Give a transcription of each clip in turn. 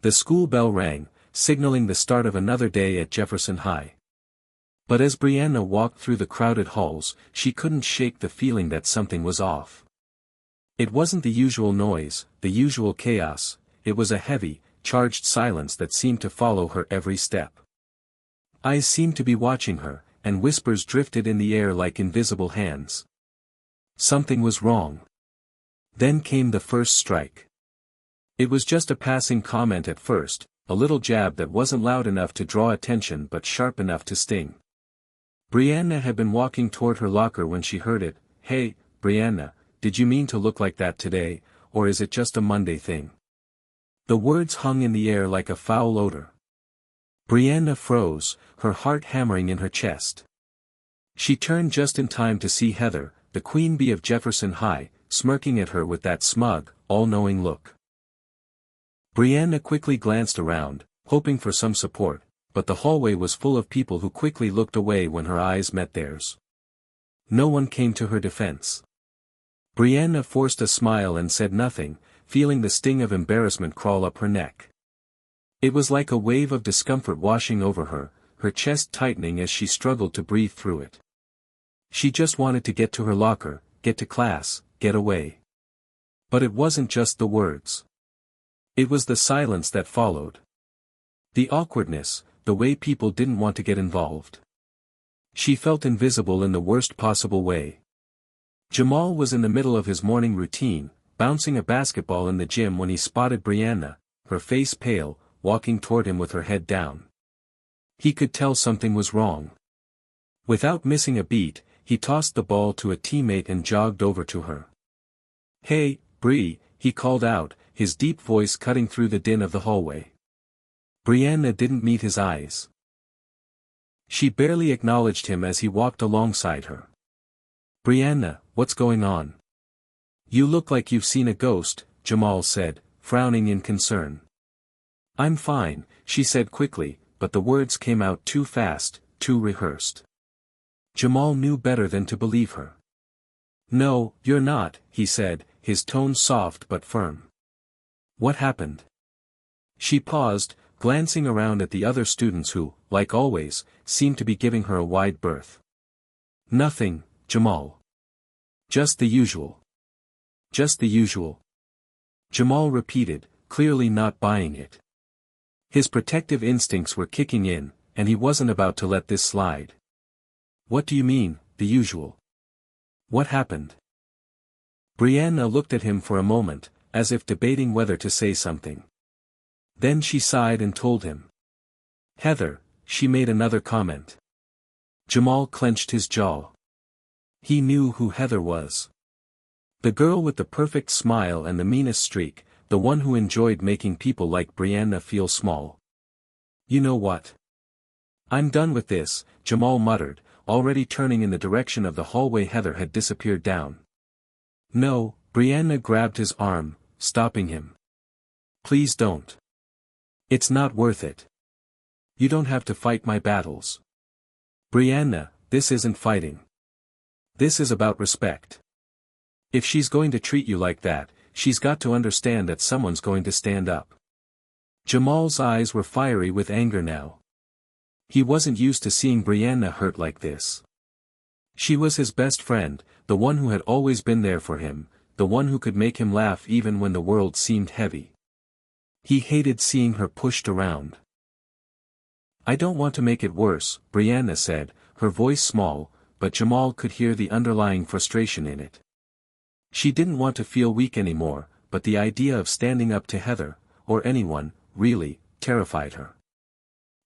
The school bell rang, signaling the start of another day at Jefferson High. But as Brianna walked through the crowded halls, she couldn't shake the feeling that something was off. It wasn't the usual noise, the usual chaos, it was a heavy, charged silence that seemed to follow her every step. Eyes seemed to be watching her, and whispers drifted in the air like invisible hands. Something was wrong. Then came the first strike. It was just a passing comment at first, a little jab that wasn't loud enough to draw attention but sharp enough to sting. Brianna had been walking toward her locker when she heard it. "Hey, Brianna, did you mean to look like that today, or is it just a Monday thing?" The words hung in the air like a foul odor. Brianna froze, her heart hammering in her chest. She turned just in time to see Heather, the queen bee of Jefferson High, smirking at her with that smug, all-knowing look. Brianna quickly glanced around, hoping for some support, but the hallway was full of people who quickly looked away when her eyes met theirs. No one came to her defense. Brianna forced a smile and said nothing, feeling the sting of embarrassment crawl up her neck. It was like a wave of discomfort washing over her, her chest tightening as she struggled to breathe through it. She just wanted to get to her locker, get to class, get away. But it wasn't just the words. It was the silence that followed. The awkwardness, the way people didn't want to get involved. She felt invisible in the worst possible way. Jamal was in the middle of his morning routine, bouncing a basketball in the gym when he spotted Brianna, her face pale, walking toward him with her head down. He could tell something was wrong. Without missing a beat, he tossed the ball to a teammate and jogged over to her. "Hey, Bree," he called out, his deep voice cutting through the din of the hallway. Brianna didn't meet his eyes. She barely acknowledged him as he walked alongside her. "Brianna, what's going on?" "You look like you've seen a ghost," Jamal said, frowning in concern. "I'm fine," she said quickly, but the words came out too fast, too rehearsed. Jamal knew better than to believe her. "No, you're not," he said, his tone soft but firm. "What happened?" She paused, glancing around at the other students who, like always, seemed to be giving her a wide berth. "Nothing, Jamal. Just the usual. Just the usual." Jamal repeated, clearly not buying it. His protective instincts were kicking in, and he wasn't about to let this slide. "What do you mean, the usual? What happened?" Brianna looked at him for a moment, as if debating whether to say something. Then she sighed and told him. "Heather," she made another comment. Jamal clenched his jaw. He knew who Heather was. The girl with the perfect smile and the meanest streak, the one who enjoyed making people like Brianna feel small. "You know what? I'm done with this," Jamal muttered, already turning in the direction of the hallway Heather had disappeared down. "No," Brianna grabbed his arm, stopping him. "Please don't. It's not worth it. You don't have to fight my battles. Brianna, this isn't fighting. This is about respect. If she's going to treat you like that, she's got to understand that someone's going to stand up." Jamal's eyes were fiery with anger now. He wasn't used to seeing Brianna hurt like this. She was his best friend, the one who had always been there for him, the one who could make him laugh even when the world seemed heavy. He hated seeing her pushed around. "I don't want to make it worse," Brianna said, her voice small, but Jamal could hear the underlying frustration in it. She didn't want to feel weak anymore, but the idea of standing up to Heather, or anyone, really, terrified her.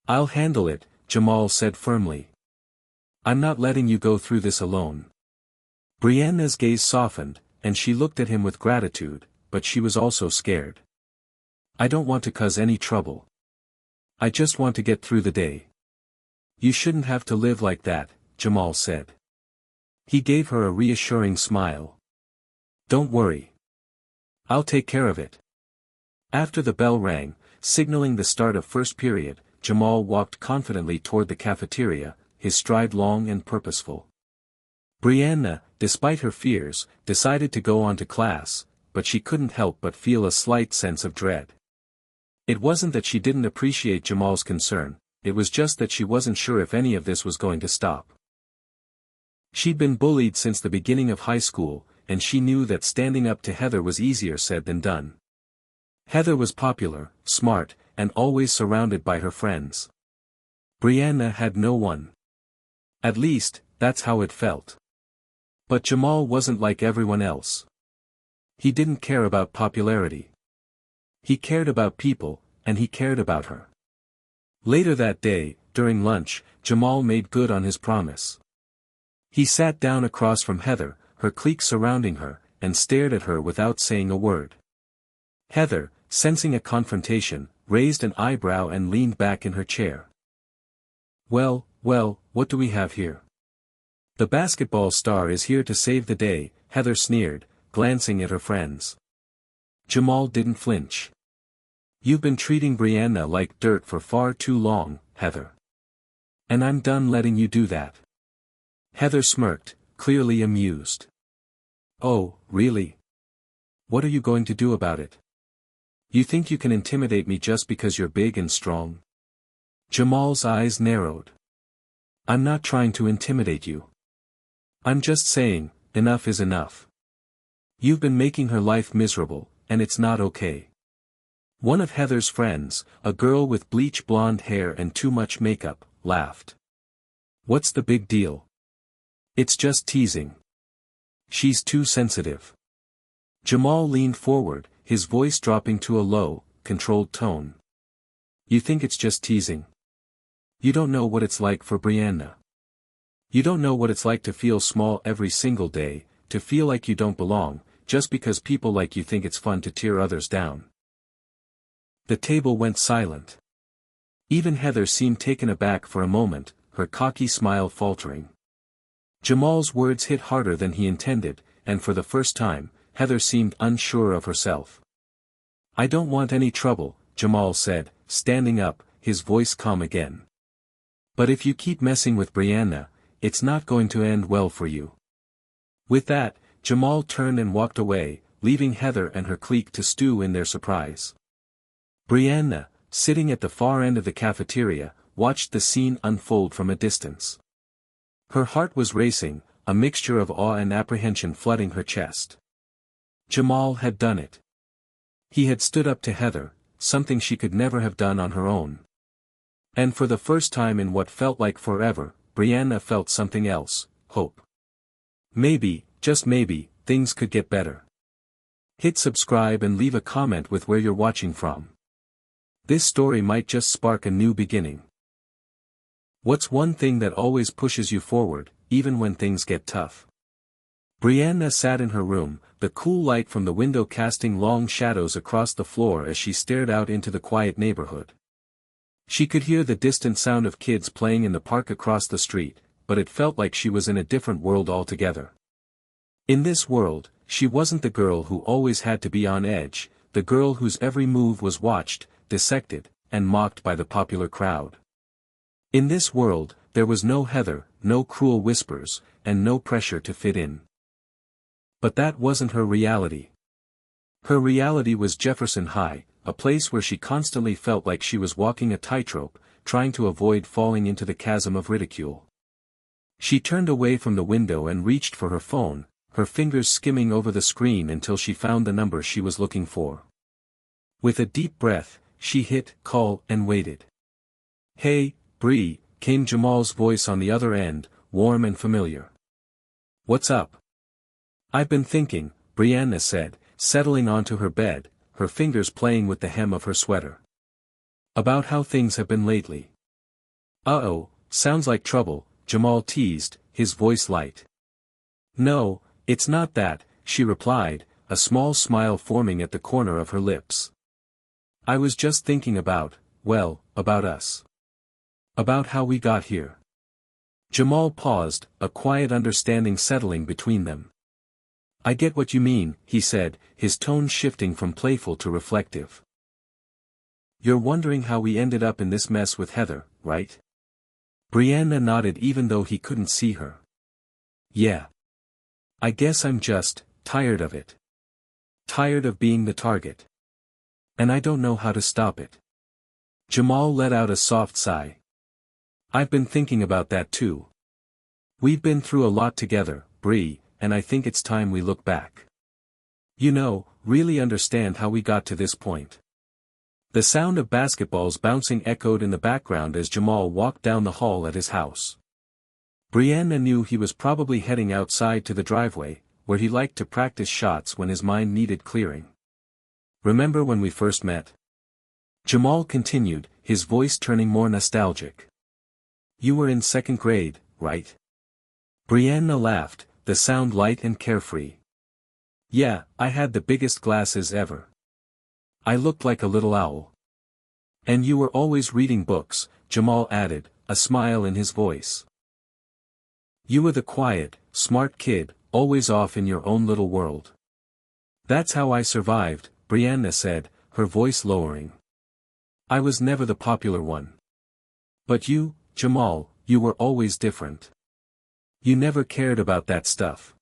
"I'll handle it," Jamal said firmly. "I'm not letting you go through this alone." Brianna's gaze softened, and she looked at him with gratitude, but she was also scared. "I don't want to cause any trouble. I just want to get through the day." "You shouldn't have to live like that," Jamal said. He gave her a reassuring smile. "Don't worry. I'll take care of it." After the bell rang, signaling the start of first period, Jamal walked confidently toward the cafeteria, his stride long and purposeful. Brianna, despite her fears, decided to go on to class, but she couldn't help but feel a slight sense of dread. It wasn't that she didn't appreciate Jamal's concern, it was just that she wasn't sure if any of this was going to stop. She'd been bullied since the beginning of high school, and she knew that standing up to Heather was easier said than done. Heather was popular, smart, and always surrounded by her friends. Brianna had no one. At least, that's how it felt. But Jamal wasn't like everyone else. He didn't care about popularity. He cared about people, and he cared about her. Later that day, during lunch, Jamal made good on his promise. He sat down across from Heather, her clique surrounding her, and stared at her without saying a word. Heather, sensing a confrontation, raised an eyebrow and leaned back in her chair. Well, what do we have here? The basketball star is here to save the day, Heather sneered, glancing at her friends. Jamal didn't flinch. You've been treating Brianna like dirt for far too long, Heather. And I'm done letting you do that. Heather smirked, clearly amused. Oh, really? What are you going to do about it? You think you can intimidate me just because you're big and strong? Jamal's eyes narrowed. I'm not trying to intimidate you. I'm just saying, enough is enough. You've been making her life miserable, and it's not okay. One of Heather's friends, a girl with bleach blonde hair and too much makeup, laughed. What's the big deal? It's just teasing. She's too sensitive. Jamal leaned forward, his voice dropping to a low, controlled tone. You think it's just teasing? You don't know what it's like for Brianna. You don't know what it's like to feel small every single day, to feel like you don't belong, just because people like you think it's fun to tear others down. The table went silent. Even Heather seemed taken aback for a moment, her cocky smile faltering. Jamal's words hit harder than he intended, and for the first time, Heather seemed unsure of herself. I don't want any trouble, Jamal said, standing up, his voice calm again. But if you keep messing with Brianna, it's not going to end well for you. With that, Jamal turned and walked away, leaving Heather and her clique to stew in their surprise. Brianna, sitting at the far end of the cafeteria, watched the scene unfold from a distance. Her heart was racing, a mixture of awe and apprehension flooding her chest. Jamal had done it. He had stood up to Heather, something she could never have done on her own. And for the first time in what felt like forever, Brianna felt something else, hope. Maybe, just maybe, things could get better. Hit subscribe and leave a comment with where you're watching from. This story might just spark a new beginning. What's one thing that always pushes you forward, even when things get tough? Brianna sat in her room, the cool light from the window casting long shadows across the floor as she stared out into the quiet neighborhood. She could hear the distant sound of kids playing in the park across the street, but it felt like she was in a different world altogether. In this world, she wasn't the girl who always had to be on edge, the girl whose every move was watched, dissected, and mocked by the popular crowd. In this world, there was no Heather, no cruel whispers, and no pressure to fit in. But that wasn't her reality. Her reality was Jefferson High, a place where she constantly felt like she was walking a tightrope, trying to avoid falling into the chasm of ridicule. She turned away from the window and reached for her phone, her fingers skimming over the screen until she found the number she was looking for. With a deep breath, she hit call and waited. Hey, Bree, came Jamal's voice on the other end, warm and familiar. What's up? I've been thinking, Brianna said, settling onto her bed, her fingers playing with the hem of her sweater. About how things have been lately. Uh-oh, sounds like trouble, Jamal teased, his voice light. No, it's not that, she replied, a small smile forming at the corner of her lips. I was just thinking about us. About how we got here. Jamal paused, a quiet understanding settling between them. I get what you mean, he said, his tone shifting from playful to reflective. You're wondering how we ended up in this mess with Heather, right? Brianna nodded even though he couldn't see her. Yeah. I guess I'm just tired of it. Tired of being the target. And I don't know how to stop it. Jamal let out a soft sigh. I've been thinking about that too. We've been through a lot together, Bree, and I think it's time we look back. You know, really understand how we got to this point. The sound of basketballs bouncing echoed in the background as Jamal walked down the hall at his house. Brianna knew he was probably heading outside to the driveway, where he liked to practice shots when his mind needed clearing. Remember when we first met? Jamal continued, his voice turning more nostalgic. You were in second grade, right? Brianna laughed, the sound light and carefree. Yeah, I had the biggest glasses ever. I looked like a little owl. And you were always reading books, Jamal added, a smile in his voice. You were the quiet, smart kid, always off in your own little world. That's how I survived, Brianna said, her voice lowering. I was never the popular one. But you, Jamal, you were always different. You never cared about that stuff.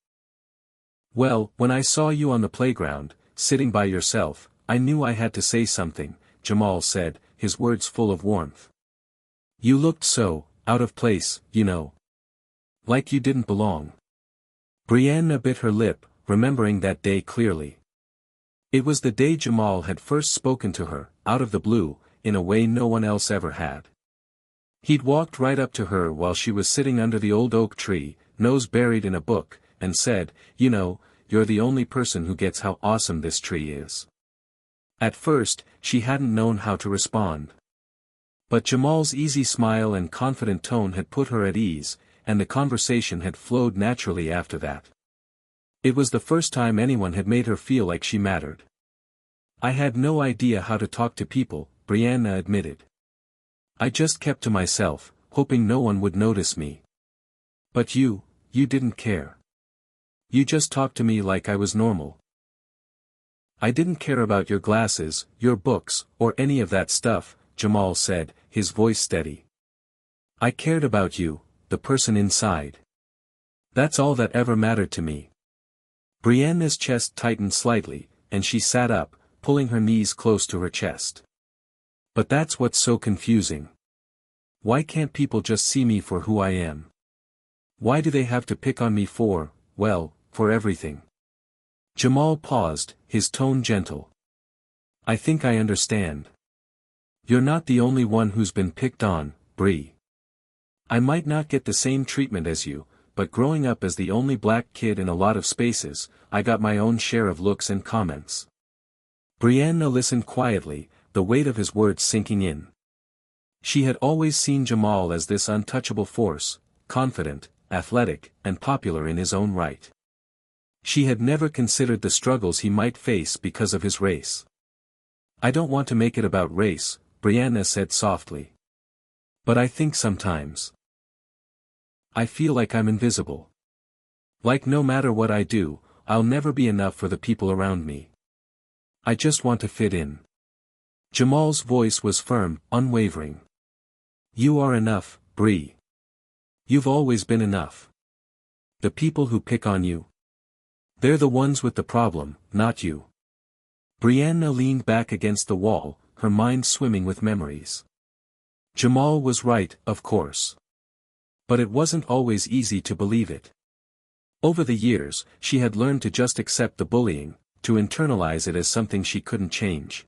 Well, when I saw you on the playground, sitting by yourself, I knew I had to say something, Jamal said, his words full of warmth. You looked so, out of place, you know. Like you didn't belong. Brianna bit her lip, remembering that day clearly. It was the day Jamal had first spoken to her, out of the blue, in a way no one else ever had. He'd walked right up to her while she was sitting under the old oak tree, nose buried in a book, and said, You know, you're the only person who gets how awesome this tree is. At first, she hadn't known how to respond. But Jamal's easy smile and confident tone had put her at ease, and the conversation had flowed naturally after that. It was the first time anyone had made her feel like she mattered. I had no idea how to talk to people, Brianna admitted. I just kept to myself, hoping no one would notice me. But you didn't care. You just talked to me like I was normal. I didn't care about your glasses, your books, or any of that stuff, Jamal said, his voice steady. I cared about you, the person inside. That's all that ever mattered to me. Brianna's chest tightened slightly, and she sat up, pulling her knees close to her chest. But that's what's so confusing. Why can't people just see me for who I am? Why do they have to pick on me for everything? Jamal paused, his tone gentle. I think I understand. You're not the only one who's been picked on, Bree. I might not get the same treatment as you, but growing up as the only black kid in a lot of spaces, I got my own share of looks and comments. Brianna listened quietly, the weight of his words sinking in. She had always seen Jamal as this untouchable force, confident, athletic, and popular in his own right. She had never considered the struggles he might face because of his race. I don't want to make it about race, Brianna said softly. But I think sometimes I feel like I'm invisible. Like no matter what I do, I'll never be enough for the people around me. I just want to fit in. Jamal's voice was firm, unwavering. You are enough, Bree. You've always been enough. The people who pick on you, they're the ones with the problem, not you. Brianna leaned back against the wall, her mind swimming with memories. Jamal was right, of course. But it wasn't always easy to believe it. Over the years, she had learned to just accept the bullying, to internalize it as something she couldn't change.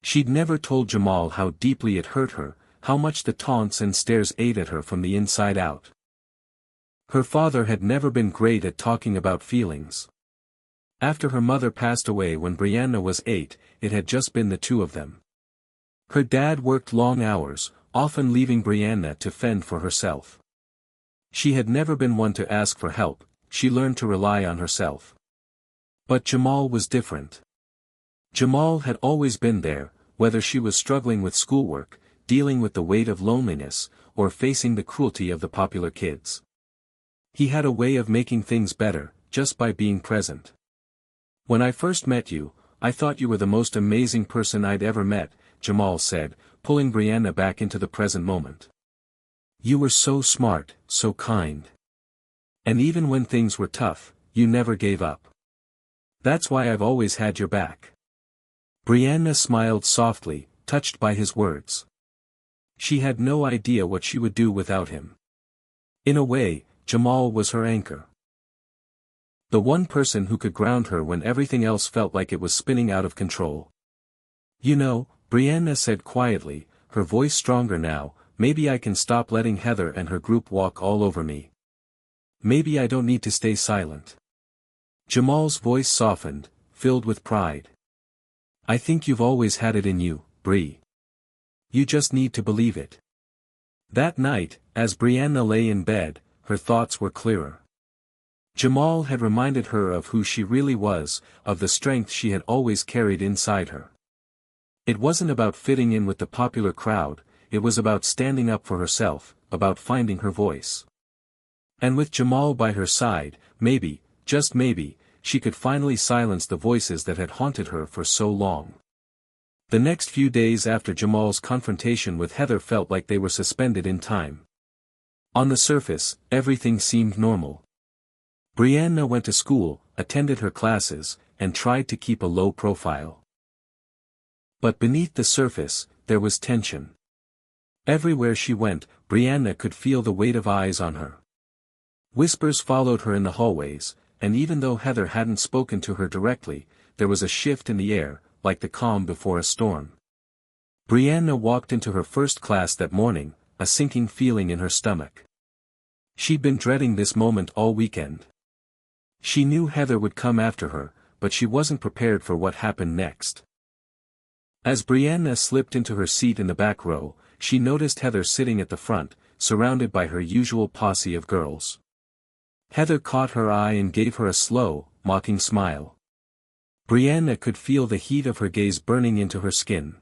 She'd never told Jamal how deeply it hurt her, how much the taunts and stares ate at her from the inside out. Her father had never been great at talking about feelings. After her mother passed away when Brianna was 8, it had just been the two of them. Her dad worked long hours, often leaving Brianna to fend for herself. She had never been one to ask for help, she learned to rely on herself. But Jamal was different. Jamal had always been there, whether she was struggling with schoolwork, dealing with the weight of loneliness, or facing the cruelty of the popular kids. He had a way of making things better, just by being present. When I first met you, I thought you were the most amazing person I'd ever met, Jamal said, pulling Brianna back into the present moment. You were so smart, so kind. And even when things were tough, you never gave up. That's why I've always had your back. Brianna smiled softly, touched by his words. She had no idea what she would do without him. In a way, Jamal was her anchor. The one person who could ground her when everything else felt like it was spinning out of control. You know, Brianna said quietly, her voice stronger now, maybe I can stop letting Heather and her group walk all over me. Maybe I don't need to stay silent. Jamal's voice softened, filled with pride. I think you've always had it in you, Bree. You just need to believe it. That night, as Brianna lay in bed, her thoughts were clearer. Jamal had reminded her of who she really was, of the strength she had always carried inside her. It wasn't about fitting in with the popular crowd, it was about standing up for herself, about finding her voice. And with Jamal by her side, maybe, just maybe, she could finally silence the voices that had haunted her for so long. The next few days after Jamal's confrontation with Heather felt like they were suspended in time. On the surface, everything seemed normal. Brianna went to school, attended her classes, and tried to keep a low profile. But beneath the surface, there was tension. Everywhere she went, Brianna could feel the weight of eyes on her. Whispers followed her in the hallways, and even though Heather hadn't spoken to her directly, there was a shift in the air, like the calm before a storm. Brianna walked into her first class that morning, a sinking feeling in her stomach. She'd been dreading this moment all weekend. She knew Heather would come after her, but she wasn't prepared for what happened next. As Brianna slipped into her seat in the back row, she noticed Heather sitting at the front, surrounded by her usual posse of girls. Heather caught her eye and gave her a slow, mocking smile. Brianna could feel the heat of her gaze burning into her skin.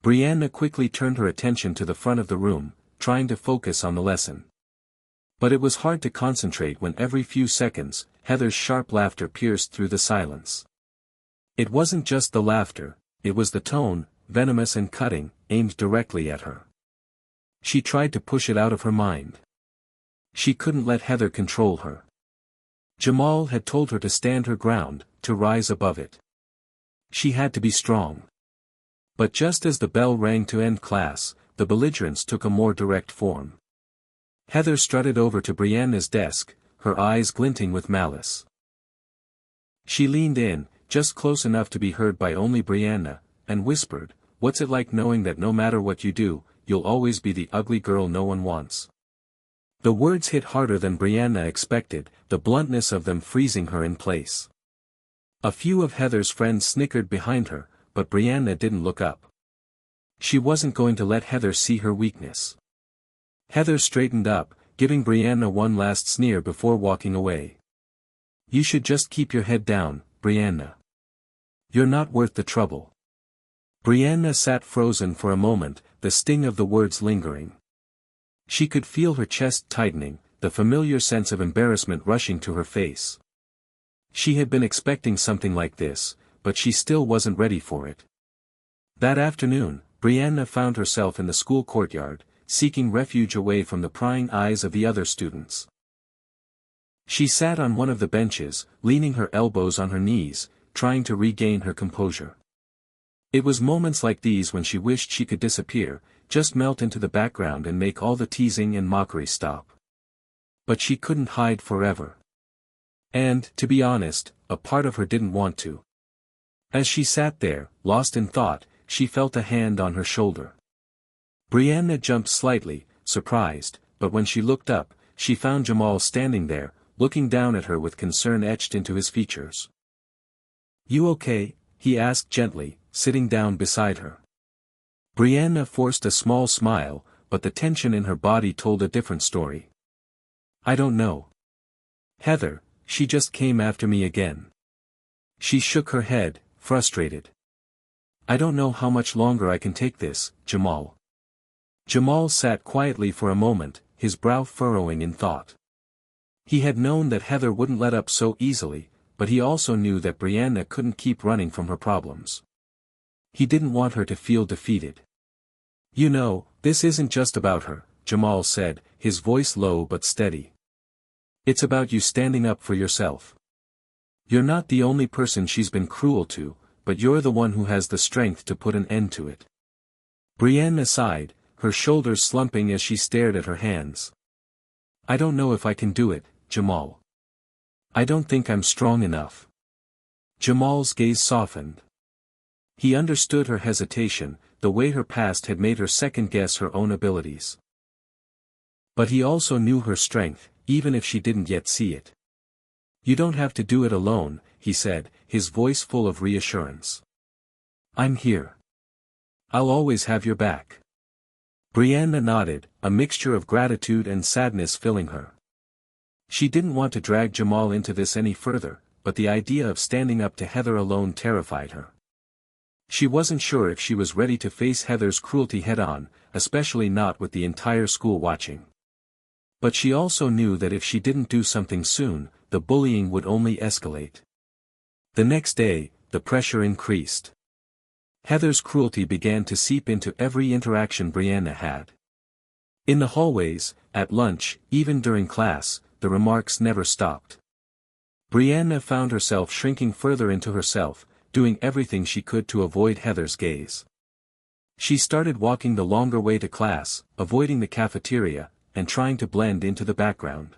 Brianna quickly turned her attention to the front of the room, trying to focus on the lesson. But it was hard to concentrate when every few seconds, Heather's sharp laughter pierced through the silence. It wasn't just the laughter, it was the tone, venomous and cutting, aimed directly at her. She tried to push it out of her mind. She couldn't let Heather control her. Jamal had told her to stand her ground, to rise above it. She had to be strong. But just as the bell rang to end class, the belligerence took a more direct form. Heather strutted over to Brianna's desk, her eyes glinting with malice. She leaned in, just close enough to be heard by only Brianna, and whispered, "What's it like knowing that no matter what you do, you'll always be the ugly girl no one wants?" The words hit harder than Brianna expected, the bluntness of them freezing her in place. A few of Heather's friends snickered behind her, but Brianna didn't look up. She wasn't going to let Heather see her weakness. Heather straightened up, giving Brianna one last sneer before walking away. "You should just keep your head down, Brianna. You're not worth the trouble." Brianna sat frozen for a moment, the sting of the words lingering. She could feel her chest tightening, the familiar sense of embarrassment rushing to her face. She had been expecting something like this, but she still wasn't ready for it. That afternoon, Brianna found herself in the school courtyard, seeking refuge away from the prying eyes of the other students. She sat on one of the benches, leaning her elbows on her knees, trying to regain her composure. It was moments like these when she wished she could disappear, just melt into the background and make all the teasing and mockery stop. But she couldn't hide forever. And, to be honest, a part of her didn't want to. As she sat there, lost in thought, she felt a hand on her shoulder. Brianna jumped slightly, surprised, but when she looked up, she found Jamal standing there, looking down at her with concern etched into his features. "You okay?" he asked gently, sitting down beside her. Brianna forced a small smile, but the tension in her body told a different story. "I don't know. Heather, she just came after me again." She shook her head, frustrated. "I don't know how much longer I can take this, Jamal." Jamal sat quietly for a moment, his brow furrowing in thought. He had known that Heather wouldn't let up so easily, but he also knew that Brianna couldn't keep running from her problems. He didn't want her to feel defeated. "You know, this isn't just about her," Jamal said, his voice low but steady. "It's about you standing up for yourself. You're not the only person she's been cruel to, but you're the one who has the strength to put an end to it." Brianna sighed, her shoulders slumping as she stared at her hands. I don't know if I can do it, Jamal. I don't think I'm strong enough. Jamal's gaze softened. He understood her hesitation, the way her past had made her second-guess her own abilities. But he also knew her strength, even if she didn't yet see it. You don't have to do it alone, he said, his voice full of reassurance. I'm here. I'll always have your back. Brianna nodded, a mixture of gratitude and sadness filling her. She didn't want to drag Jamal into this any further, but the idea of standing up to Heather alone terrified her. She wasn't sure if she was ready to face Heather's cruelty head-on, especially not with the entire school watching. But she also knew that if she didn't do something soon, the bullying would only escalate. The next day, the pressure increased. Heather's cruelty began to seep into every interaction Brianna had. In the hallways, at lunch, even during class, the remarks never stopped. Brianna found herself shrinking further into herself, doing everything she could to avoid Heather's gaze. She started walking the longer way to class, avoiding the cafeteria, and trying to blend into the background.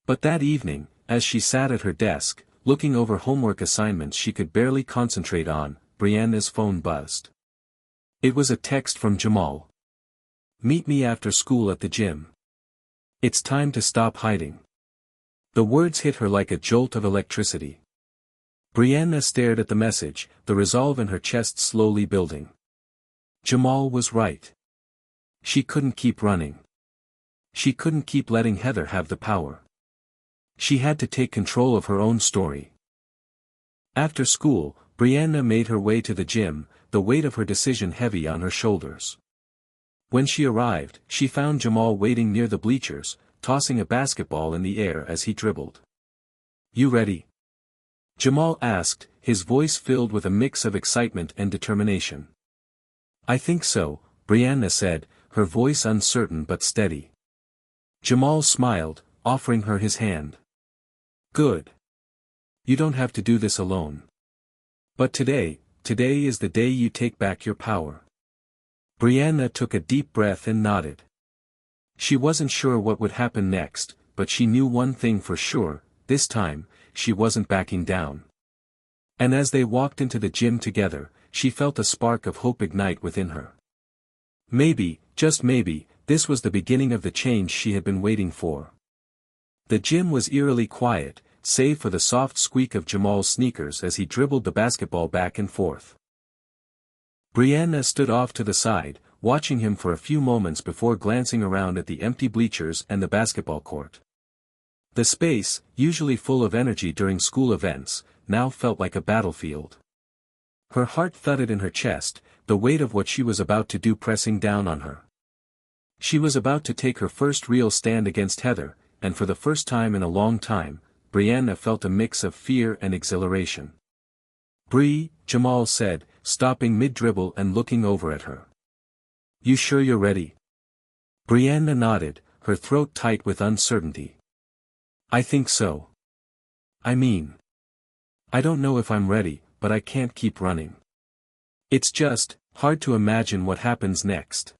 But that evening, as she sat at her desk, looking over homework assignments she could barely concentrate on, Brianna's phone buzzed. It was a text from Jamal. Meet me after school at the gym. It's time to stop hiding. The words hit her like a jolt of electricity. Brianna stared at the message, the resolve in her chest slowly building. Jamal was right. She couldn't keep running. She couldn't keep letting Heather have the power. She had to take control of her own story. After school, Brianna made her way to the gym, the weight of her decision heavy on her shoulders. When she arrived, she found Jamal waiting near the bleachers, tossing a basketball in the air as he dribbled. You ready? Jamal asked, his voice filled with a mix of excitement and determination. I think so, Brianna said, her voice uncertain but steady. Jamal smiled, offering her his hand. Good. You don't have to do this alone. But today is the day you take back your power. Brianna took a deep breath and nodded. She wasn't sure what would happen next, but she knew one thing for sure, this time, she wasn't backing down. And as they walked into the gym together, she felt a spark of hope ignite within her. Maybe, just maybe, this was the beginning of the change she had been waiting for. The gym was eerily quiet, save for the soft squeak of Jamal's sneakers as he dribbled the basketball back and forth. Brianna stood off to the side, watching him for a few moments before glancing around at the empty bleachers and the basketball court. The space, usually full of energy during school events, now felt like a battlefield. Her heart thudded in her chest, the weight of what she was about to do pressing down on her. She was about to take her first real stand against Heather, and for the first time in a long time, Brianna felt a mix of fear and exhilaration. Bree, Jamal said, stopping mid-dribble and looking over at her. You sure you're ready? Brianna nodded, her throat tight with uncertainty. I think so. I don't know if I'm ready, but I can't keep running. It's just, hard to imagine what happens next.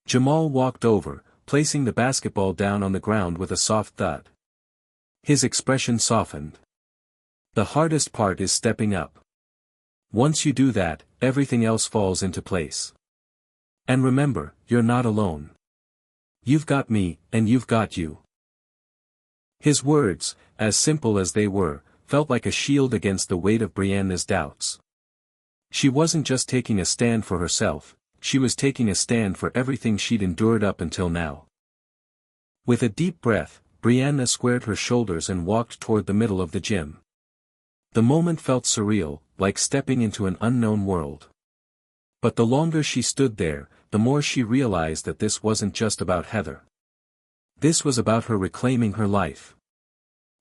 Jamal walked over, placing the basketball down on the ground with a soft thud. His expression softened. The hardest part is stepping up. Once you do that, everything else falls into place. And remember, you're not alone. You've got me, and you've got you. His words, as simple as they were, felt like a shield against the weight of Brianna's doubts. She wasn't just taking a stand for herself, she was taking a stand for everything she'd endured up until now. With a deep breath, Brianna squared her shoulders and walked toward the middle of the gym. The moment felt surreal, like stepping into an unknown world. But the longer she stood there, the more she realized that this wasn't just about Heather. This was about her reclaiming her life.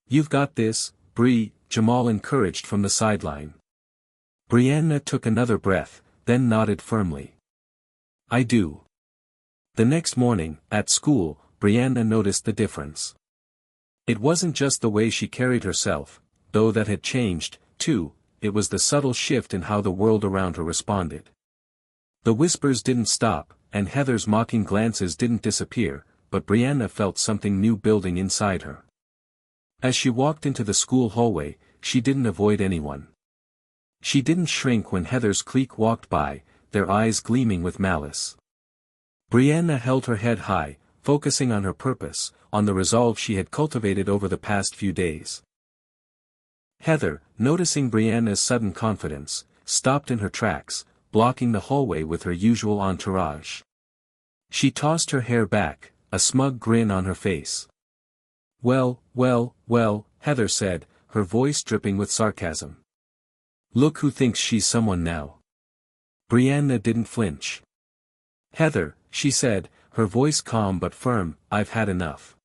You've got this, Bree, Jamal encouraged from the sideline. Brianna took another breath, then nodded firmly. I do. The next morning, at school, Brianna noticed the difference. It wasn't just the way she carried herself, though that had changed, too, it was the subtle shift in how the world around her responded. The whispers didn't stop, and Heather's mocking glances didn't disappear, but Brianna felt something new building inside her. As she walked into the school hallway, she didn't avoid anyone. She didn't shrink when Heather's clique walked by, their eyes gleaming with malice. Brianna held her head high, focusing on her purpose, on the resolve she had cultivated over the past few days. Heather, noticing Brianna's sudden confidence, stopped in her tracks, blocking the hallway with her usual entourage. She tossed her hair back, a smug grin on her face. "Well, Heather said, her voice dripping with sarcasm. "Look who thinks she's someone now." Brianna didn't flinch. "Heather," she said, her voice calm but firm, "I've had enough.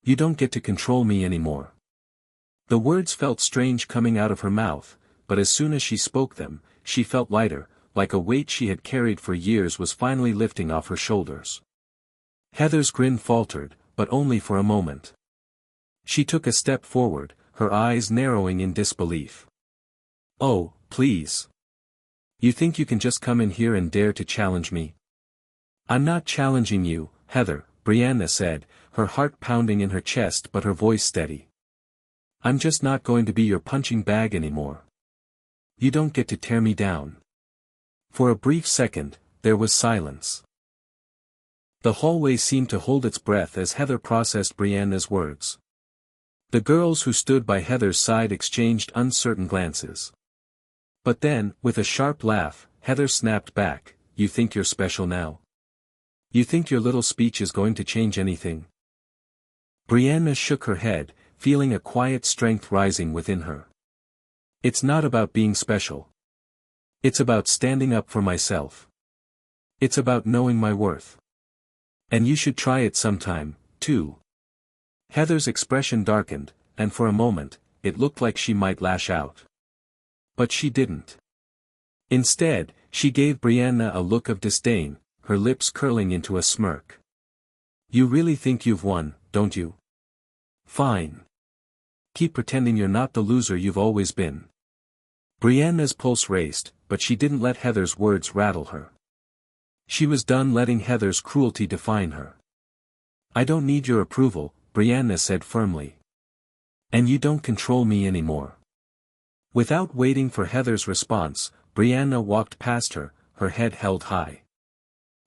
You don't get to control me anymore." The words felt strange coming out of her mouth, but as soon as she spoke them, she felt lighter, like a weight she had carried for years was finally lifting off her shoulders. Heather's grin faltered, but only for a moment. She took a step forward, her eyes narrowing in disbelief. "Oh, please. You think you can just come in here and dare to challenge me?" "I'm not challenging you, Heather," Brianna said, her heart pounding in her chest but her voice steady. "I'm just not going to be your punching bag anymore. You don't get to tear me down." For a brief second, there was silence. The hallway seemed to hold its breath as Heather processed Brianna's words. The girls who stood by Heather's side exchanged uncertain glances. But then, with a sharp laugh, Heather snapped back, "You think you're special now? You think your little speech is going to change anything?" Brianna shook her head, feeling a quiet strength rising within her. "It's not about being special. It's about standing up for myself. It's about knowing my worth. And you should try it sometime, too." Heather's expression darkened, and for a moment, it looked like she might lash out. But she didn't. Instead, she gave Brianna a look of disdain, her lips curling into a smirk. "You really think you've won, don't you? Fine. Keep pretending you're not the loser you've always been." Brianna's pulse raced, but she didn't let Heather's words rattle her. She was done letting Heather's cruelty define her. "I don't need your approval," Brianna said firmly. "And you don't control me anymore." Without waiting for Heather's response, Brianna walked past her, her head held high.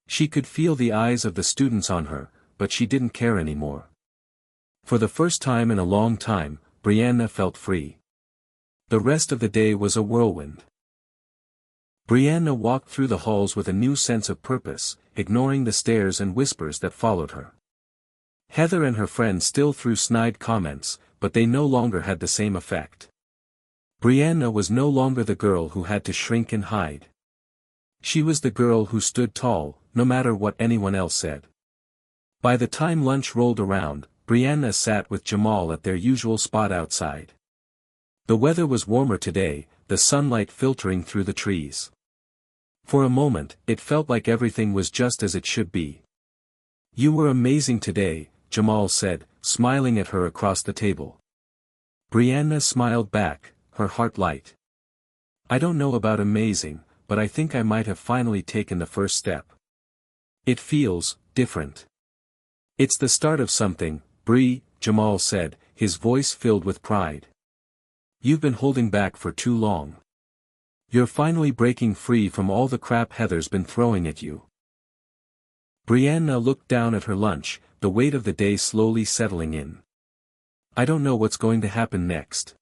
She could feel the eyes of the students on her, but she didn't care anymore. For the first time in a long time, Brianna felt free. The rest of the day was a whirlwind. Brianna walked through the halls with a new sense of purpose, ignoring the stares and whispers that followed her. Heather and her friends still threw snide comments, but they no longer had the same effect. Brianna was no longer the girl who had to shrink and hide. She was the girl who stood tall, no matter what anyone else said. By the time lunch rolled around, Brianna sat with Jamal at their usual spot outside. The weather was warmer today, the sunlight filtering through the trees. For a moment, it felt like everything was just as it should be. "You were amazing today," Jamal said, smiling at her across the table. Brianna smiled back, her heart light. "I don't know about amazing, but I think I might have finally taken the first step. It feels different. It's the start of something, Bree," Jamal said, his voice filled with pride. "You've been holding back for too long. You're finally breaking free from all the crap Heather's been throwing at you." Brianna looked down at her lunch, the weight of the day slowly settling in. "I don't know what's going to happen next.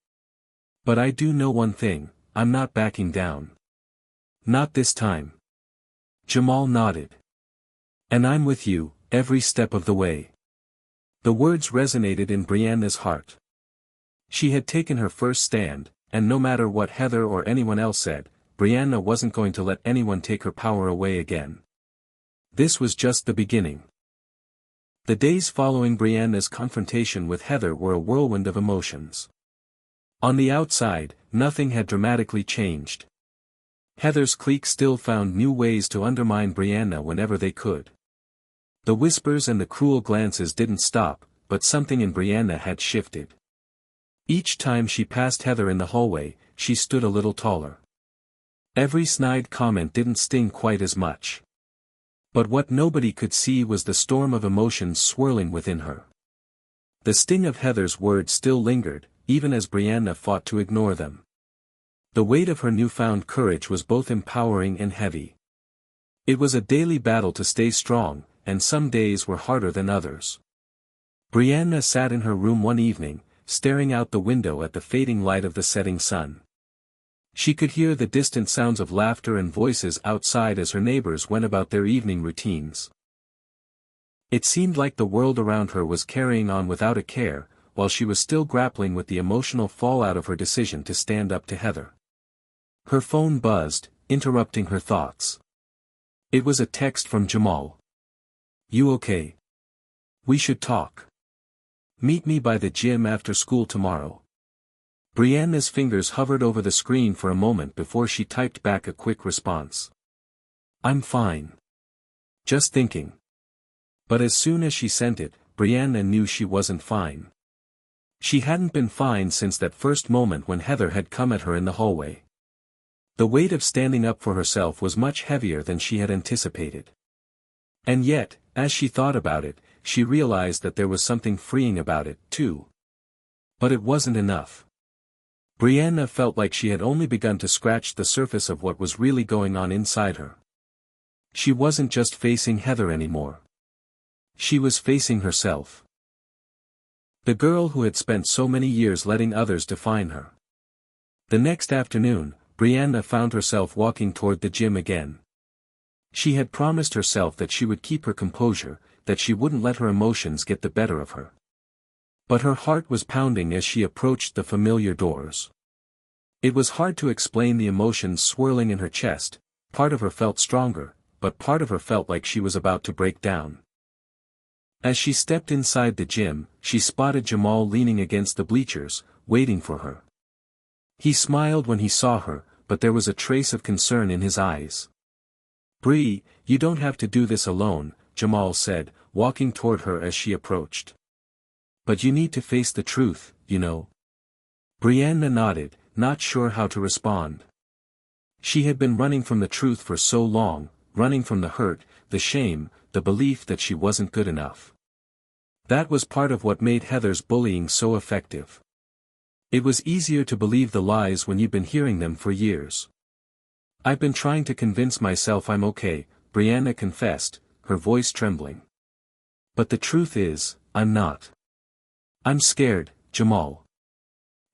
But I do know one thing, I'm not backing down. Not this time." Jamal nodded. "And I'm with you, every step of the way." The words resonated in Brianna's heart. She had taken her first stand, and no matter what Heather or anyone else said, Brianna wasn't going to let anyone take her power away again. This was just the beginning. The days following Brianna's confrontation with Heather were a whirlwind of emotions. On the outside, nothing had dramatically changed. Heather's clique still found new ways to undermine Brianna whenever they could. The whispers and the cruel glances didn't stop, but something in Brianna had shifted. Each time she passed Heather in the hallway, she stood a little taller. Every snide comment didn't sting quite as much. But what nobody could see was the storm of emotions swirling within her. The sting of Heather's words still lingered, even as Brianna fought to ignore them. The weight of her newfound courage was both empowering and heavy. It was a daily battle to stay strong, and some days were harder than others. Brianna sat in her room one evening, staring out the window at the fading light of the setting sun. She could hear the distant sounds of laughter and voices outside as her neighbors went about their evening routines. It seemed like the world around her was carrying on without a care, while she was still grappling with the emotional fallout of her decision to stand up to Heather. Her phone buzzed, interrupting her thoughts. It was a text from Jamal. "You okay? We should talk. Meet me by the gym after school tomorrow." Brianna's fingers hovered over the screen for a moment before she typed back a quick response. "I'm fine. Just thinking." But as soon as she sent it, Brianna knew she wasn't fine. She hadn't been fine since that first moment when Heather had come at her in the hallway. The weight of standing up for herself was much heavier than she had anticipated. And yet, as she thought about it, she realized that there was something freeing about it, too. But it wasn't enough. Brianna felt like she had only begun to scratch the surface of what was really going on inside her. She wasn't just facing Heather anymore. She was facing herself. The girl who had spent so many years letting others define her. The next afternoon, Brianna found herself walking toward the gym again. She had promised herself that she would keep her composure, that she wouldn't let her emotions get the better of her. But her heart was pounding as she approached the familiar doors. It was hard to explain the emotions swirling in her chest. Part of her felt stronger, but part of her felt like she was about to break down. As she stepped inside the gym, she spotted Jamal leaning against the bleachers, waiting for her. He smiled when he saw her, but there was a trace of concern in his eyes. "Bree, you don't have to do this alone," Jamal said, walking toward her as she approached. "But you need to face the truth, you know." Brianna nodded, not sure how to respond. She had been running from the truth for so long, running from the hurt, the shame, the belief that she wasn't good enough. That was part of what made Heather's bullying so effective. It was easier to believe the lies when you'd been hearing them for years. "I've been trying to convince myself I'm okay," Brianna confessed, her voice trembling. "But the truth is, I'm not. I'm scared, Jamal.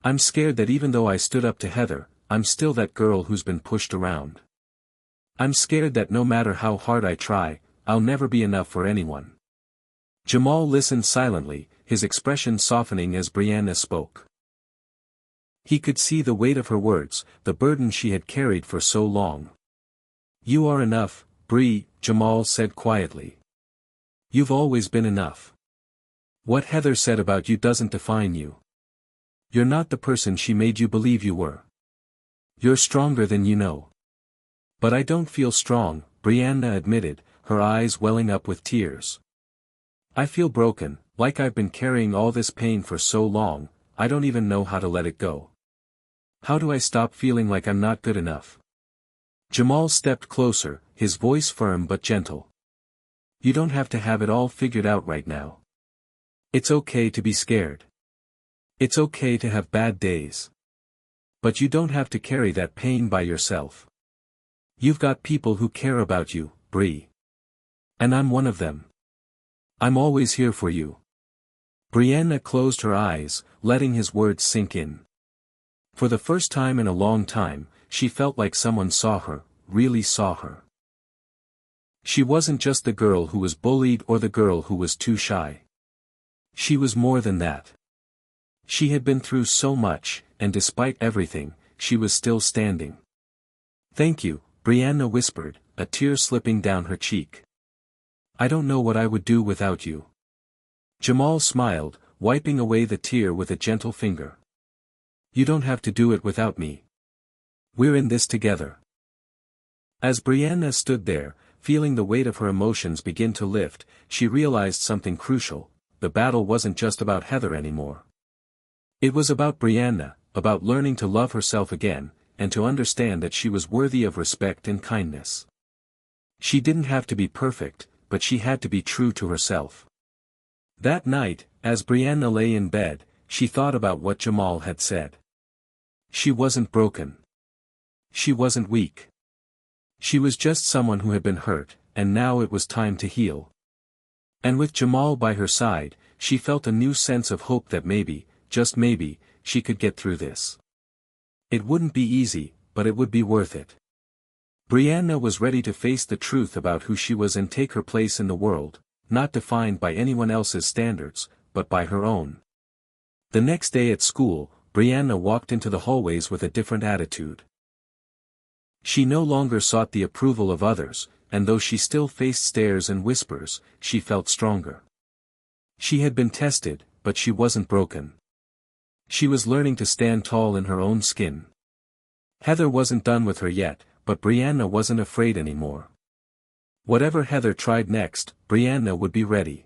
I'm scared that even though I stood up to Heather, I'm still that girl who's been pushed around. I'm scared that no matter how hard I try, I'll never be enough for anyone." Jamal listened silently, his expression softening as Brianna spoke. He could see the weight of her words, the burden she had carried for so long. "You are enough, Bree," Jamal said quietly. "You've always been enough. What Heather said about you doesn't define you. You're not the person she made you believe you were. You're stronger than you know." "But I don't feel strong," Brianna admitted, her eyes welling up with tears. "I feel broken, like I've been carrying all this pain for so long, I don't even know how to let it go. How do I stop feeling like I'm not good enough?" Jamal stepped closer, his voice firm but gentle. "You don't have to have it all figured out right now. It's okay to be scared. It's okay to have bad days. But you don't have to carry that pain by yourself. You've got people who care about you, Bree. And I'm one of them. I'm always here for you." Brianna closed her eyes, letting his words sink in. For the first time in a long time, she felt like someone saw her, really saw her. She wasn't just the girl who was bullied or the girl who was too shy. She was more than that. She had been through so much, and despite everything, she was still standing. "Thank you," Brianna whispered, a tear slipping down her cheek. "I don't know what I would do without you." Jamal smiled, wiping away the tear with a gentle finger. "You don't have to do it without me. We're in this together." As Brianna stood there, feeling the weight of her emotions begin to lift, she realized something crucial: the battle wasn't just about Heather anymore. It was about Brianna, about learning to love herself again, and to understand that she was worthy of respect and kindness. She didn't have to be perfect, but she had to be true to herself. That night, as Brianna lay in bed, she thought about what Jamal had said. She wasn't broken. She wasn't weak. She was just someone who had been hurt, and now it was time to heal. And with Jamal by her side, she felt a new sense of hope that maybe, just maybe, she could get through this. It wouldn't be easy, but it would be worth it. Brianna was ready to face the truth about who she was and take her place in the world, not defined by anyone else's standards, but by her own. The next day at school, Brianna walked into the hallways with a different attitude. She no longer sought the approval of others, and though she still faced stares and whispers, she felt stronger. She had been tested, but she wasn't broken. She was learning to stand tall in her own skin. Heather wasn't done with her yet, but Brianna wasn't afraid anymore. Whatever Heather tried next, Brianna would be ready.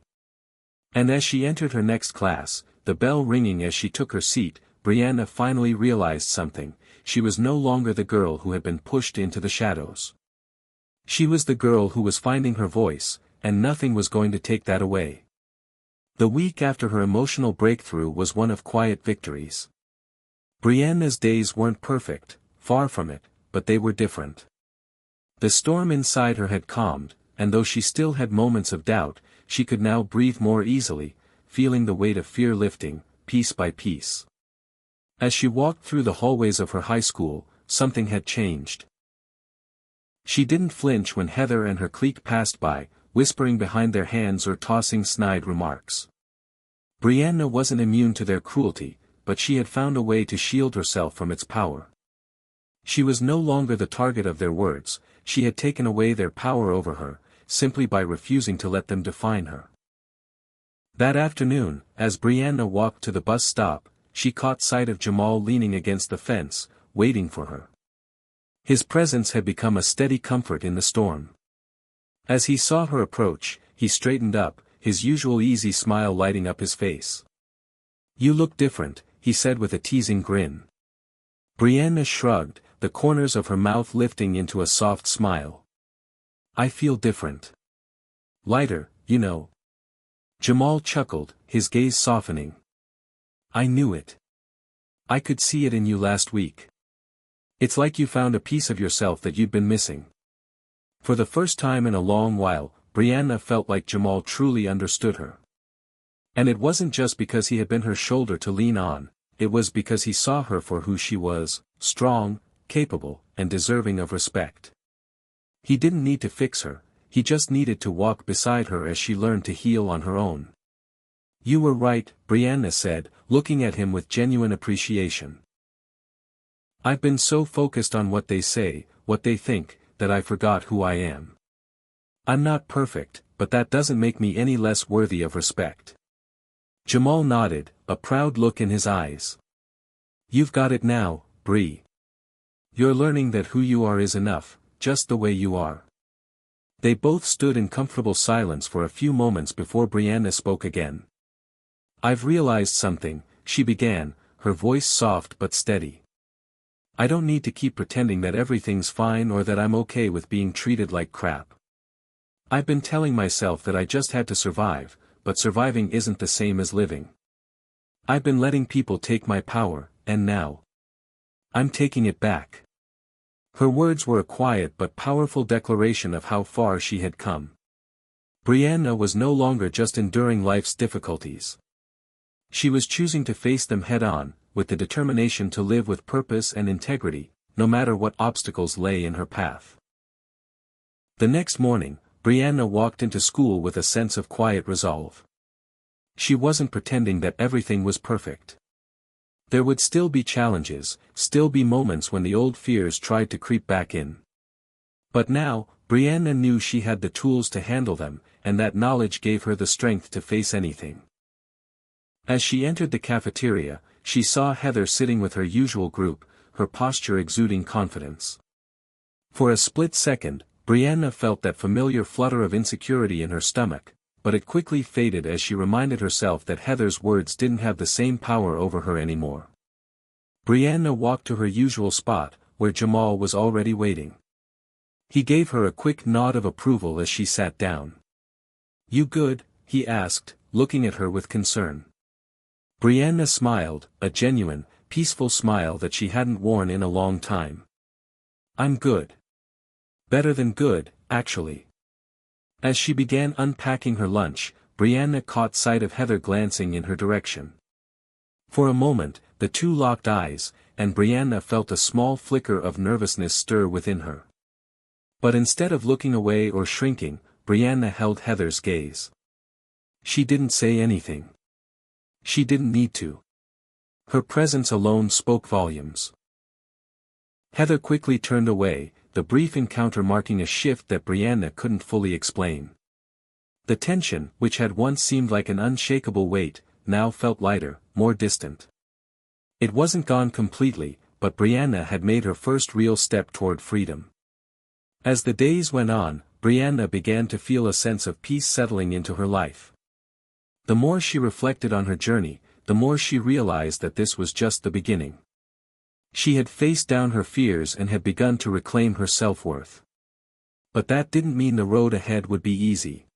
And as she entered her next class, the bell ringing as she took her seat, Brianna finally realized something: she was no longer the girl who had been pushed into the shadows. She was the girl who was finding her voice, and nothing was going to take that away. The week after her emotional breakthrough was one of quiet victories. Brianna's days weren't perfect, far from it, but they were different. The storm inside her had calmed, and though she still had moments of doubt, she could now breathe more easily, feeling the weight of fear lifting, piece by piece. As she walked through the hallways of her high school, something had changed. She didn't flinch when Heather and her clique passed by, whispering behind their hands or tossing snide remarks. Brianna wasn't immune to their cruelty, but she had found a way to shield herself from its power. She was no longer the target of their words, she had taken away their power over her, simply by refusing to let them define her. That afternoon, as Brianna walked to the bus stop, she caught sight of Jamal leaning against the fence, waiting for her. His presence had become a steady comfort in the storm. As he saw her approach, he straightened up, his usual easy smile lighting up his face. "You look different," he said with a teasing grin. Brianna shrugged, the corners of her mouth lifting into a soft smile. "I feel different. Lighter, you know." Jamal chuckled, his gaze softening. "I knew it. I could see it in you last week. It's like you found a piece of yourself that you'd been missing." For the first time in a long while, Brianna felt like Jamal truly understood her. And it wasn't just because he had been her shoulder to lean on, it was because he saw her for who she was, strong, capable, and deserving of respect. He didn't need to fix her, he just needed to walk beside her as she learned to heal on her own. "You were right," Brianna said, looking at him with genuine appreciation. "I've been so focused on what they say, what they think, that I forgot who I am. I'm not perfect, but that doesn't make me any less worthy of respect." Jamal nodded, a proud look in his eyes. "You've got it now, Bree. You're learning that who you are is enough, just the way you are." They both stood in comfortable silence for a few moments before Brianna spoke again. "I've realized something," she began, her voice soft but steady. "I don't need to keep pretending that everything's fine or that I'm okay with being treated like crap. I've been telling myself that I just had to survive, but surviving isn't the same as living. I've been letting people take my power, and now I'm taking it back." Her words were a quiet but powerful declaration of how far she had come. Brianna was no longer just enduring life's difficulties. She was choosing to face them head-on, with the determination to live with purpose and integrity, no matter what obstacles lay in her path. The next morning, Brianna walked into school with a sense of quiet resolve. She wasn't pretending that everything was perfect. There would still be challenges, still be moments when the old fears tried to creep back in. But now, Brianna knew she had the tools to handle them, and that knowledge gave her the strength to face anything. As she entered the cafeteria, she saw Heather sitting with her usual group, her posture exuding confidence. For a split second, Brianna felt that familiar flutter of insecurity in her stomach, but it quickly faded as she reminded herself that Heather's words didn't have the same power over her anymore. Brianna walked to her usual spot, where Jamal was already waiting. He gave her a quick nod of approval as she sat down. "You good?" he asked, looking at her with concern. Brianna smiled, a genuine, peaceful smile that she hadn't worn in a long time. "I'm good. Better than good, actually." As she began unpacking her lunch, Brianna caught sight of Heather glancing in her direction. For a moment, the two locked eyes, and Brianna felt a small flicker of nervousness stir within her. But instead of looking away or shrinking, Brianna held Heather's gaze. She didn't say anything. She didn't need to. Her presence alone spoke volumes. Heather quickly turned away, the brief encounter marking a shift that Brianna couldn't fully explain. The tension, which had once seemed like an unshakable weight, now felt lighter, more distant. It wasn't gone completely, but Brianna had made her first real step toward freedom. As the days went on, Brianna began to feel a sense of peace settling into her life. The more she reflected on her journey, the more she realized that this was just the beginning. She had faced down her fears and had begun to reclaim her self-worth. But that didn't mean the road ahead would be easy.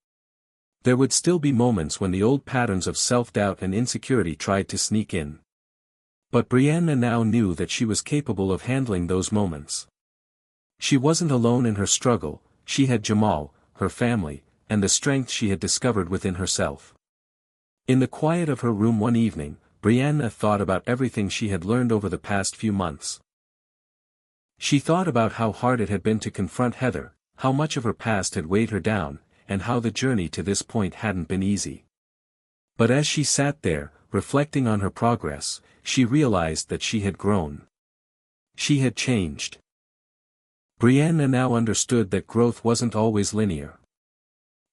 There would still be moments when the old patterns of self-doubt and insecurity tried to sneak in. But Brianna now knew that she was capable of handling those moments. She wasn't alone in her struggle, she had Jamal, her family, and the strength she had discovered within herself. In the quiet of her room one evening, Brianna thought about everything she had learned over the past few months. She thought about how hard it had been to confront Heather, how much of her past had weighed her down, and how the journey to this point hadn't been easy. But as she sat there, reflecting on her progress, she realized that she had grown. She had changed. Brianna now understood that growth wasn't always linear.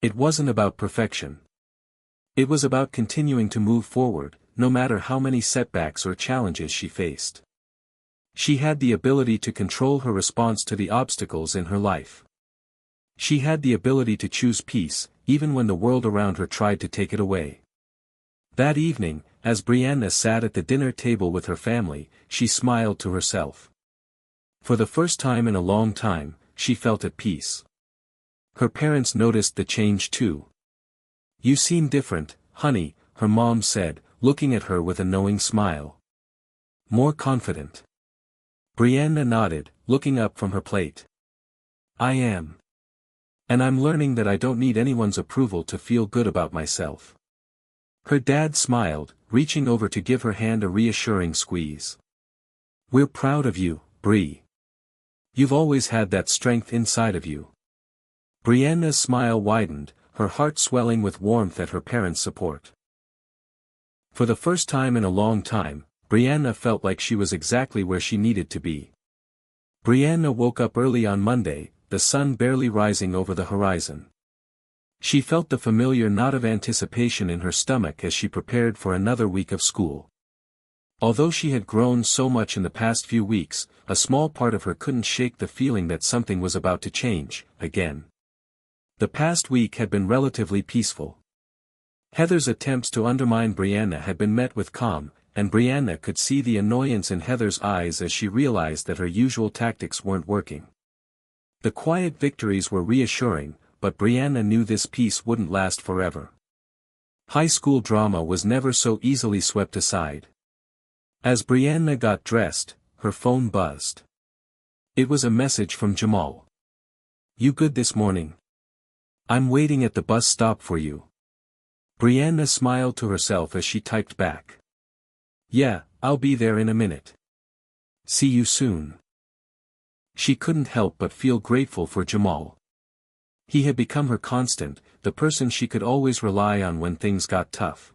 It wasn't about perfection. It was about continuing to move forward, no matter how many setbacks or challenges she faced. She had the ability to control her response to the obstacles in her life. She had the ability to choose peace, even when the world around her tried to take it away. That evening, as Brianna sat at the dinner table with her family, she smiled to herself. For the first time in a long time, she felt at peace. Her parents noticed the change too. "You seem different, honey," her mom said, looking at her with a knowing smile. "More confident." Brianna nodded, looking up from her plate. "I am. And I'm learning that I don't need anyone's approval to feel good about myself." Her dad smiled, reaching over to give her hand a reassuring squeeze. "We're proud of you, Bree. You've always had that strength inside of you." Brianna's smile widened, her heart swelling with warmth at her parents' support. For the first time in a long time, Brianna felt like she was exactly where she needed to be. Brianna woke up early on Monday, the sun barely rising over the horizon. She felt the familiar knot of anticipation in her stomach as she prepared for another week of school. Although she had grown so much in the past few weeks, a small part of her couldn't shake the feeling that something was about to change, again. The past week had been relatively peaceful. Heather's attempts to undermine Brianna had been met with calm, and Brianna could see the annoyance in Heather's eyes as she realized that her usual tactics weren't working. The quiet victories were reassuring, but Brianna knew this peace wouldn't last forever. High school drama was never so easily swept aside. As Brianna got dressed, her phone buzzed. It was a message from Jamal. "You good this morning? I'm waiting at the bus stop for you." Brianna smiled to herself as she typed back. "Yeah, I'll be there in a minute. See you soon." She couldn't help but feel grateful for Jamal. He had become her constant, the person she could always rely on when things got tough.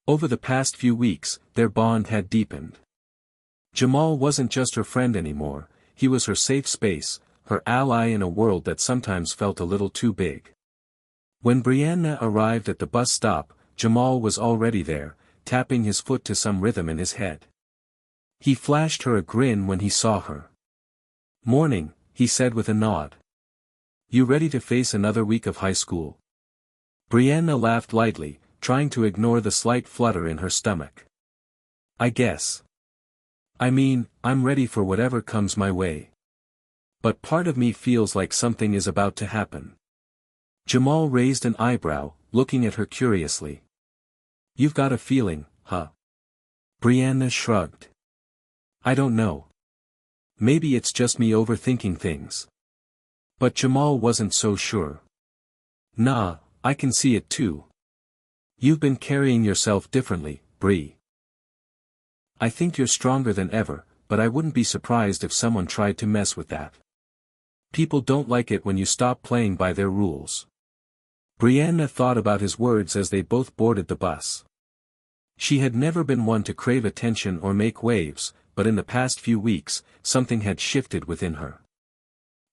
Over the past few weeks, their bond had deepened. Jamal wasn't just her friend anymore, he was her safe space, her ally in a world that sometimes felt a little too big. When Brianna arrived at the bus stop, Jamal was already there, tapping his foot to some rhythm in his head. He flashed her a grin when he saw her. "Morning," he said with a nod. "You ready to face another week of high school?" Brianna laughed lightly, trying to ignore the slight flutter in her stomach. "I guess. I mean, I'm ready for whatever comes my way. But part of me feels like something is about to happen. Jamal raised an eyebrow, looking at her curiously. You've got a feeling, huh? Brianna shrugged. I don't know. Maybe it's just me overthinking things. But Jamal wasn't so sure. Nah, I can see it too. You've been carrying yourself differently, Bree. I think you're stronger than ever, but I wouldn't be surprised if someone tried to mess with that. People don't like it when you stop playing by their rules. Brianna thought about his words as they both boarded the bus. She had never been one to crave attention or make waves, but in the past few weeks, something had shifted within her.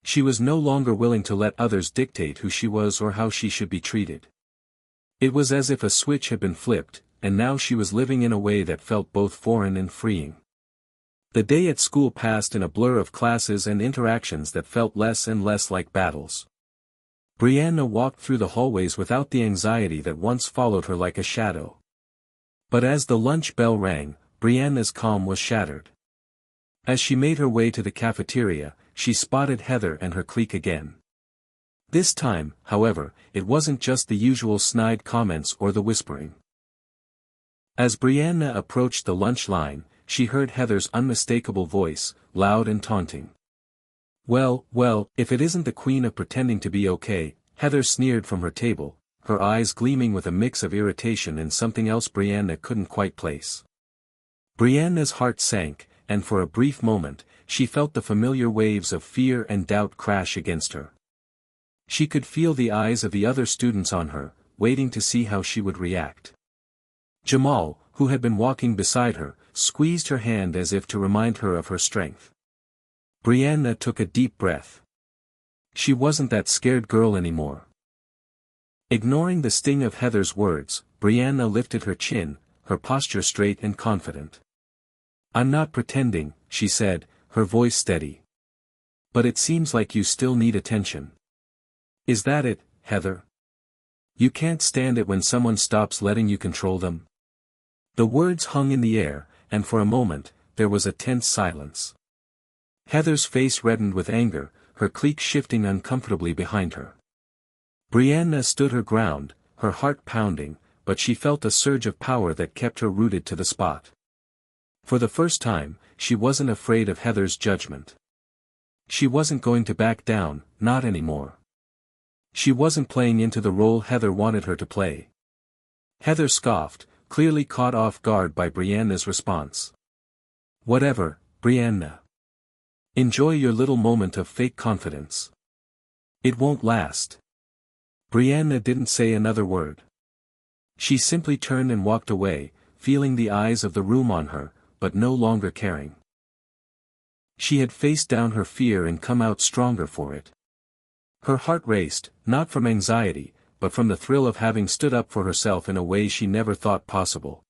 She was no longer willing to let others dictate who she was or how she should be treated. It was as if a switch had been flipped, and now she was living in a way that felt both foreign and freeing. The day at school passed in a blur of classes and interactions that felt less and less like battles. Brianna walked through the hallways without the anxiety that once followed her like a shadow. But as the lunch bell rang, Brianna's calm was shattered. As she made her way to the cafeteria, she spotted Heather and her clique again. This time, however, it wasn't just the usual snide comments or the whispering. As Brianna approached the lunch line, she heard Heather's unmistakable voice, loud and taunting. Well, if it isn't the queen of pretending to be okay, Heather sneered from her table, her eyes gleaming with a mix of irritation and something else Brianna couldn't quite place. Brianna's heart sank, and for a brief moment, she felt the familiar waves of fear and doubt crash against her. She could feel the eyes of the other students on her, waiting to see how she would react. Jamal, who had been walking beside her, squeezed her hand as if to remind her of her strength. Brianna took a deep breath. She wasn't that scared girl anymore. Ignoring the sting of Heather's words, Brianna lifted her chin, her posture straight and confident. I'm not pretending, she said, her voice steady. But it seems like you still need attention. Is that it, Heather? You can't stand it when someone stops letting you control them? The words hung in the air, and for a moment, there was a tense silence. Heather's face reddened with anger, her clique shifting uncomfortably behind her. Brianna stood her ground, her heart pounding, but she felt a surge of power that kept her rooted to the spot. For the first time, she wasn't afraid of Heather's judgment. She wasn't going to back down, not anymore. She wasn't playing into the role Heather wanted her to play. Heather scoffed, clearly caught off guard by Brianna's response. Whatever, Brianna. Enjoy your little moment of fake confidence. It won't last. Brianna didn't say another word. She simply turned and walked away, feeling the eyes of the room on her, but no longer caring. She had faced down her fear and come out stronger for it. Her heart raced, not from anxiety, but from the thrill of having stood up for herself in a way she never thought possible.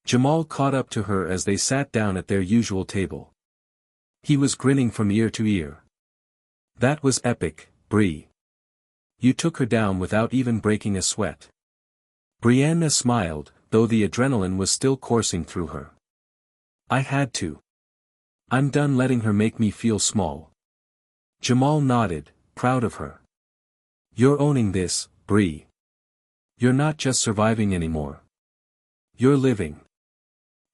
Jamal caught up to her as they sat down at their usual table. He was grinning from ear to ear. That was epic, Bree. You took her down without even breaking a sweat. Brianna smiled, though the adrenaline was still coursing through her. I had to. I'm done letting her make me feel small. Jamal nodded, proud of her. You're owning this, Bree. You're not just surviving anymore. You're living.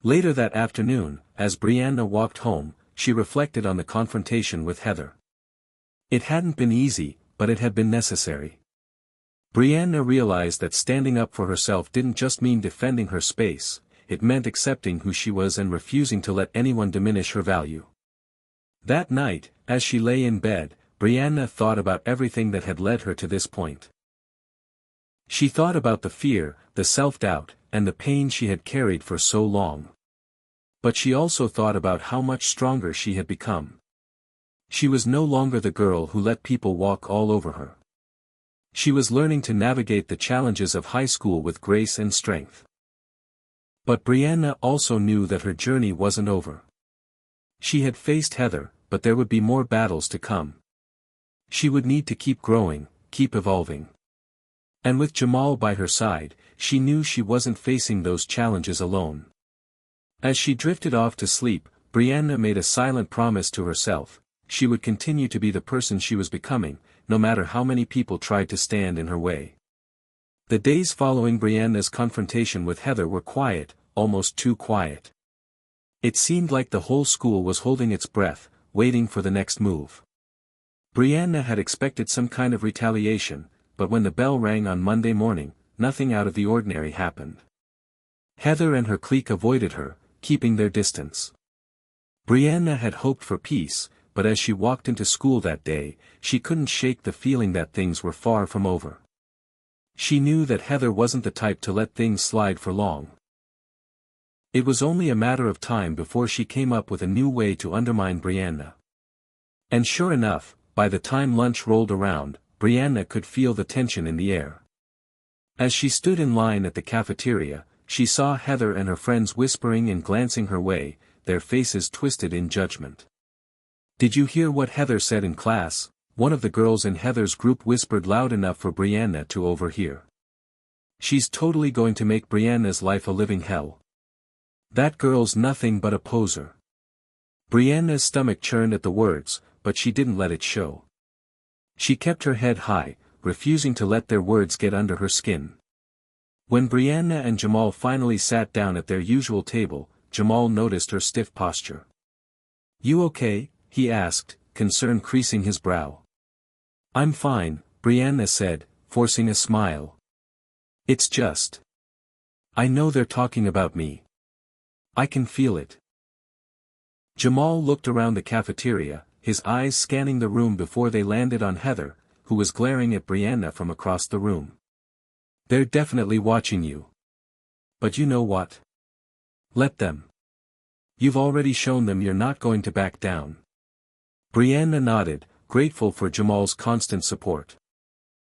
Later that afternoon, as Brianna walked home, she reflected on the confrontation with Heather. It hadn't been easy, but it had been necessary. Brianna realized that standing up for herself didn't just mean defending her space, it meant accepting who she was and refusing to let anyone diminish her value. That night, as she lay in bed, Brianna thought about everything that had led her to this point. She thought about the fear, the self-doubt, and the pain she had carried for so long. But she also thought about how much stronger she had become. She was no longer the girl who let people walk all over her. She was learning to navigate the challenges of high school with grace and strength. But Brianna also knew that her journey wasn't over. She had faced Heather, but there would be more battles to come. She would need to keep growing, keep evolving. And with Jamal by her side, she knew she wasn't facing those challenges alone. As she drifted off to sleep, Brianna made a silent promise to herself: she would continue to be the person she was becoming, no matter how many people tried to stand in her way. The days following Brianna's confrontation with Heather were quiet, almost too quiet. It seemed like the whole school was holding its breath, waiting for the next move. Brianna had expected some kind of retaliation, but when the bell rang on Monday morning, nothing out of the ordinary happened. Heather and her clique avoided her, keeping their distance. Brianna had hoped for peace, but as she walked into school that day, she couldn't shake the feeling that things were far from over. She knew that Heather wasn't the type to let things slide for long. It was only a matter of time before she came up with a new way to undermine Brianna. And sure enough, by the time lunch rolled around, Brianna could feel the tension in the air. As she stood in line at the cafeteria, she saw Heather and her friends whispering and glancing her way, their faces twisted in judgment. "Did you hear what Heather said in class?" one of the girls in Heather's group whispered loud enough for Brianna to overhear. "She's totally going to make Brianna's life a living hell. That girl's nothing but a poser." Brianna's stomach churned at the words, but she didn't let it show. She kept her head high, refusing to let their words get under her skin. When Brianna and Jamal finally sat down at their usual table, Jamal noticed her stiff posture. "You okay?" he asked, concern creasing his brow. "I'm fine," Brianna said, forcing a smile. "It's just. I know they're talking about me. I can feel it." Jamal looked around the cafeteria, his eyes scanning the room before they landed on Heather, who was glaring at Brianna from across the room. "They're definitely watching you. But you know what? Let them. You've already shown them you're not going to back down." Brianna nodded, grateful for Jamal's constant support.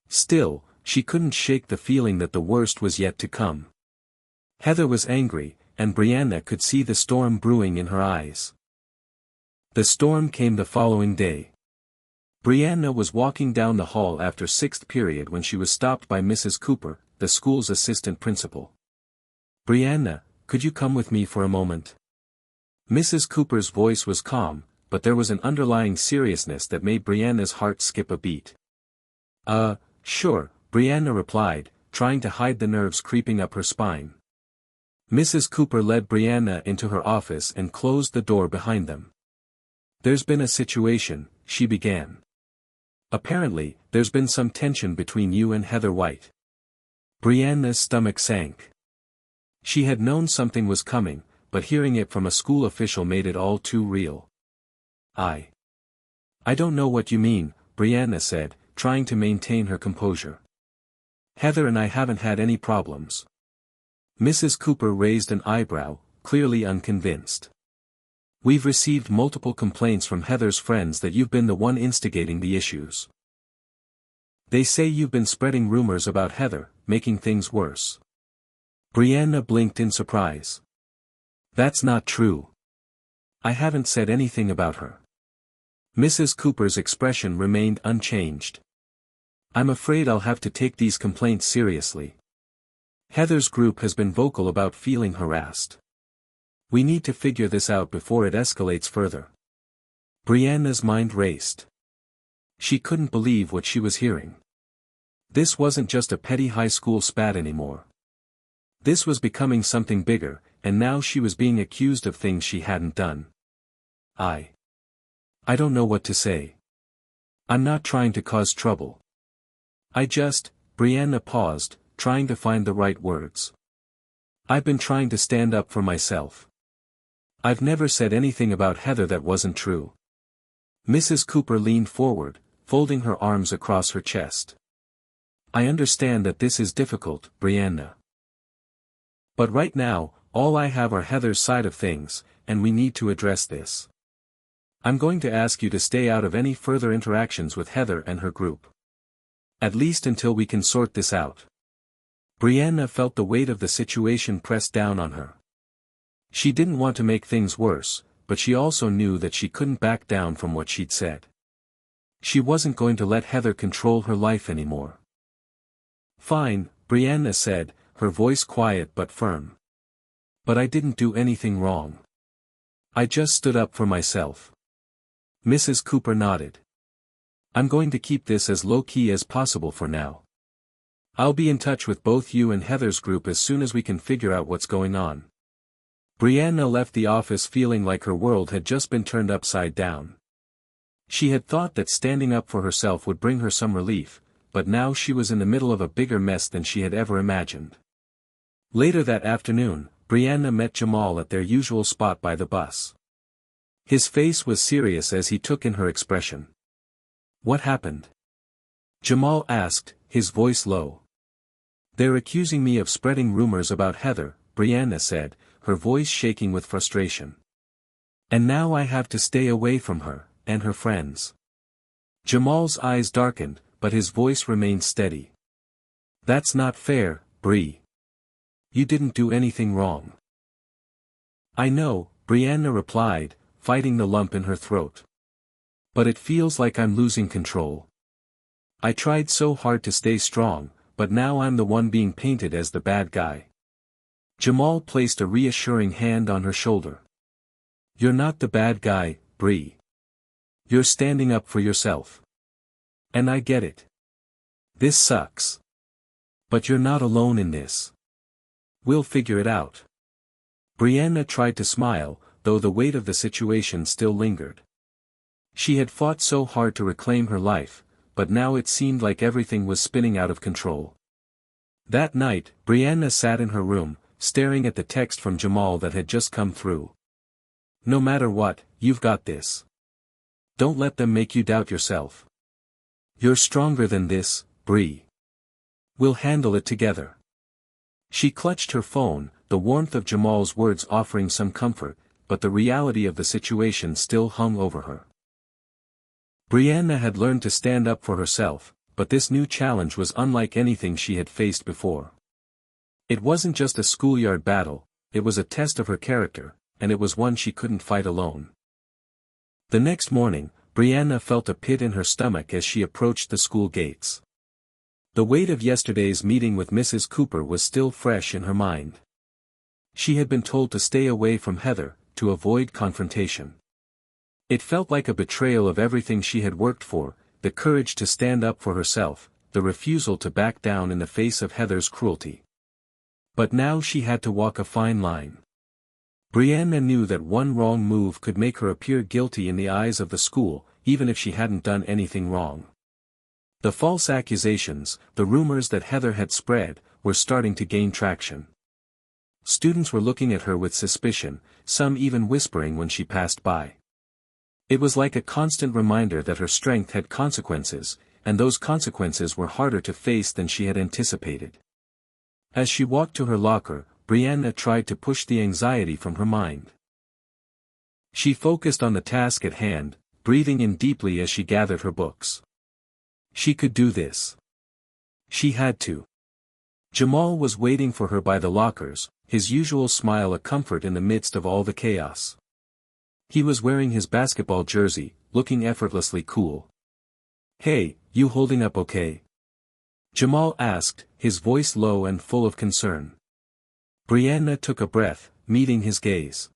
Still, she couldn't shake the feeling that the worst was yet to come. Heather was angry, and Brianna could see the storm brewing in her eyes. The storm came the following day. Brianna was walking down the hall after sixth period when she was stopped by Mrs. Cooper, the school's assistant principal. "Brianna, could you come with me for a moment?" Mrs. Cooper's voice was calm, but there was an underlying seriousness that made Brianna's heart skip a beat. Sure," Brianna replied, trying to hide the nerves creeping up her spine. Mrs. Cooper led Brianna into her office and closed the door behind them. "There's been a situation," she began. "Apparently, there's been some tension between you and Heather White." Brianna's stomach sank. She had known something was coming, but hearing it from a school official made it all too real. I don't know what you mean," Brianna said, trying to maintain her composure. "Heather and I haven't had any problems." Mrs. Cooper raised an eyebrow, clearly unconvinced. "We've received multiple complaints from Heather's friends that you've been the one instigating the issues. They say you've been spreading rumors about Heather, making things worse." Brianna blinked in surprise. "That's not true. I haven't said anything about her." Mrs. Cooper's expression remained unchanged. "I'm afraid I'll have to take these complaints seriously. Heather's group has been vocal about feeling harassed. We need to figure this out before it escalates further." Brianna's mind raced. She couldn't believe what she was hearing. This wasn't just a petty high school spat anymore. This was becoming something bigger, and now she was being accused of things she hadn't done. I don't know what to say. I'm not trying to cause trouble. Brianna paused, trying to find the right words. "I've been trying to stand up for myself. I've never said anything about Heather that wasn't true." Mrs. Cooper leaned forward, folding her arms across her chest. "I understand that this is difficult, Brianna. But right now, all I have are Heather's side of things, and we need to address this. I'm going to ask you to stay out of any further interactions with Heather and her group. At least until we can sort this out." Brianna felt the weight of the situation press down on her. She didn't want to make things worse, but she also knew that she couldn't back down from what she'd said. She wasn't going to let Heather control her life anymore. "Fine," Brianna said, her voice quiet but firm. "But I didn't do anything wrong. I just stood up for myself. Mrs. Cooper nodded. I'm going to keep this as low-key as possible for now. I'll be in touch with both you and Heather's group as soon as we can figure out what's going on. Brianna left the office feeling like her world had just been turned upside down. She had thought that standing up for herself would bring her some relief, but now she was in the middle of a bigger mess than she had ever imagined. Later that afternoon, Brianna met Jamal at their usual spot by the bus. His face was serious as he took in her expression. What happened? Jamal asked, his voice low. They're accusing me of spreading rumors about Heather, Brianna said, her voice shaking with frustration. And now I have to stay away from her, and her friends. Jamal's eyes darkened, but his voice remained steady. That's not fair, Bree. You didn't do anything wrong. I know, Brianna replied, fighting the lump in her throat. But it feels like I'm losing control. I tried so hard to stay strong, but now I'm the one being painted as the bad guy. Jamal placed a reassuring hand on her shoulder. You're not the bad guy, Bree. You're standing up for yourself. And I get it. This sucks. But you're not alone in this. We'll figure it out. Brianna tried to smile, though the weight of the situation still lingered. She had fought so hard to reclaim her life, but now it seemed like everything was spinning out of control. That night, Brianna sat in her room, staring at the text from Jamal that had just come through. No matter what, you've got this. Don't let them make you doubt yourself. You're stronger than this, Bree. We'll handle it together. She clutched her phone, the warmth of Jamal's words offering some comfort, but the reality of the situation still hung over her. Brianna had learned to stand up for herself, but this new challenge was unlike anything she had faced before. It wasn't just a schoolyard battle, it was a test of her character, and it was one she couldn't fight alone. The next morning, Brianna felt a pit in her stomach as she approached the school gates. The weight of yesterday's meeting with Mrs. Cooper was still fresh in her mind. She had been told to stay away from Heather, to avoid confrontation. It felt like a betrayal of everything she had worked for, the courage to stand up for herself, the refusal to back down in the face of Heather's cruelty. But now she had to walk a fine line. Brianna knew that one wrong move could make her appear guilty in the eyes of the school, even if she hadn't done anything wrong. The false accusations, the rumors that Heather had spread, were starting to gain traction. Students were looking at her with suspicion, some even whispering when she passed by. It was like a constant reminder that her strength had consequences, and those consequences were harder to face than she had anticipated. As she walked to her locker, Brianna tried to push the anxiety from her mind. She focused on the task at hand, breathing in deeply as she gathered her books. She could do this. She had to. Jamal was waiting for her by the lockers, his usual smile a comfort in the midst of all the chaos. He was wearing his basketball jersey, looking effortlessly cool. Hey, you holding up okay? Jamal asked, his voice low and full of concern. Brianna took a breath, meeting his gaze.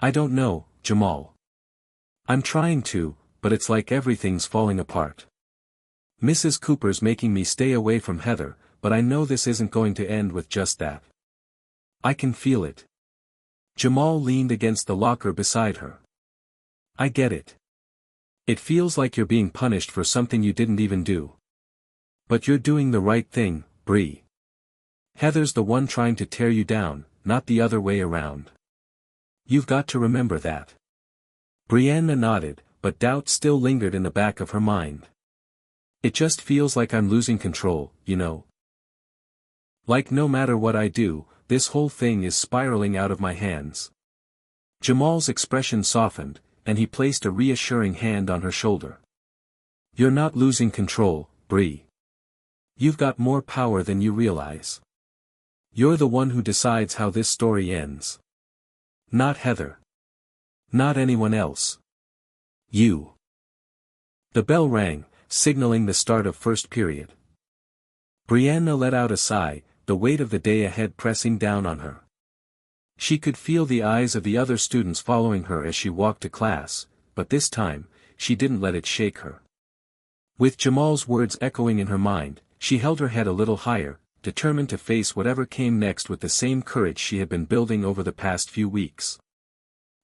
I don't know, Jamal. I'm trying to, but it's like everything's falling apart. Mrs. Cooper's making me stay away from Heather, but I know this isn't going to end with just that. I can feel it. Jamal leaned against the locker beside her. I get it. It feels like you're being punished for something you didn't even do. But you're doing the right thing, Bree. Heather's the one trying to tear you down, not the other way around. You've got to remember that. Brianna nodded, but doubt still lingered in the back of her mind. It just feels like I'm losing control, you know. Like no matter what I do, this whole thing is spiraling out of my hands. Jamal's expression softened, and he placed a reassuring hand on her shoulder. You're not losing control, Bree. You've got more power than you realize. You're the one who decides how this story ends. Not Heather. Not anyone else. You. The bell rang, signaling the start of first period. Brianna let out a sigh, the weight of the day ahead pressing down on her. She could feel the eyes of the other students following her as she walked to class, but this time, she didn't let it shake her. With Jamal's words echoing in her mind, she held her head a little higher, determined to face whatever came next with the same courage she had been building over the past few weeks.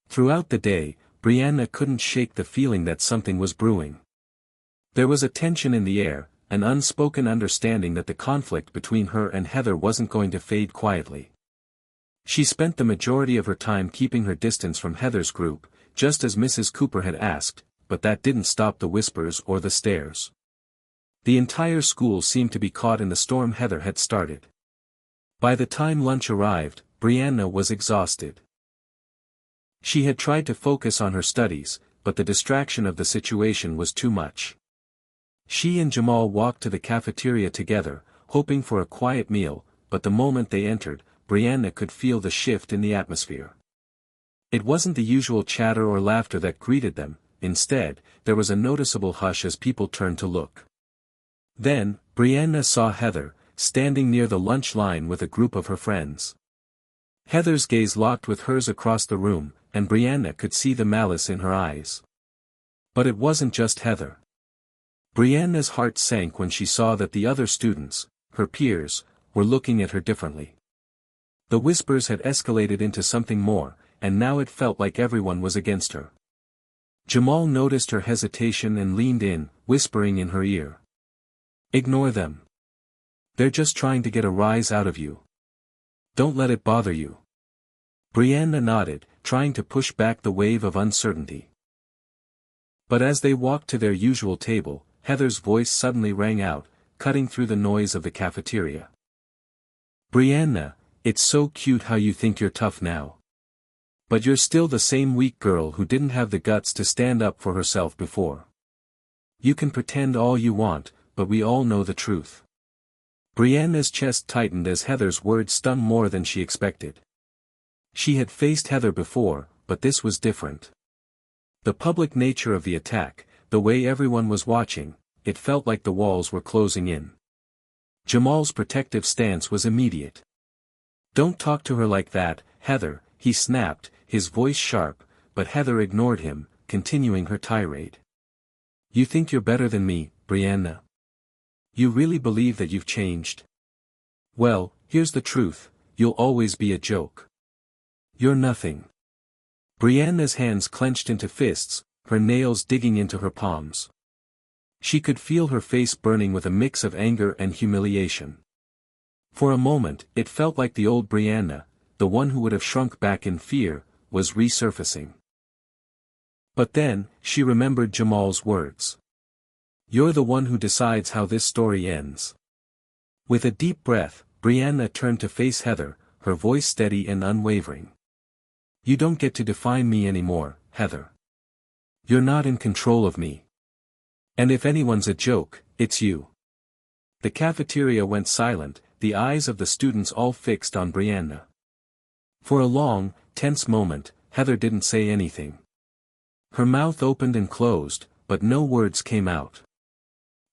Throughout the day, Brianna couldn't shake the feeling that something was brewing. There was a tension in the air, an unspoken understanding that the conflict between her and Heather wasn't going to fade quietly. She spent the majority of her time keeping her distance from Heather's group, just as Mrs. Cooper had asked, but that didn't stop the whispers or the stares. The entire school seemed to be caught in the storm Heather had started. By the time lunch arrived, Brianna was exhausted. She had tried to focus on her studies, but the distraction of the situation was too much. She and Jamal walked to the cafeteria together, hoping for a quiet meal, but the moment they entered, Brianna could feel the shift in the atmosphere. It wasn't the usual chatter or laughter that greeted them, instead, there was a noticeable hush as people turned to look. Then, Brianna saw Heather, standing near the lunch line with a group of her friends. Heather's gaze locked with hers across the room, and Brianna could see the malice in her eyes. But it wasn't just Heather. Brianna's heart sank when she saw that the other students, her peers, were looking at her differently. The whispers had escalated into something more, and now it felt like everyone was against her. Jamal noticed her hesitation and leaned in, whispering in her ear. "Ignore them. They're just trying to get a rise out of you. Don't let it bother you." Brianna nodded, trying to push back the wave of uncertainty. But as they walked to their usual table, Heather's voice suddenly rang out, cutting through the noise of the cafeteria. "Brianna, it's so cute how you think you're tough now. But you're still the same weak girl who didn't have the guts to stand up for herself before. You can pretend all you want, but we all know the truth." Brianna's chest tightened as Heather's words stung more than she expected. She had faced Heather before, but this was different. The public nature of the attack, the way everyone was watching, it felt like the walls were closing in. Jamal's protective stance was immediate. "Don't talk to her like that, Heather," he snapped, his voice sharp, but Heather ignored him, continuing her tirade. "You think you're better than me, Brianna? You really believe that you've changed? Well, here's the truth, you'll always be a joke. You're nothing." Brianna's hands clenched into fists, her nails digging into her palms. She could feel her face burning with a mix of anger and humiliation. For a moment, it felt like the old Brianna, the one who would have shrunk back in fear, was resurfacing. But then, she remembered Jamal's words. "You're the one who decides how this story ends." With a deep breath, Brianna turned to face Heather, her voice steady and unwavering. "You don't get to define me anymore, Heather. You're not in control of me. And if anyone's a joke, it's you." The cafeteria went silent, the eyes of the students all fixed on Brianna. For a long, tense moment, Heather didn't say anything. Her mouth opened and closed, but no words came out.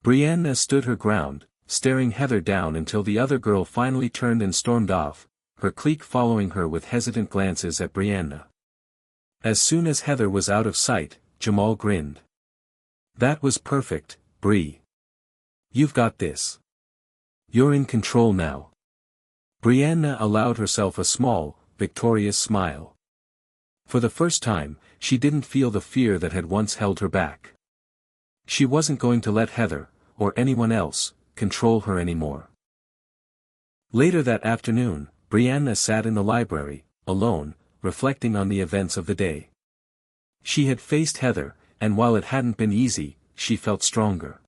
Brianna stood her ground, staring Heather down until the other girl finally turned and stormed off, her clique following her with hesitant glances at Brianna. As soon as Heather was out of sight, Jamal grinned. "That was perfect, Bree. You've got this. You're in control now." Brianna allowed herself a small, victorious smile. For the first time, she didn't feel the fear that had once held her back. She wasn't going to let Heather, or anyone else, control her anymore. Later that afternoon, Brianna sat in the library, alone, reflecting on the events of the day. She had faced Heather, and while it hadn't been easy, she felt stronger.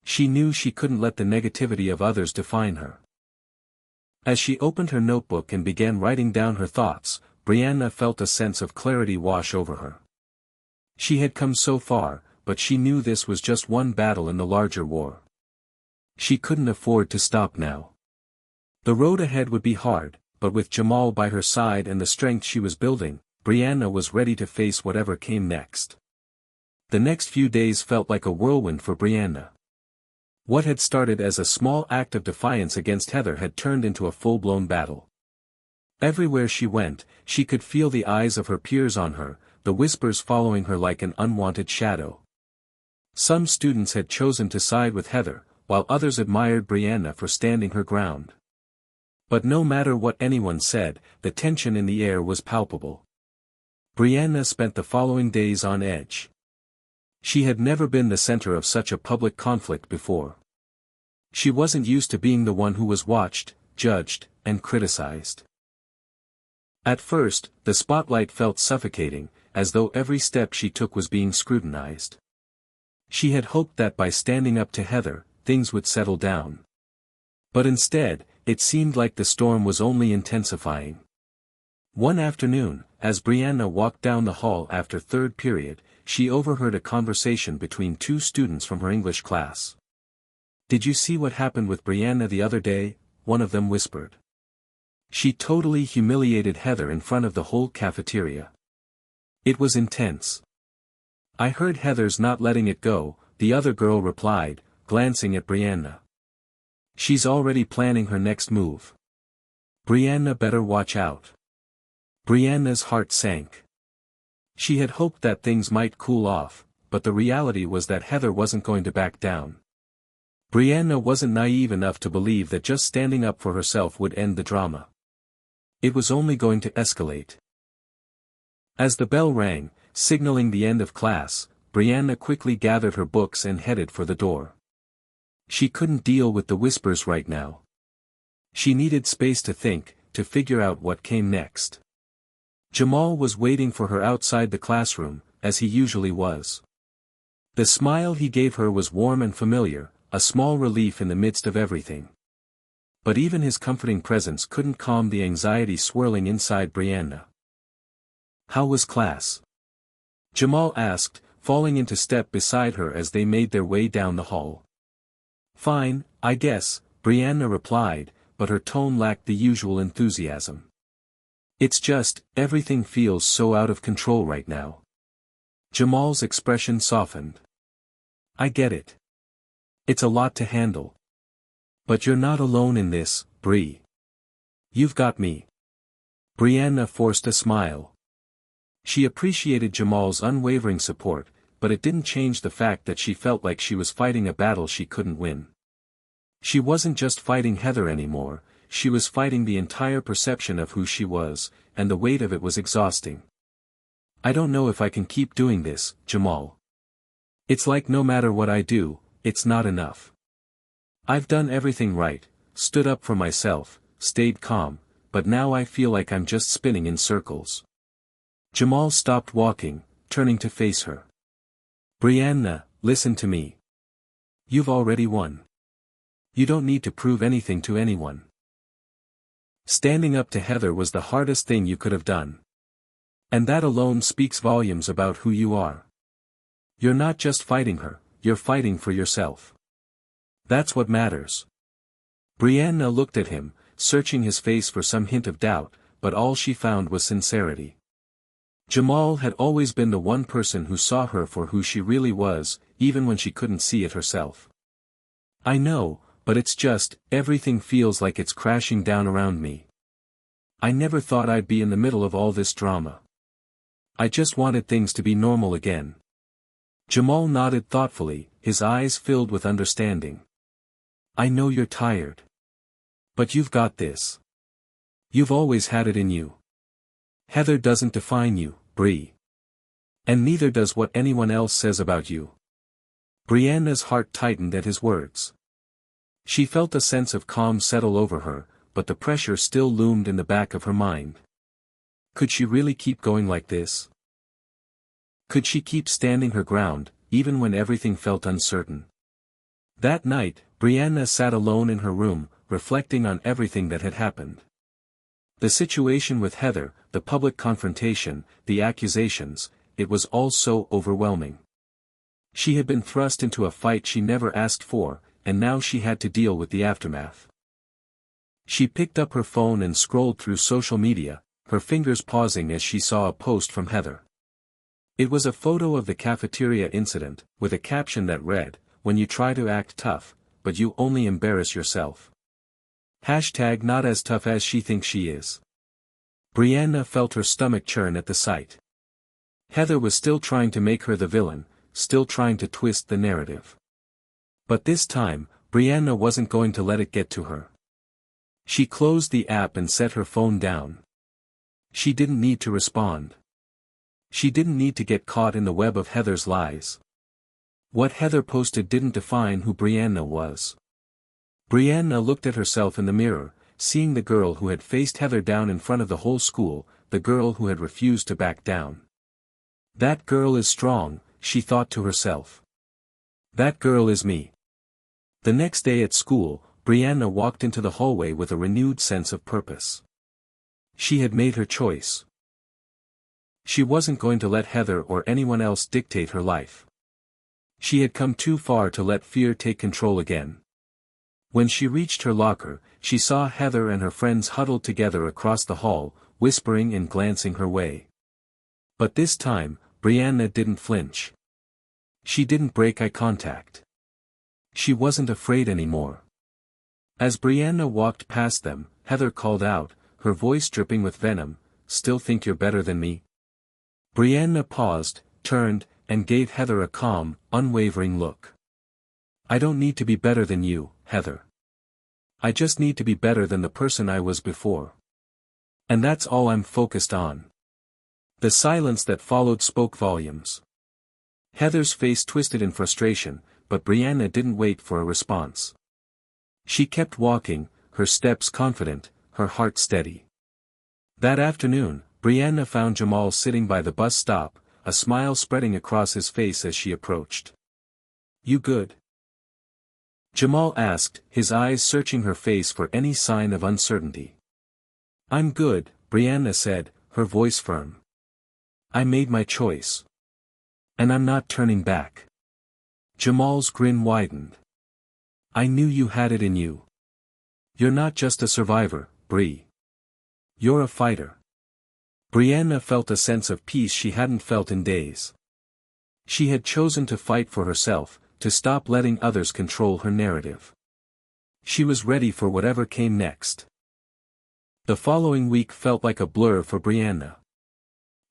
She knew she couldn't let the negativity of others define her. As she opened her notebook and began writing down her thoughts, Brianna felt a sense of clarity wash over her. She had come so far, but she knew this was just one battle in the larger war. She couldn't afford to stop now. The road ahead would be hard, but with Jamal by her side and the strength she was building, Brianna was ready to face whatever came next. The next few days felt like a whirlwind for Brianna. What had started as a small act of defiance against Heather had turned into a full-blown battle. Everywhere she went, she could feel the eyes of her peers on her, the whispers following her like an unwanted shadow. Some students had chosen to side with Heather, while others admired Brianna for standing her ground. But no matter what anyone said, the tension in the air was palpable. Brianna spent the following days on edge. She had never been the center of such a public conflict before. She wasn't used to being the one who was watched, judged, and criticized. At first, the spotlight felt suffocating, as though every step she took was being scrutinized. She had hoped that by standing up to Heather, things would settle down. But instead, it seemed like the storm was only intensifying. One afternoon, as Brianna walked down the hall after third period, she overheard a conversation between two students from her English class. "Did you see what happened with Brianna the other day?" one of them whispered. "She totally humiliated Heather in front of the whole cafeteria. It was intense." "I heard Heather's not letting it go," the other girl replied, glancing at Brianna. "She's already planning her next move. Brianna better watch out." Brianna's heart sank. She had hoped that things might cool off, but the reality was that Heather wasn't going to back down. Brianna wasn't naive enough to believe that just standing up for herself would end the drama. It was only going to escalate. As the bell rang, signaling the end of class, Brianna quickly gathered her books and headed for the door. She couldn't deal with the whispers right now. She needed space to think, to figure out what came next. Jamal was waiting for her outside the classroom, as he usually was. The smile he gave her was warm and familiar, a small relief in the midst of everything. But even his comforting presence couldn't calm the anxiety swirling inside Brianna. "How was class?" Jamal asked, falling into step beside her as they made their way down the hall. "Fine, I guess," Brianna replied, but her tone lacked the usual enthusiasm. "It's just, everything feels so out of control right now." Jamal's expression softened. "I get it. It's a lot to handle. But you're not alone in this, Bree. You've got me." Brianna forced a smile. She appreciated Jamal's unwavering support, but it didn't change the fact that she felt like she was fighting a battle she couldn't win. She wasn't just fighting Heather anymore, she was fighting the entire perception of who she was, and the weight of it was exhausting. "I don't know if I can keep doing this, Jamal. It's like no matter what I do, it's not enough. I've done everything right, stood up for myself, stayed calm, but now I feel like I'm just spinning in circles." Jamal stopped walking, turning to face her. "Brianna, listen to me. You've already won. You don't need to prove anything to anyone. Standing up to Heather was the hardest thing you could have done. And that alone speaks volumes about who you are. You're not just fighting her, you're fighting for yourself. That's what matters." Brianna looked at him, searching his face for some hint of doubt, but all she found was sincerity. Jamal had always been the one person who saw her for who she really was, even when she couldn't see it herself. "I know, but it's just, everything feels like it's crashing down around me. I never thought I'd be in the middle of all this drama. I just wanted things to be normal again." Jamal nodded thoughtfully, his eyes filled with understanding. "I know you're tired. But you've got this. You've always had it in you. Heather doesn't define you, Bree. And neither does what anyone else says about you." Brianna's heart tightened at his words. She felt a sense of calm settle over her, but the pressure still loomed in the back of her mind. Could she really keep going like this? Could she keep standing her ground, even when everything felt uncertain? That night, Brianna sat alone in her room, reflecting on everything that had happened. The situation with Heather, the public confrontation, the accusations, it was all so overwhelming. She had been thrust into a fight she never asked for, and now she had to deal with the aftermath. She picked up her phone and scrolled through social media, her fingers pausing as she saw a post from Heather. It was a photo of the cafeteria incident, with a caption that read, "When you try to act tough, but you only embarrass yourself. Hashtag not as tough as she thinks she is." Brianna felt her stomach churn at the sight. Heather was still trying to make her the villain, still trying to twist the narrative. But this time, Brianna wasn't going to let it get to her. She closed the app and set her phone down. She didn't need to respond. She didn't need to get caught in the web of Heather's lies. What Heather posted didn't define who Brianna was. Brianna looked at herself in the mirror, seeing the girl who had faced Heather down in front of the whole school, the girl who had refused to back down. That girl is strong, she thought to herself. That girl is me. The next day at school, Brianna walked into the hallway with a renewed sense of purpose. She had made her choice. She wasn't going to let Heather or anyone else dictate her life. She had come too far to let fear take control again. When she reached her locker, she saw Heather and her friends huddled together across the hall, whispering and glancing her way. But this time, Brianna didn't flinch. She didn't break eye contact. She wasn't afraid anymore. As Brianna walked past them, Heather called out, her voice dripping with venom, "Still think you're better than me?" Brianna paused, turned, and gave Heather a calm, unwavering look. "I don't need to be better than you, Heather. I just need to be better than the person I was before. And that's all I'm focused on." The silence that followed spoke volumes. Heather's face twisted in frustration, but Brianna didn't wait for a response. She kept walking, her steps confident, her heart steady. That afternoon, Brianna found Jamal sitting by the bus stop, a smile spreading across his face as she approached. "You good?" Jamal asked, his eyes searching her face for any sign of uncertainty. "I'm good," Brianna said, her voice firm. "I made my choice. And I'm not turning back." Jamal's grin widened. "I knew you had it in you. You're not just a survivor, Bree. You're a fighter." Brianna felt a sense of peace she hadn't felt in days. She had chosen to fight for herself, to stop letting others control her narrative. She was ready for whatever came next. The following week felt like a blur for Brianna.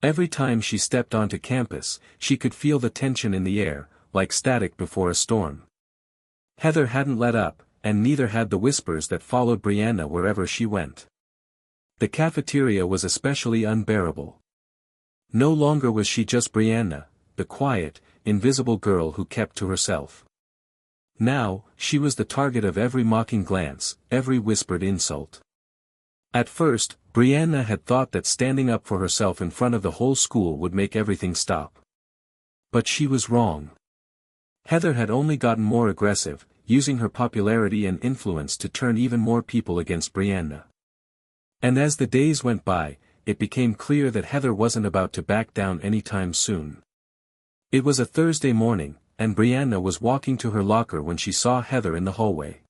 Every time she stepped onto campus, she could feel the tension in the air, like static before a storm. Heather hadn't let up, and neither had the whispers that followed Brianna wherever she went. The cafeteria was especially unbearable. No longer was she just Brianna, the quiet, invisible girl who kept to herself. Now, she was the target of every mocking glance, every whispered insult. At first, Brianna had thought that standing up for herself in front of the whole school would make everything stop. But she was wrong. Heather had only gotten more aggressive, using her popularity and influence to turn even more people against Brianna. And as the days went by, it became clear that Heather wasn't about to back down anytime soon. It was a Thursday morning, and Brianna was walking to her locker when she saw Heather in the hallway.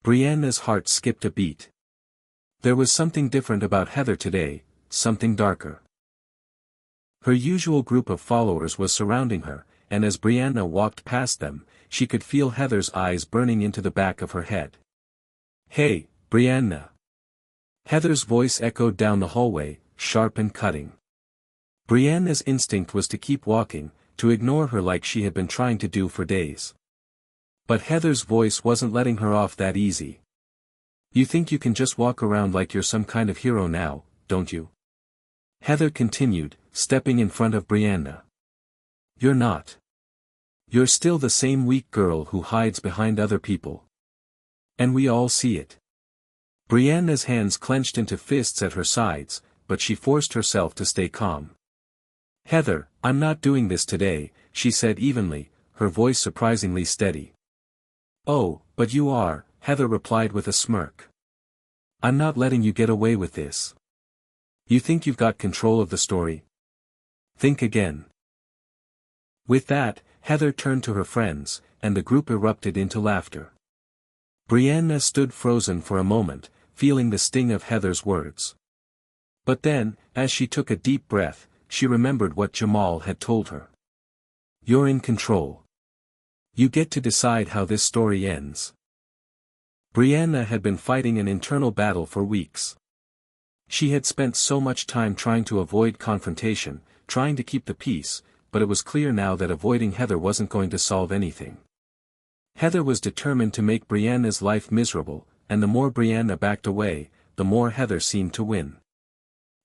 Brianna's heart skipped a beat. There was something different about Heather today, something darker. Her usual group of followers was surrounding her, and as Brianna walked past them, she could feel Heather's eyes burning into the back of her head. "Hey, Brianna." Heather's voice echoed down the hallway, sharp and cutting. Brianna's instinct was to keep walking, to ignore her like she had been trying to do for days. But Heather's voice wasn't letting her off that easy. "You think you can just walk around like you're some kind of hero now, don't you?" Heather continued, stepping in front of Brianna. "You're not. You're still the same weak girl who hides behind other people. And we all see it." Brianna's hands clenched into fists at her sides, but she forced herself to stay calm. "Heather, I'm not doing this today," she said evenly, her voice surprisingly steady. "Oh, but you are," Heather replied with a smirk. "I'm not letting you get away with this. You think you've got control of the story? Think again." With that, Heather turned to her friends, and the group erupted into laughter. Brianna stood frozen for a moment, feeling the sting of Heather's words. But then, as she took a deep breath, she remembered what Jamal had told her. "You're in control. You get to decide how this story ends." Brianna had been fighting an internal battle for weeks. She had spent so much time trying to avoid confrontation, trying to keep the peace, but it was clear now that avoiding Heather wasn't going to solve anything. Heather was determined to make Brianna's life miserable, and the more Brianna backed away, the more Heather seemed to win.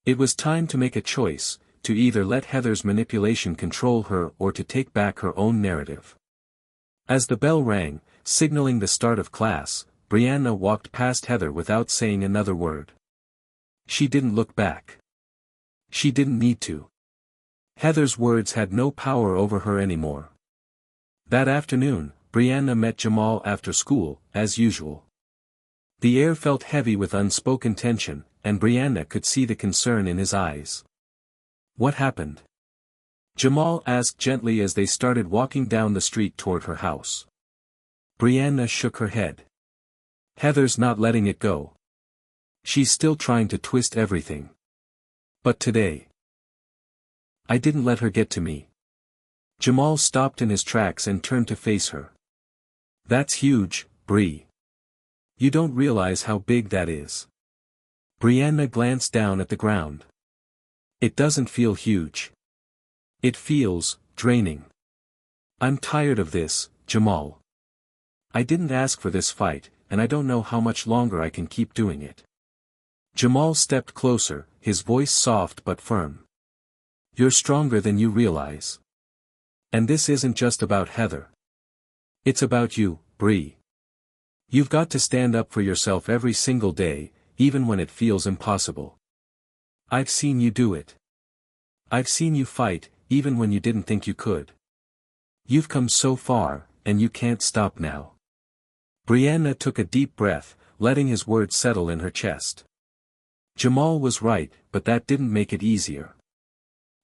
It was time to make a choice, to either let Heather's manipulation control her or to take back her own narrative. As the bell rang, signaling the start of class, Brianna walked past Heather without saying another word. She didn't look back. She didn't need to. Heather's words had no power over her anymore. That afternoon, Brianna met Jamal after school, as usual. The air felt heavy with unspoken tension, and Brianna could see the concern in his eyes. "What happened?" Jamal asked gently as they started walking down the street toward her house. Brianna shook her head. "Heather's not letting it go. She's still trying to twist everything. But today, I didn't let her get to me." Jamal stopped in his tracks and turned to face her. "That's huge, Bree. You don't realize how big that is." Brianna glanced down at the ground. "It doesn't feel huge. It feels draining. I'm tired of this, Jamal. I didn't ask for this fight, and I don't know how much longer I can keep doing it." Jamal stepped closer, his voice soft but firm. "You're stronger than you realize. And this isn't just about Heather. It's about you, Bree. You've got to stand up for yourself every single day, even when it feels impossible. I've seen you do it. I've seen you fight, even when you didn't think you could. You've come so far, and you can't stop now." Brianna took a deep breath, letting his words settle in her chest. Jamal was right, but that didn't make it easier.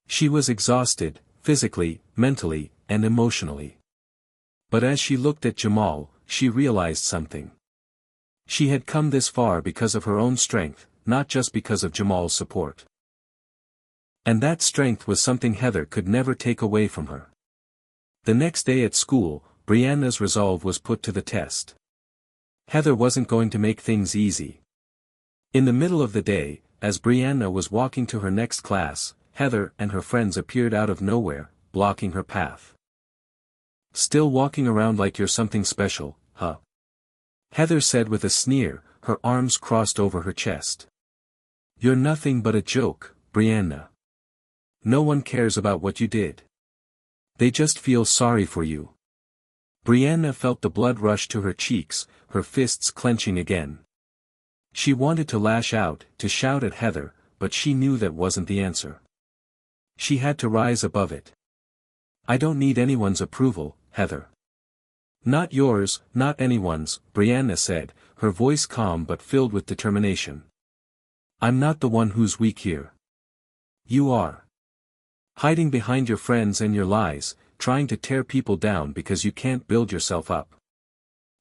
She was exhausted, physically, mentally, and emotionally. But as she looked at Jamal, she realized something. She had come this far because of her own strength, not just because of Jamal's support. And that strength was something Heather could never take away from her. The next day at school, Brianna's resolve was put to the test. Heather wasn't going to make things easy. In the middle of the day, as Brianna was walking to her next class, Heather and her friends appeared out of nowhere, blocking her path. "Still walking around like you're something special, huh?" Heather said with a sneer, her arms crossed over her chest. "You're nothing but a joke, Brianna. No one cares about what you did. They just feel sorry for you." Brianna felt the blood rush to her cheeks, her fists clenching again. She wanted to lash out, to shout at Heather, but she knew that wasn't the answer. She had to rise above it. "I don't need anyone's approval, Heather." "Not yours, not anyone's," Brianna said, her voice calm but filled with determination. "I'm not the one who's weak here. You are. Hiding behind your friends and your lies, trying to tear people down because you can't build yourself up.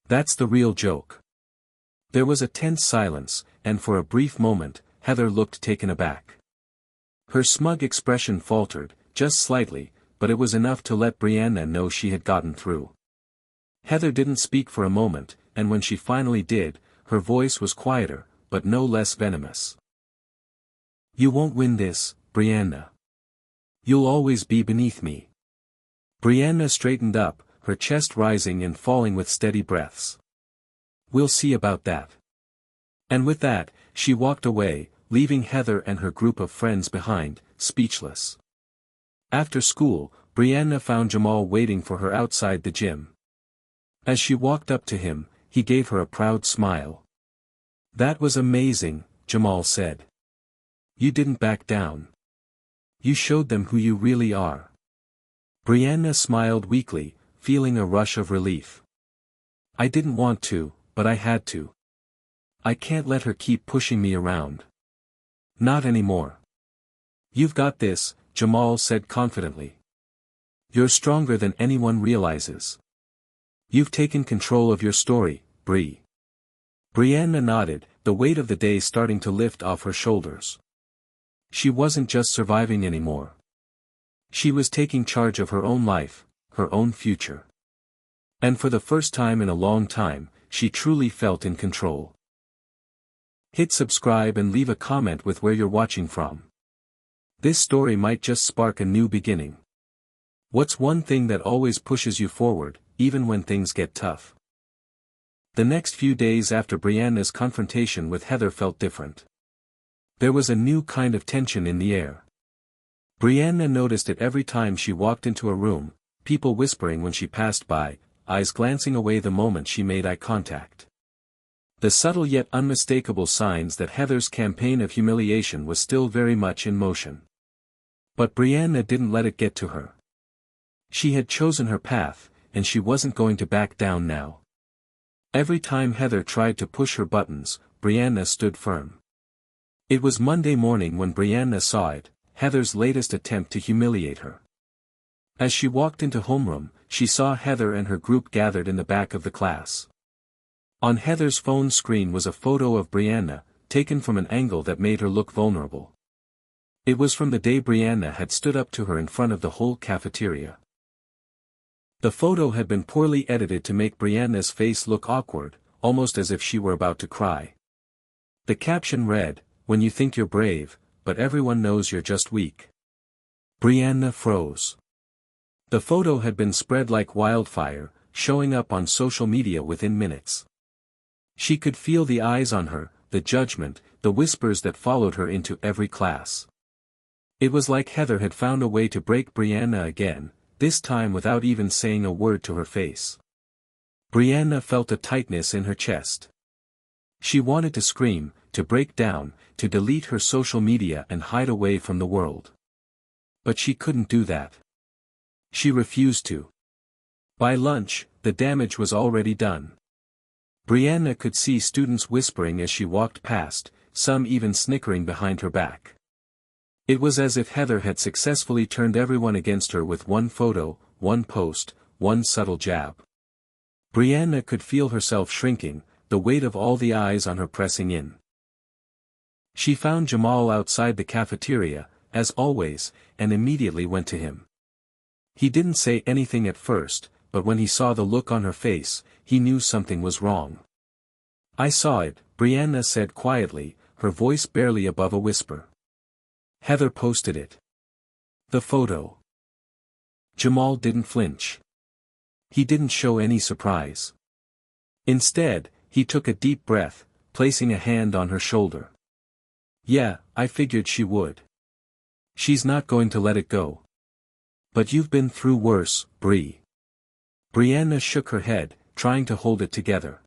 That's the real joke." There was a tense silence, and for a brief moment, Heather looked taken aback. Her smug expression faltered, just slightly, but it was enough to let Brianna know she had gotten through. Heather didn't speak for a moment, and when she finally did, her voice was quieter, but no less venomous. "You won't win this, Brianna. You'll always be beneath me." Brianna straightened up, her chest rising and falling with steady breaths. "We'll see about that." And with that, she walked away, leaving Heather and her group of friends behind, speechless. After school, Brianna found Jamal waiting for her outside the gym. As she walked up to him, he gave her a proud smile. "That was amazing," Jamal said. "You didn't back down. You showed them who you really are." Brianna smiled weakly, feeling a rush of relief. "I didn't want to, but I had to. I can't let her keep pushing me around. Not anymore." "You've got this," Jamal said confidently. "You're stronger than anyone realizes. You've taken control of your story, Bree." Brianna nodded, the weight of the day starting to lift off her shoulders. She wasn't just surviving anymore. She was taking charge of her own life, her own future. And for the first time in a long time, she truly felt in control. Hit subscribe and leave a comment with where you're watching from. This story might just spark a new beginning. What's one thing that always pushes you forward, even when things get tough? The next few days after Brianna's confrontation with Heather felt different. There was a new kind of tension in the air. Brianna noticed it every time she walked into a room, people whispering when she passed by, eyes glancing away the moment she made eye contact. The subtle yet unmistakable signs that Heather's campaign of humiliation was still very much in motion. But Brianna didn't let it get to her. She had chosen her path, and she wasn't going to back down now. Every time Heather tried to push her buttons, Brianna stood firm. It was Monday morning when Brianna saw it, Heather's latest attempt to humiliate her. As she walked into homeroom, she saw Heather and her group gathered in the back of the class. On Heather's phone screen was a photo of Brianna, taken from an angle that made her look vulnerable. It was from the day Brianna had stood up to her in front of the whole cafeteria. The photo had been poorly edited to make Brianna's face look awkward, almost as if she were about to cry. The caption read, "When you think you're brave, but everyone knows you're just weak." Brianna froze. The photo had been spread like wildfire, showing up on social media within minutes. She could feel the eyes on her, the judgment, the whispers that followed her into every class. It was like Heather had found a way to break Brianna again, this time without even saying a word to her face. Brianna felt a tightness in her chest. She wanted to scream, to break down, to delete her social media and hide away from the world. But she couldn't do that. She refused to. By lunch, the damage was already done. Brianna could see students whispering as she walked past, some even snickering behind her back. It was as if Heather had successfully turned everyone against her with one photo, one post, one subtle jab. Brianna could feel herself shrinking, the weight of all the eyes on her pressing in. She found Jamal outside the cafeteria, as always, and immediately went to him. He didn't say anything at first, but when he saw the look on her face, he knew something was wrong. "I saw it," Brianna said quietly, her voice barely above a whisper. "Heather posted it. The photo." Jamal didn't flinch. He didn't show any surprise. Instead, he took a deep breath, placing a hand on her shoulder. "Yeah, I figured she would. She's not going to let it go. But you've been through worse, Bree." Brianna shook her head, trying to hold it together.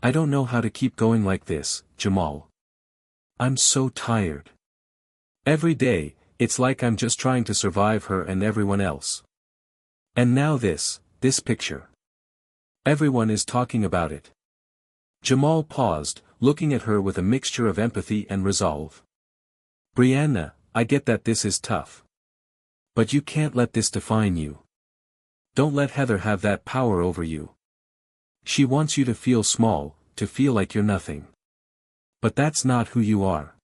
"I don't know how to keep going like this, Jamal. I'm so tired. Every day, it's like I'm just trying to survive her and everyone else. And now this picture. Everyone is talking about it." Jamal paused, looking at her with a mixture of empathy and resolve. "Brianna, I get that this is tough. But you can't let this define you. Don't let Heather have that power over you. She wants you to feel small, to feel like you're nothing. But that's not who you are."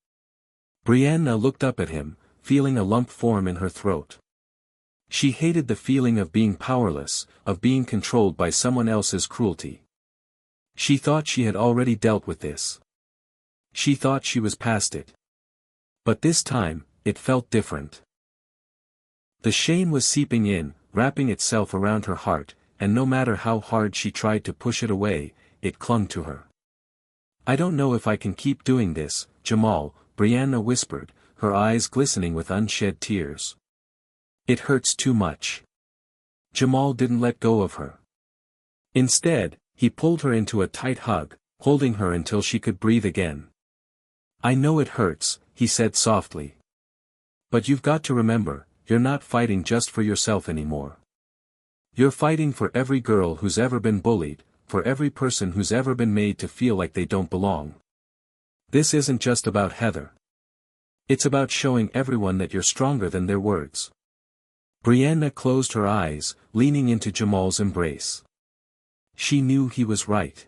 Brianna looked up at him, feeling a lump form in her throat. She hated the feeling of being powerless, of being controlled by someone else's cruelty. She thought she had already dealt with this. She thought she was past it. But this time, it felt different. The shame was seeping in, wrapping itself around her heart, and no matter how hard she tried to push it away, it clung to her. "I don't know if I can keep doing this, Jamal," Brianna whispered, her eyes glistening with unshed tears. "It hurts too much." Jamal didn't let go of her. Instead, he pulled her into a tight hug, holding her until she could breathe again. "I know it hurts," he said softly. "But you've got to remember, you're not fighting just for yourself anymore. You're fighting for every girl who's ever been bullied, for every person who's ever been made to feel like they don't belong. This isn't just about Heather. It's about showing everyone that you're stronger than their words." Brianna closed her eyes, leaning into Jamal's embrace. She knew he was right.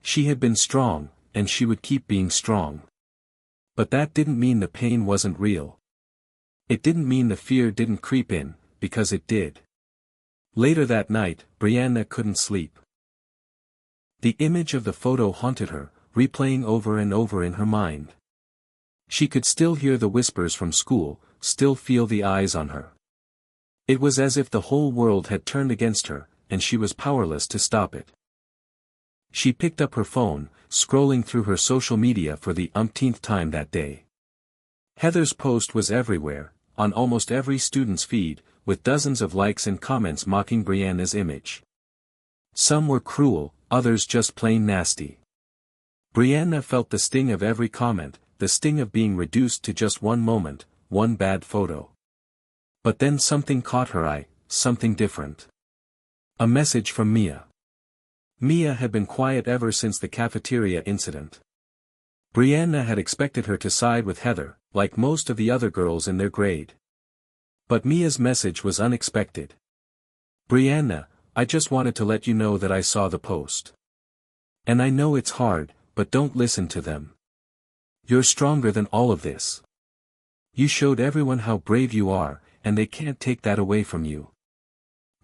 She had been strong, and she would keep being strong. But that didn't mean the pain wasn't real. It didn't mean the fear didn't creep in, because it did. Later that night, Brianna couldn't sleep. The image of the photo haunted her, replaying over and over in her mind. She could still hear the whispers from school, still feel the eyes on her. It was as if the whole world had turned against her, and she was powerless to stop it. She picked up her phone, scrolling through her social media for the umpteenth time that day. Heather's post was everywhere, on almost every student's feed, with dozens of likes and comments mocking Brianna's image. Some were cruel, others just plain nasty. Brianna felt the sting of every comment, the sting of being reduced to just one moment, one bad photo. But then something caught her eye, something different. A message from Mia. Mia had been quiet ever since the cafeteria incident. Brianna had expected her to side with Heather, like most of the other girls in their grade. But Mia's message was unexpected. Brianna, I just wanted to let you know that I saw the post. And I know it's hard, but don't listen to them. You're stronger than all of this. You showed everyone how brave you are, and they can't take that away from you.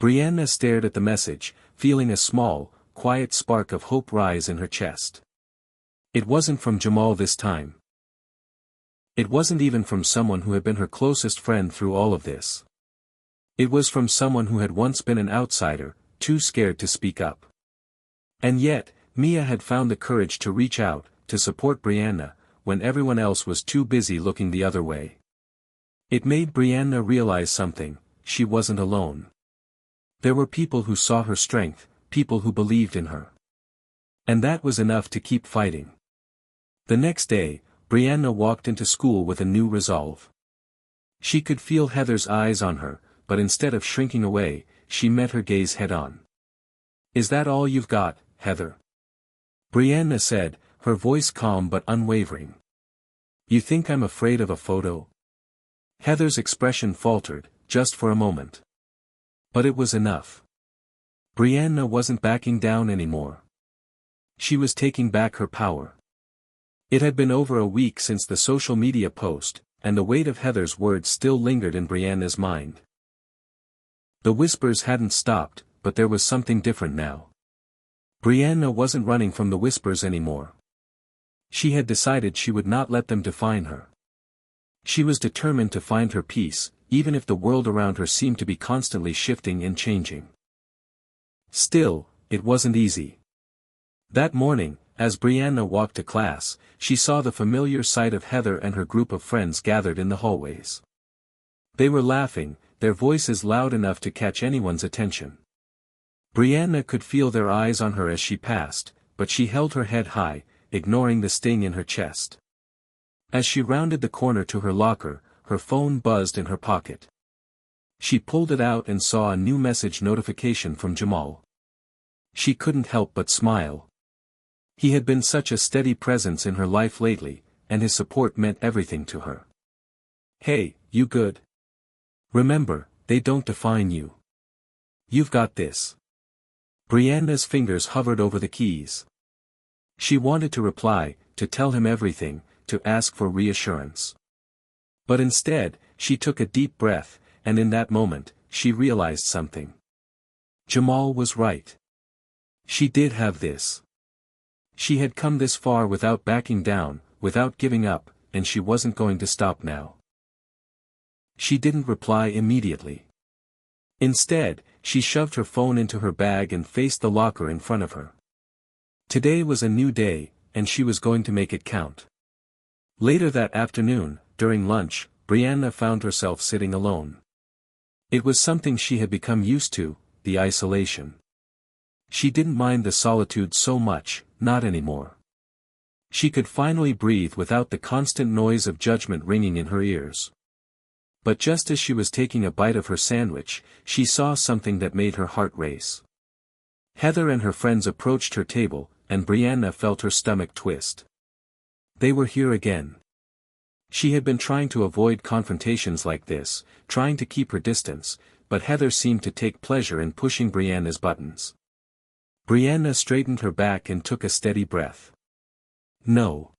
Brianna stared at the message, feeling a small, quiet spark of hope rise in her chest. It wasn't from Jamal this time. It wasn't even from someone who had been her closest friend through all of this. It was from someone who had once been an outsider, too scared to speak up. And yet, Mia had found the courage to reach out, to support Brianna, when everyone else was too busy looking the other way. It made Brianna realize something: she wasn't alone. There were people who saw her strength, people who believed in her. And that was enough to keep fighting. The next day, Brianna walked into school with a new resolve. She could feel Heather's eyes on her, but instead of shrinking away, she met her gaze head-on. "Is that all you've got, Heather?" Brianna said, her voice calm but unwavering. "You think I'm afraid of a photo?" Heather's expression faltered, just for a moment. But it was enough. Brianna wasn't backing down anymore. She was taking back her power. It had been over a week since the social media post, and the weight of Heather's words still lingered in Brianna's mind. The whispers hadn't stopped, but there was something different now. Brianna wasn't running from the whispers anymore. She had decided she would not let them define her. She was determined to find her peace, even if the world around her seemed to be constantly shifting and changing. Still, it wasn't easy. That morning, as Brianna walked to class, she saw the familiar sight of Heather and her group of friends gathered in the hallways. They were laughing, their voices loud enough to catch anyone's attention. Brianna could feel their eyes on her as she passed, but she held her head high, ignoring the sting in her chest. As she rounded the corner to her locker, her phone buzzed in her pocket. She pulled it out and saw a new message notification from Jamal. She couldn't help but smile. He had been such a steady presence in her life lately, and his support meant everything to her. "Hey, you good? Remember, they don't define you. You've got this." Brianna's fingers hovered over the keys. She wanted to reply, to tell him everything, to ask for reassurance. But instead, she took a deep breath, and in that moment, she realized something. Jamal was right. She did have this. She had come this far without backing down, without giving up, and she wasn't going to stop now. She didn't reply immediately. Instead, she shoved her phone into her bag and faced the locker in front of her. Today was a new day, and she was going to make it count. Later that afternoon, during lunch, Brianna found herself sitting alone. It was something she had become used to, the isolation. She didn't mind the solitude so much, not anymore. She could finally breathe without the constant noise of judgment ringing in her ears. But just as she was taking a bite of her sandwich, she saw something that made her heart race. Heather and her friends approached her table, and Brianna felt her stomach twist. They were here again. She had been trying to avoid confrontations like this, trying to keep her distance, but Heather seemed to take pleasure in pushing Brianna's buttons. Brianna straightened her back and took a steady breath. No.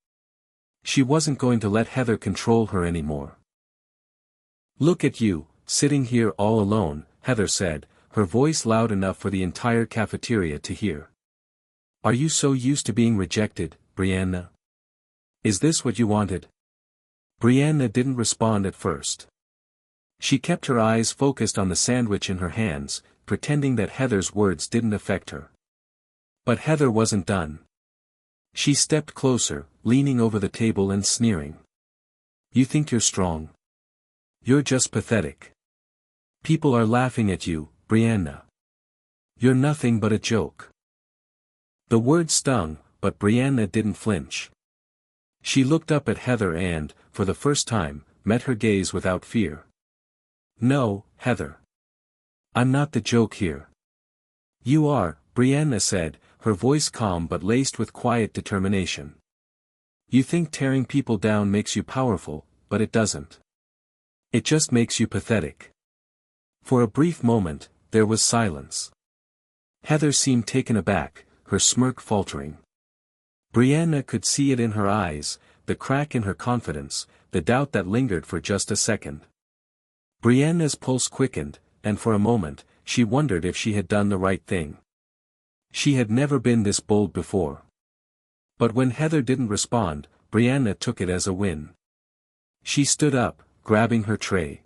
She wasn't going to let Heather control her anymore. "Look at you, sitting here all alone," Heather said, her voice loud enough for the entire cafeteria to hear. "Are you so used to being rejected, Brianna? Is this what you wanted? Brianna didn't respond at first. She kept her eyes focused on the sandwich in her hands, pretending that Heather's words didn't affect her. But Heather wasn't done. She stepped closer, leaning over the table and sneering. You think you're strong? You're just pathetic. People are laughing at you, Brianna. You're nothing but a joke. The word stung, but Brianna didn't flinch. She looked up at Heather and, for the first time, met her gaze without fear. No, Heather. I'm not the joke here. You are, Brianna said, her voice calm but laced with quiet determination. You think tearing people down makes you powerful, but it doesn't. It just makes you pathetic. For a brief moment, there was silence. Heather seemed taken aback, her smirk faltering. Brianna could see it in her eyes, the crack in her confidence, the doubt that lingered for just a second. Brianna's pulse quickened, and for a moment, she wondered if she had done the right thing. She had never been this bold before. But when Heather didn't respond, Brianna took it as a win. She stood up, grabbing her tray.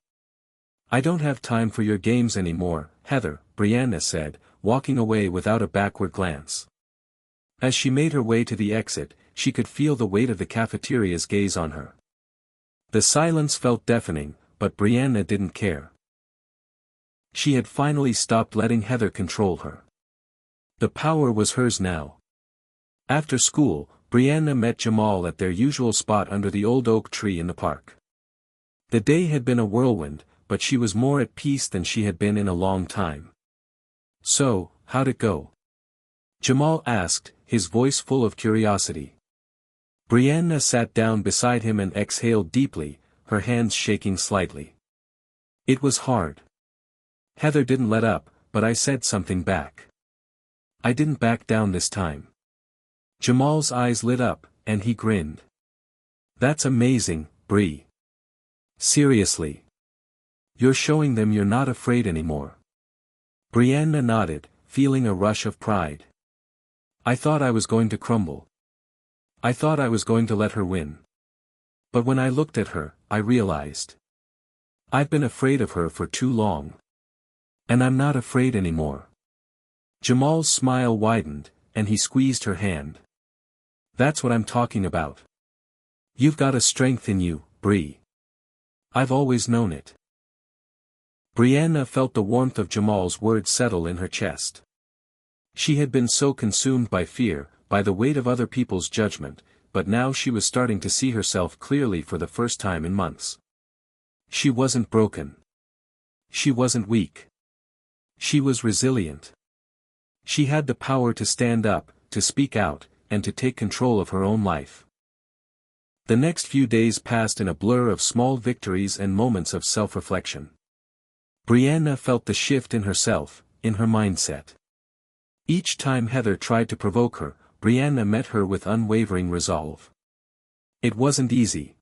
I don't have time for your games anymore, Heather, Brianna said, walking away without a backward glance. As she made her way to the exit, she could feel the weight of the cafeteria's gaze on her. The silence felt deafening, but Brianna didn't care. She had finally stopped letting Heather control her. The power was hers now. After school, Brianna met Jamal at their usual spot under the old oak tree in the park. The day had been a whirlwind, but she was more at peace than she had been in a long time. So, how'd it go? Jamal asked, his voice full of curiosity. Brianna sat down beside him and exhaled deeply, her hands shaking slightly. It was hard. Heather didn't let up, but I said something back. I didn't back down this time. Jamal's eyes lit up, and he grinned. That's amazing, Bree. Seriously. You're showing them you're not afraid anymore. Brianna nodded, feeling a rush of pride. I thought I was going to crumble. I thought I was going to let her win. But when I looked at her, I realized. I've been afraid of her for too long. And I'm not afraid anymore. Jamal's smile widened, and he squeezed her hand. That's what I'm talking about. You've got a strength in you, Bree. I've always known it. Brianna felt the warmth of Jamal's words settle in her chest. She had been so consumed by fear, by the weight of other people's judgment, but now she was starting to see herself clearly for the first time in months. She wasn't broken. She wasn't weak. She was resilient. She had the power to stand up, to speak out, and to take control of her own life. The next few days passed in a blur of small victories and moments of self-reflection. Brianna felt the shift in herself, in her mindset. Each time Heather tried to provoke her, Brianna met her with unwavering resolve. It wasn't easy.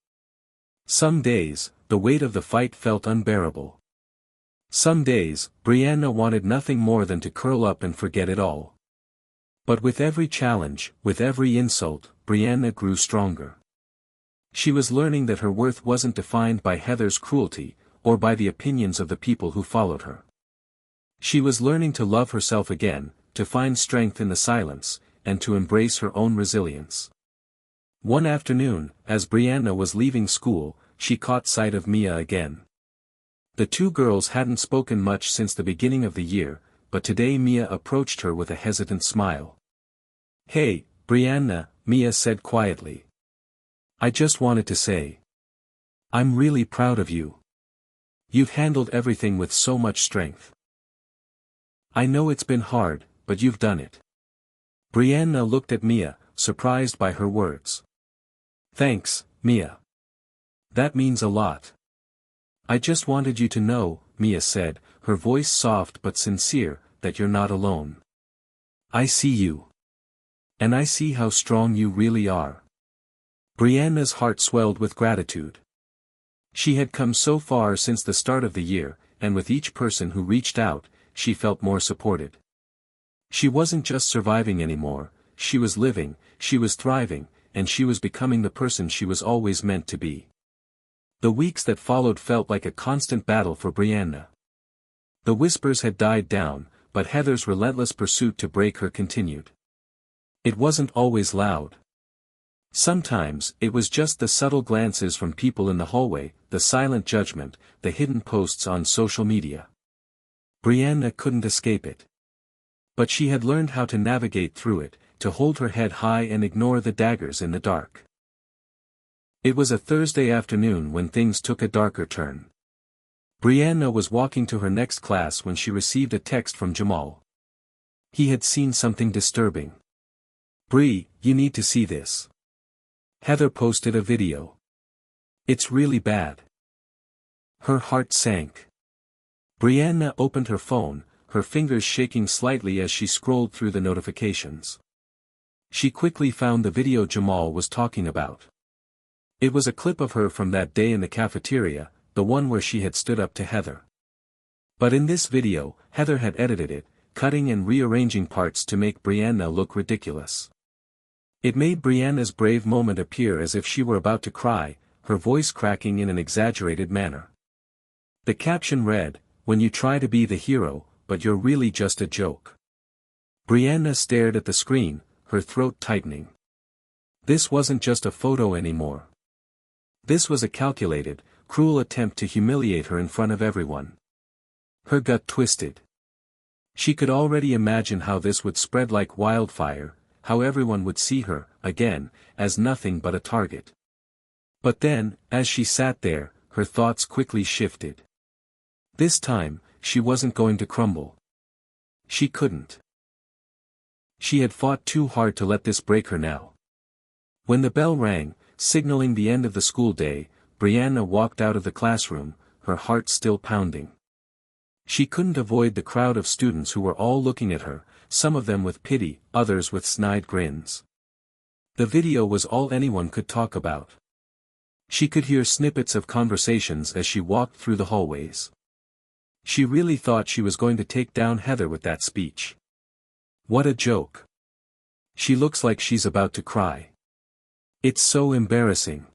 Some days, the weight of the fight felt unbearable. Some days, Brianna wanted nothing more than to curl up and forget it all. But with every challenge, with every insult, Brianna grew stronger. She was learning that her worth wasn't defined by Heather's cruelty, or by the opinions of the people who followed her. She was learning to love herself again, to find strength in the silence, and to embrace her own resilience. One afternoon, as Brianna was leaving school, she caught sight of Mia again. The two girls hadn't spoken much since the beginning of the year, but today Mia approached her with a hesitant smile. Hey, Brianna, Mia said quietly. I just wanted to say. I'm really proud of you. You've handled everything with so much strength. I know it's been hard, but you've done it. Brianna looked at Mia, surprised by her words. Thanks, Mia. That means a lot. I just wanted you to know, Mia said, her voice soft but sincere, that you're not alone. I see you. And I see how strong you really are. Brianna's heart swelled with gratitude. She had come so far since the start of the year, and with each person who reached out, she felt more supported. She wasn't just surviving anymore, she was living, she was thriving, and she was becoming the person she was always meant to be. The weeks that followed felt like a constant battle for Brianna. The whispers had died down, but Heather's relentless pursuit to break her continued. It wasn't always loud. Sometimes, it was just the subtle glances from people in the hallway, the silent judgment, the hidden posts on social media. Brianna couldn't escape it. But she had learned how to navigate through it, to hold her head high and ignore the daggers in the dark. It was a Thursday afternoon when things took a darker turn. Brianna was walking to her next class when she received a text from Jamal. He had seen something disturbing. "Bree, you need to see this. Heather posted a video. It's really bad." Her heart sank. Brianna opened her phone, her fingers shaking slightly as she scrolled through the notifications. She quickly found the video Jamal was talking about. It was a clip of her from that day in the cafeteria, the one where she had stood up to Heather. But in this video, Heather had edited it, cutting and rearranging parts to make Brianna look ridiculous. It made Brianna's brave moment appear as if she were about to cry, her voice cracking in an exaggerated manner. The caption read, "When you try to be the hero, but you're really just a joke." Brianna stared at the screen, her throat tightening. This wasn't just a photo anymore. This was a calculated, cruel attempt to humiliate her in front of everyone. Her gut twisted. She could already imagine how this would spread like wildfire, how everyone would see her, again, as nothing but a target. But then, as she sat there, her thoughts quickly shifted. This time, she wasn't going to crumble. She couldn't. She had fought too hard to let this break her now. When the bell rang, signaling the end of the school day, Brianna walked out of the classroom, her heart still pounding. She couldn't avoid the crowd of students who were all looking at her, some of them with pity, others with snide grins. The video was all anyone could talk about. She could hear snippets of conversations as she walked through the hallways. She really thought she was going to take down Heather with that speech. What a joke. She looks like she's about to cry. It's so embarrassing.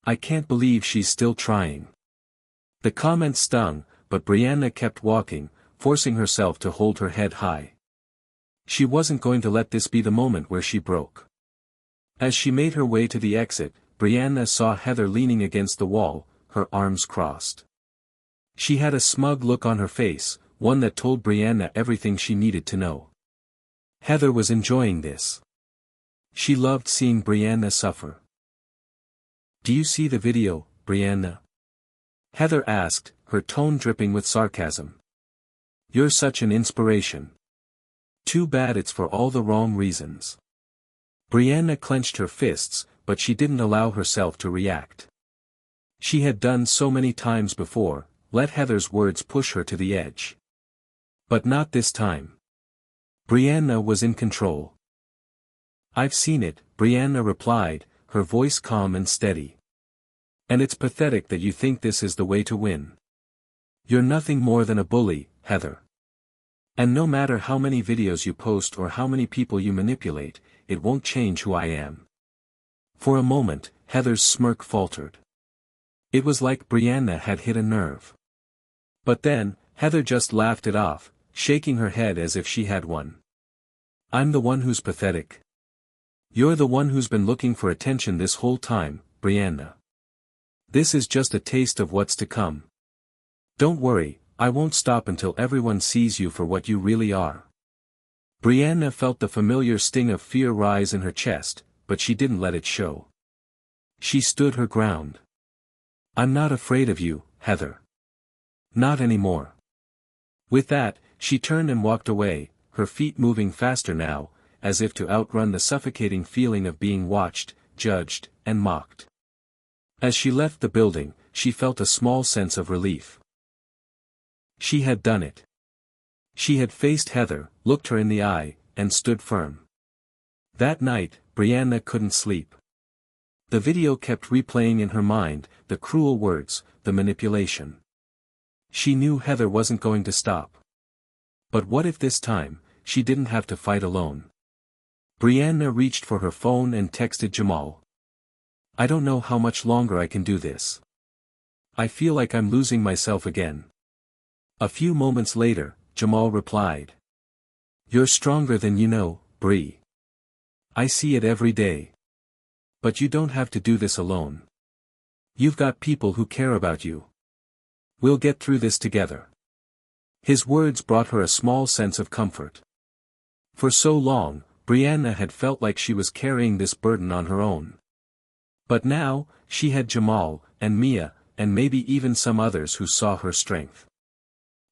I can't believe she's still trying. The comments stung, but Brianna kept walking, forcing herself to hold her head high. She wasn't going to let this be the moment where she broke. As she made her way to the exit, Brianna saw Heather leaning against the wall, her arms crossed. She had a smug look on her face, one that told Brianna everything she needed to know. Heather was enjoying this. She loved seeing Brianna suffer. "Do you see the video, Brianna?" Heather asked, her tone dripping with sarcasm. "You're such an inspiration. Too bad it's for all the wrong reasons." Brianna clenched her fists, but she didn't allow herself to react. She had done so many times before, let Heather's words push her to the edge. But not this time. Brianna was in control. "I've seen it," Brianna replied, her voice calm and steady. "And it's pathetic that you think this is the way to win. You're nothing more than a bully, Heather. And no matter how many videos you post or how many people you manipulate, it won't change who I am." For a moment, Heather's smirk faltered. It was like Brianna had hit a nerve. But then, Heather just laughed it off, shaking her head as if she had won. "I'm the one who's pathetic. You're the one who's been looking for attention this whole time, Brianna. This is just a taste of what's to come. Don't worry, I won't stop until everyone sees you for what you really are." Brianna felt the familiar sting of fear rise in her chest, but she didn't let it show. She stood her ground. "I'm not afraid of you, Heather. Not anymore." With that, she turned and walked away, her feet moving faster now, as if to outrun the suffocating feeling of being watched, judged, and mocked. As she left the building, she felt a small sense of relief. She had done it. She had faced Heather, looked her in the eye, and stood firm. That night, Brianna couldn't sleep. The video kept replaying in her mind, the cruel words, the manipulation. She knew Heather wasn't going to stop. But what if this time, she didn't have to fight alone? Brianna reached for her phone and texted Jamal. I don't know how much longer I can do this. I feel like I'm losing myself again. A few moments later, Jamal replied. You're stronger than you know, Bree. I see it every day. But you don't have to do this alone. You've got people who care about you. We'll get through this together. His words brought her a small sense of comfort. For so long, Brianna had felt like she was carrying this burden on her own. But now, she had Jamal, and Mia, and maybe even some others who saw her strength.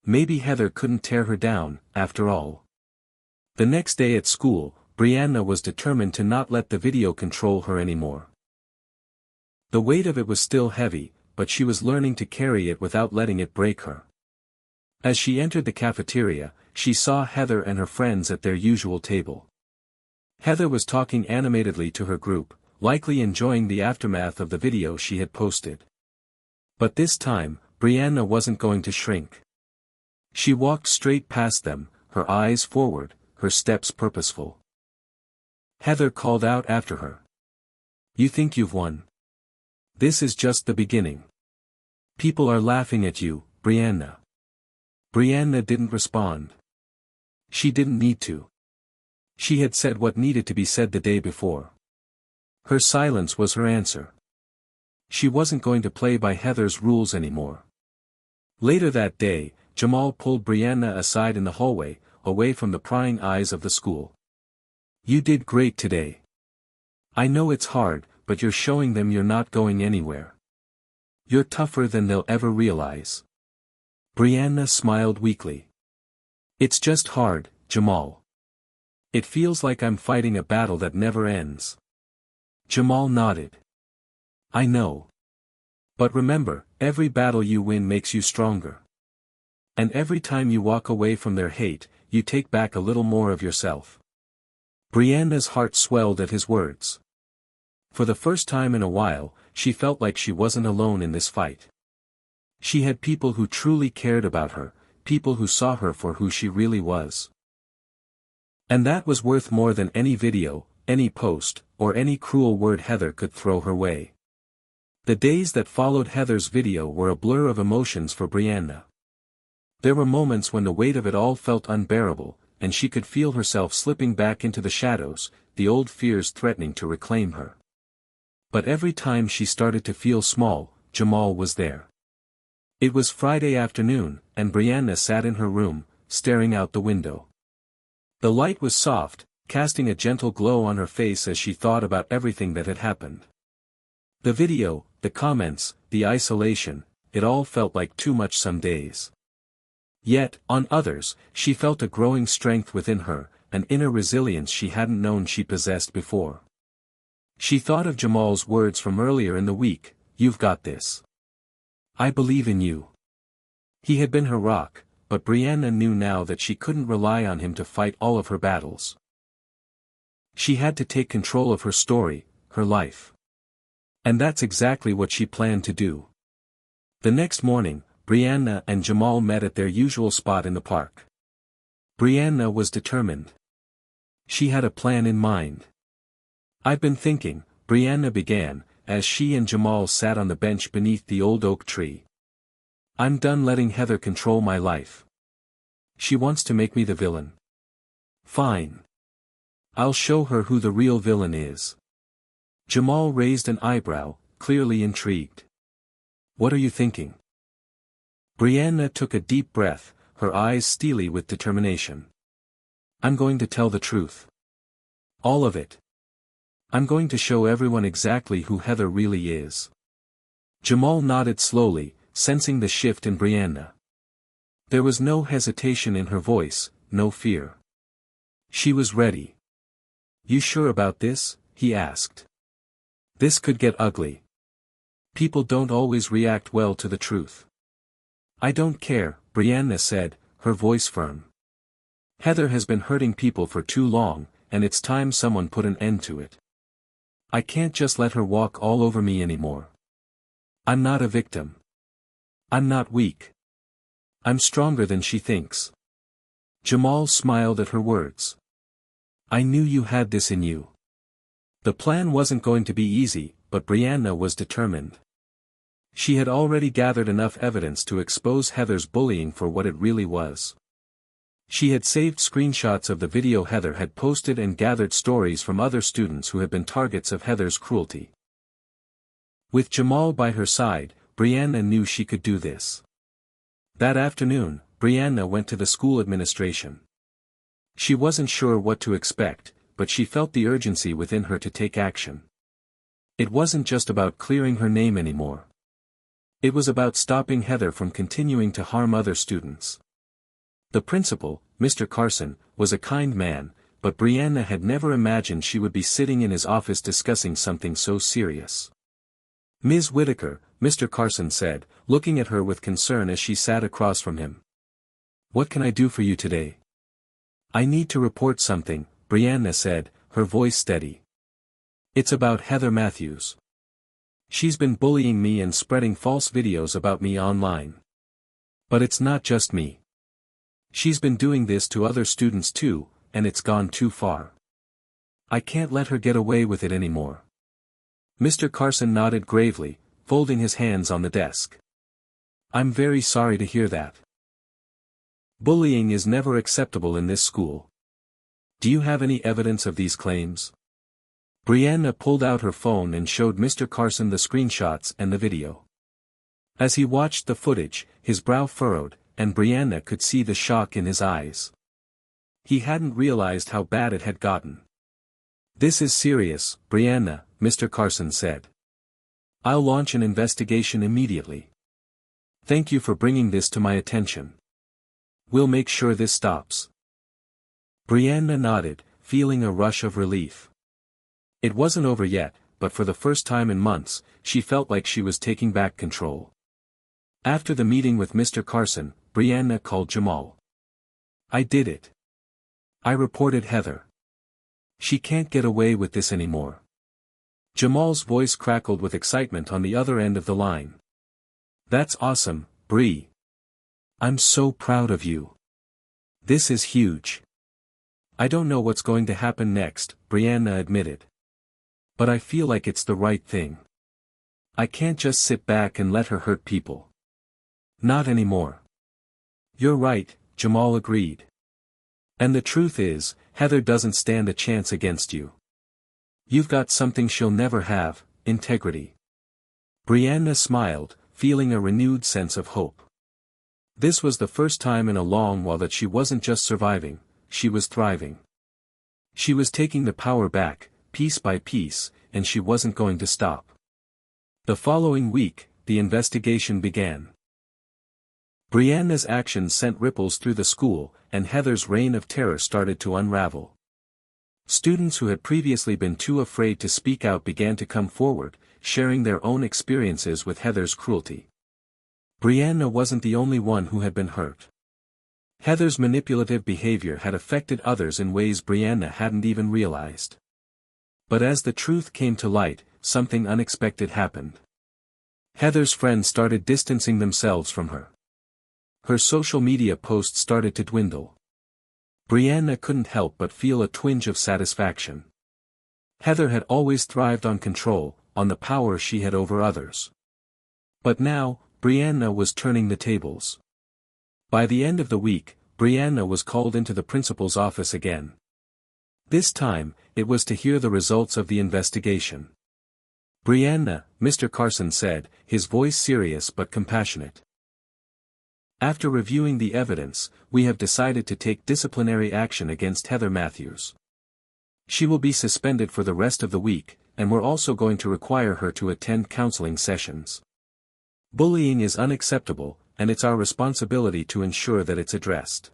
Maybe Heather couldn't tear her down, after all. The next day at school, Brianna was determined to not let the video control her anymore. The weight of it was still heavy, but she was learning to carry it without letting it break her. As she entered the cafeteria, she saw Heather and her friends at their usual table. Heather was talking animatedly to her group, likely enjoying the aftermath of the video she had posted. But this time, Brianna wasn't going to shrink. She walked straight past them, her eyes forward, her steps purposeful. Heather called out after her. You think you've won? This is just the beginning. People are laughing at you, Brianna. Brianna didn't respond. She didn't need to. She had said what needed to be said the day before. Her silence was her answer. She wasn't going to play by Heather's rules anymore. Later that day, Jamal pulled Brianna aside in the hallway, away from the prying eyes of the school. You did great today. I know it's hard, but you're showing them you're not going anywhere. You're tougher than they'll ever realize. Brianna smiled weakly. It's just hard, Jamal. It feels like I'm fighting a battle that never ends. Jamal nodded. I know. But remember, every battle you win makes you stronger. And every time you walk away from their hate, you take back a little more of yourself. Brianna's heart swelled at his words. For the first time in a while, she felt like she wasn't alone in this fight. She had people who truly cared about her, people who saw her for who she really was. And that was worth more than any video, any post, or any cruel word Heather could throw her way. The days that followed Heather's video were a blur of emotions for Brianna. There were moments when the weight of it all felt unbearable, and she could feel herself slipping back into the shadows, the old fears threatening to reclaim her. But every time she started to feel small, Jamal was there. It was Friday afternoon, and Brianna sat in her room, staring out the window. The light was soft, casting a gentle glow on her face as she thought about everything that had happened. The video, the comments, the isolation, it all felt like too much some days. Yet, on others, she felt a growing strength within her, an inner resilience she hadn't known she possessed before. She thought of Jamal's words from earlier in the week, "You've got this. I believe in you." He had been her rock, but Brianna knew now that she couldn't rely on him to fight all of her battles. She had to take control of her story, her life. And that's exactly what she planned to do. The next morning, Brianna and Jamal met at their usual spot in the park. Brianna was determined. She had a plan in mind. I've been thinking, Brianna began, as she and Jamal sat on the bench beneath the old oak tree. I'm done letting Heather control my life. She wants to make me the villain. Fine. I'll show her who the real villain is. Jamal raised an eyebrow, clearly intrigued. What are you thinking? Brianna took a deep breath, her eyes steely with determination. I'm going to tell the truth. All of it. I'm going to show everyone exactly who Heather really is. Jamal nodded slowly, sensing the shift in Brianna. There was no hesitation in her voice, no fear. She was ready. You sure about this? He asked. This could get ugly. People don't always react well to the truth. I don't care, Brianna said, her voice firm. Heather has been hurting people for too long, and it's time someone put an end to it. I can't just let her walk all over me anymore. I'm not a victim. I'm not weak. I'm stronger than she thinks. Jamal smiled at her words. I knew you had this in you. The plan wasn't going to be easy, but Brianna was determined. She had already gathered enough evidence to expose Heather's bullying for what it really was. She had saved screenshots of the video Heather had posted and gathered stories from other students who had been targets of Heather's cruelty. With Jamal by her side, Brianna knew she could do this. That afternoon, Brianna went to the school administration. She wasn't sure what to expect, but she felt the urgency within her to take action. It wasn't just about clearing her name anymore. It was about stopping Heather from continuing to harm other students. The principal, Mr. Carson, was a kind man, but Brianna had never imagined she would be sitting in his office discussing something so serious. Ms. Whitaker, Mr. Carson said, looking at her with concern as she sat across from him. What can I do for you today? I need to report something, Brianna said, her voice steady. It's about Heather Matthews. She's been bullying me and spreading false videos about me online. But it's not just me. She's been doing this to other students too, and it's gone too far. I can't let her get away with it anymore. Mr. Carson nodded gravely, folding his hands on the desk. I'm very sorry to hear that. Bullying is never acceptable in this school. Do you have any evidence of these claims? Brianna pulled out her phone and showed Mr. Carson the screenshots and the video. As he watched the footage, his brow furrowed, and Brianna could see the shock in his eyes. He hadn't realized how bad it had gotten. This is serious, Brianna, Mr. Carson said. I'll launch an investigation immediately. Thank you for bringing this to my attention. We'll make sure this stops. Brianna nodded, feeling a rush of relief. It wasn't over yet, but for the first time in months, she felt like she was taking back control. After the meeting with Mr. Carson, Brianna called Jamal. I did it. I reported Heather. She can't get away with this anymore. Jamal's voice crackled with excitement on the other end of the line. That's awesome, Bree. I'm so proud of you. This is huge. I don't know what's going to happen next, Brianna admitted. But I feel like it's the right thing. I can't just sit back and let her hurt people. Not anymore. You're right, Jamal agreed. And the truth is, Heather doesn't stand a chance against you. You've got something she'll never have, integrity. Brianna smiled, feeling a renewed sense of hope. This was the first time in a long while that she wasn't just surviving, she was thriving. She was taking the power back, piece by piece, and she wasn't going to stop. The following week, the investigation began. Brianna's actions sent ripples through the school, and Heather's reign of terror started to unravel. Students who had previously been too afraid to speak out began to come forward, sharing their own experiences with Heather's cruelty. Brianna wasn't the only one who had been hurt. Heather's manipulative behavior had affected others in ways Brianna hadn't even realized. But as the truth came to light, something unexpected happened. Heather's friends started distancing themselves from her. Her social media posts started to dwindle. Brianna couldn't help but feel a twinge of satisfaction. Heather had always thrived on control, on the power she had over others. But now, Brianna was turning the tables. By the end of the week, Brianna was called into the principal's office again. This time, it was to hear the results of the investigation. Brianna, Mr. Carson said, his voice serious but compassionate. After reviewing the evidence, we have decided to take disciplinary action against Heather Matthews. She will be suspended for the rest of the week, and we're also going to require her to attend counseling sessions. Bullying is unacceptable, and it's our responsibility to ensure that it's addressed.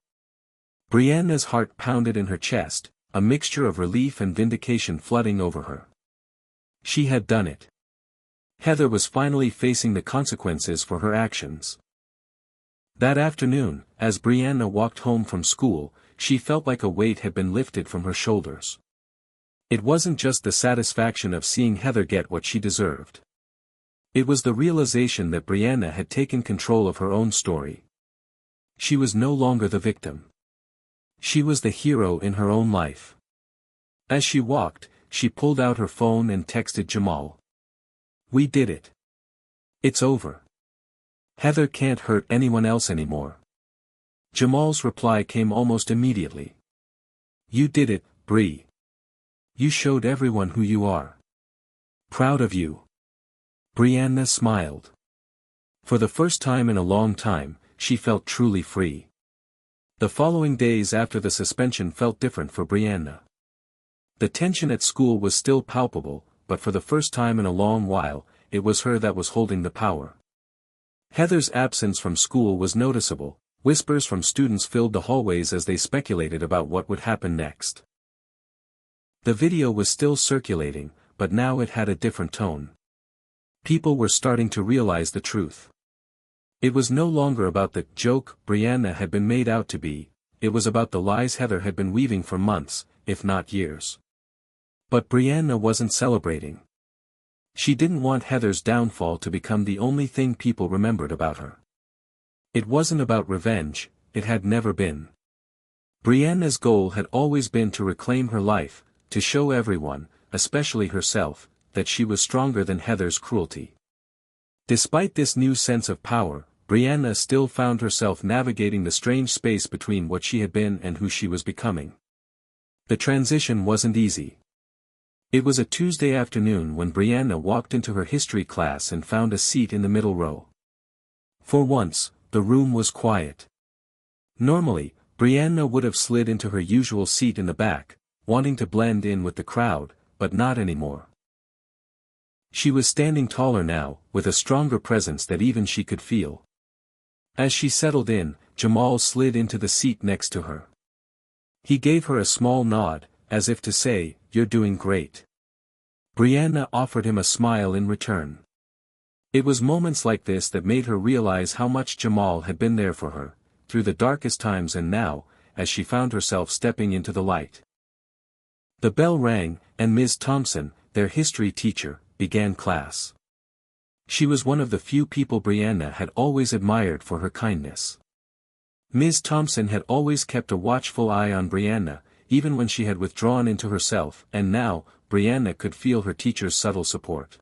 Brianna's heart pounded in her chest, a mixture of relief and vindication flooding over her. She had done it. Heather was finally facing the consequences for her actions. That afternoon, as Brianna walked home from school, she felt like a weight had been lifted from her shoulders. It wasn't just the satisfaction of seeing Heather get what she deserved. It was the realization that Brianna had taken control of her own story. She was no longer the victim. She was the hero in her own life. As she walked, she pulled out her phone and texted Jamal. "We did it. It's over. Heather can't hurt anyone else anymore." Jamal's reply came almost immediately. "You did it, Bree. You showed everyone who you are. Proud of you." Brianna smiled. For the first time in a long time, she felt truly free. The following days after the suspension felt different for Brianna. The tension at school was still palpable, but for the first time in a long while, it was her that was holding the power. Heather's absence from school was noticeable. Whispers from students filled the hallways as they speculated about what would happen next. The video was still circulating, but now it had a different tone. People were starting to realize the truth. It was no longer about the joke Brianna had been made out to be, it was about the lies Heather had been weaving for months, if not years. But Brianna wasn't celebrating. She didn't want Heather's downfall to become the only thing people remembered about her. It wasn't about revenge, it had never been. Brianna's goal had always been to reclaim her life, to show everyone, especially herself, that she was stronger than Heather's cruelty. Despite this new sense of power, Brianna still found herself navigating the strange space between what she had been and who she was becoming. The transition wasn't easy. It was a Tuesday afternoon when Brianna walked into her history class and found a seat in the middle row. For once, the room was quiet. Normally, Brianna would have slid into her usual seat in the back, wanting to blend in with the crowd, but not anymore. She was standing taller now, with a stronger presence that even she could feel. As she settled in, Jamal slid into the seat next to her. He gave her a small nod, as if to say, "You're doing great." Brianna offered him a smile in return. It was moments like this that made her realize how much Jamal had been there for her, through the darkest times and now, as she found herself stepping into the light. The bell rang, and Ms. Thompson, their history teacher, began class. She was one of the few people Brianna had always admired for her kindness. Ms. Thompson had always kept a watchful eye on Brianna, even when she had withdrawn into herself, and now, Brianna could feel her teacher's subtle support.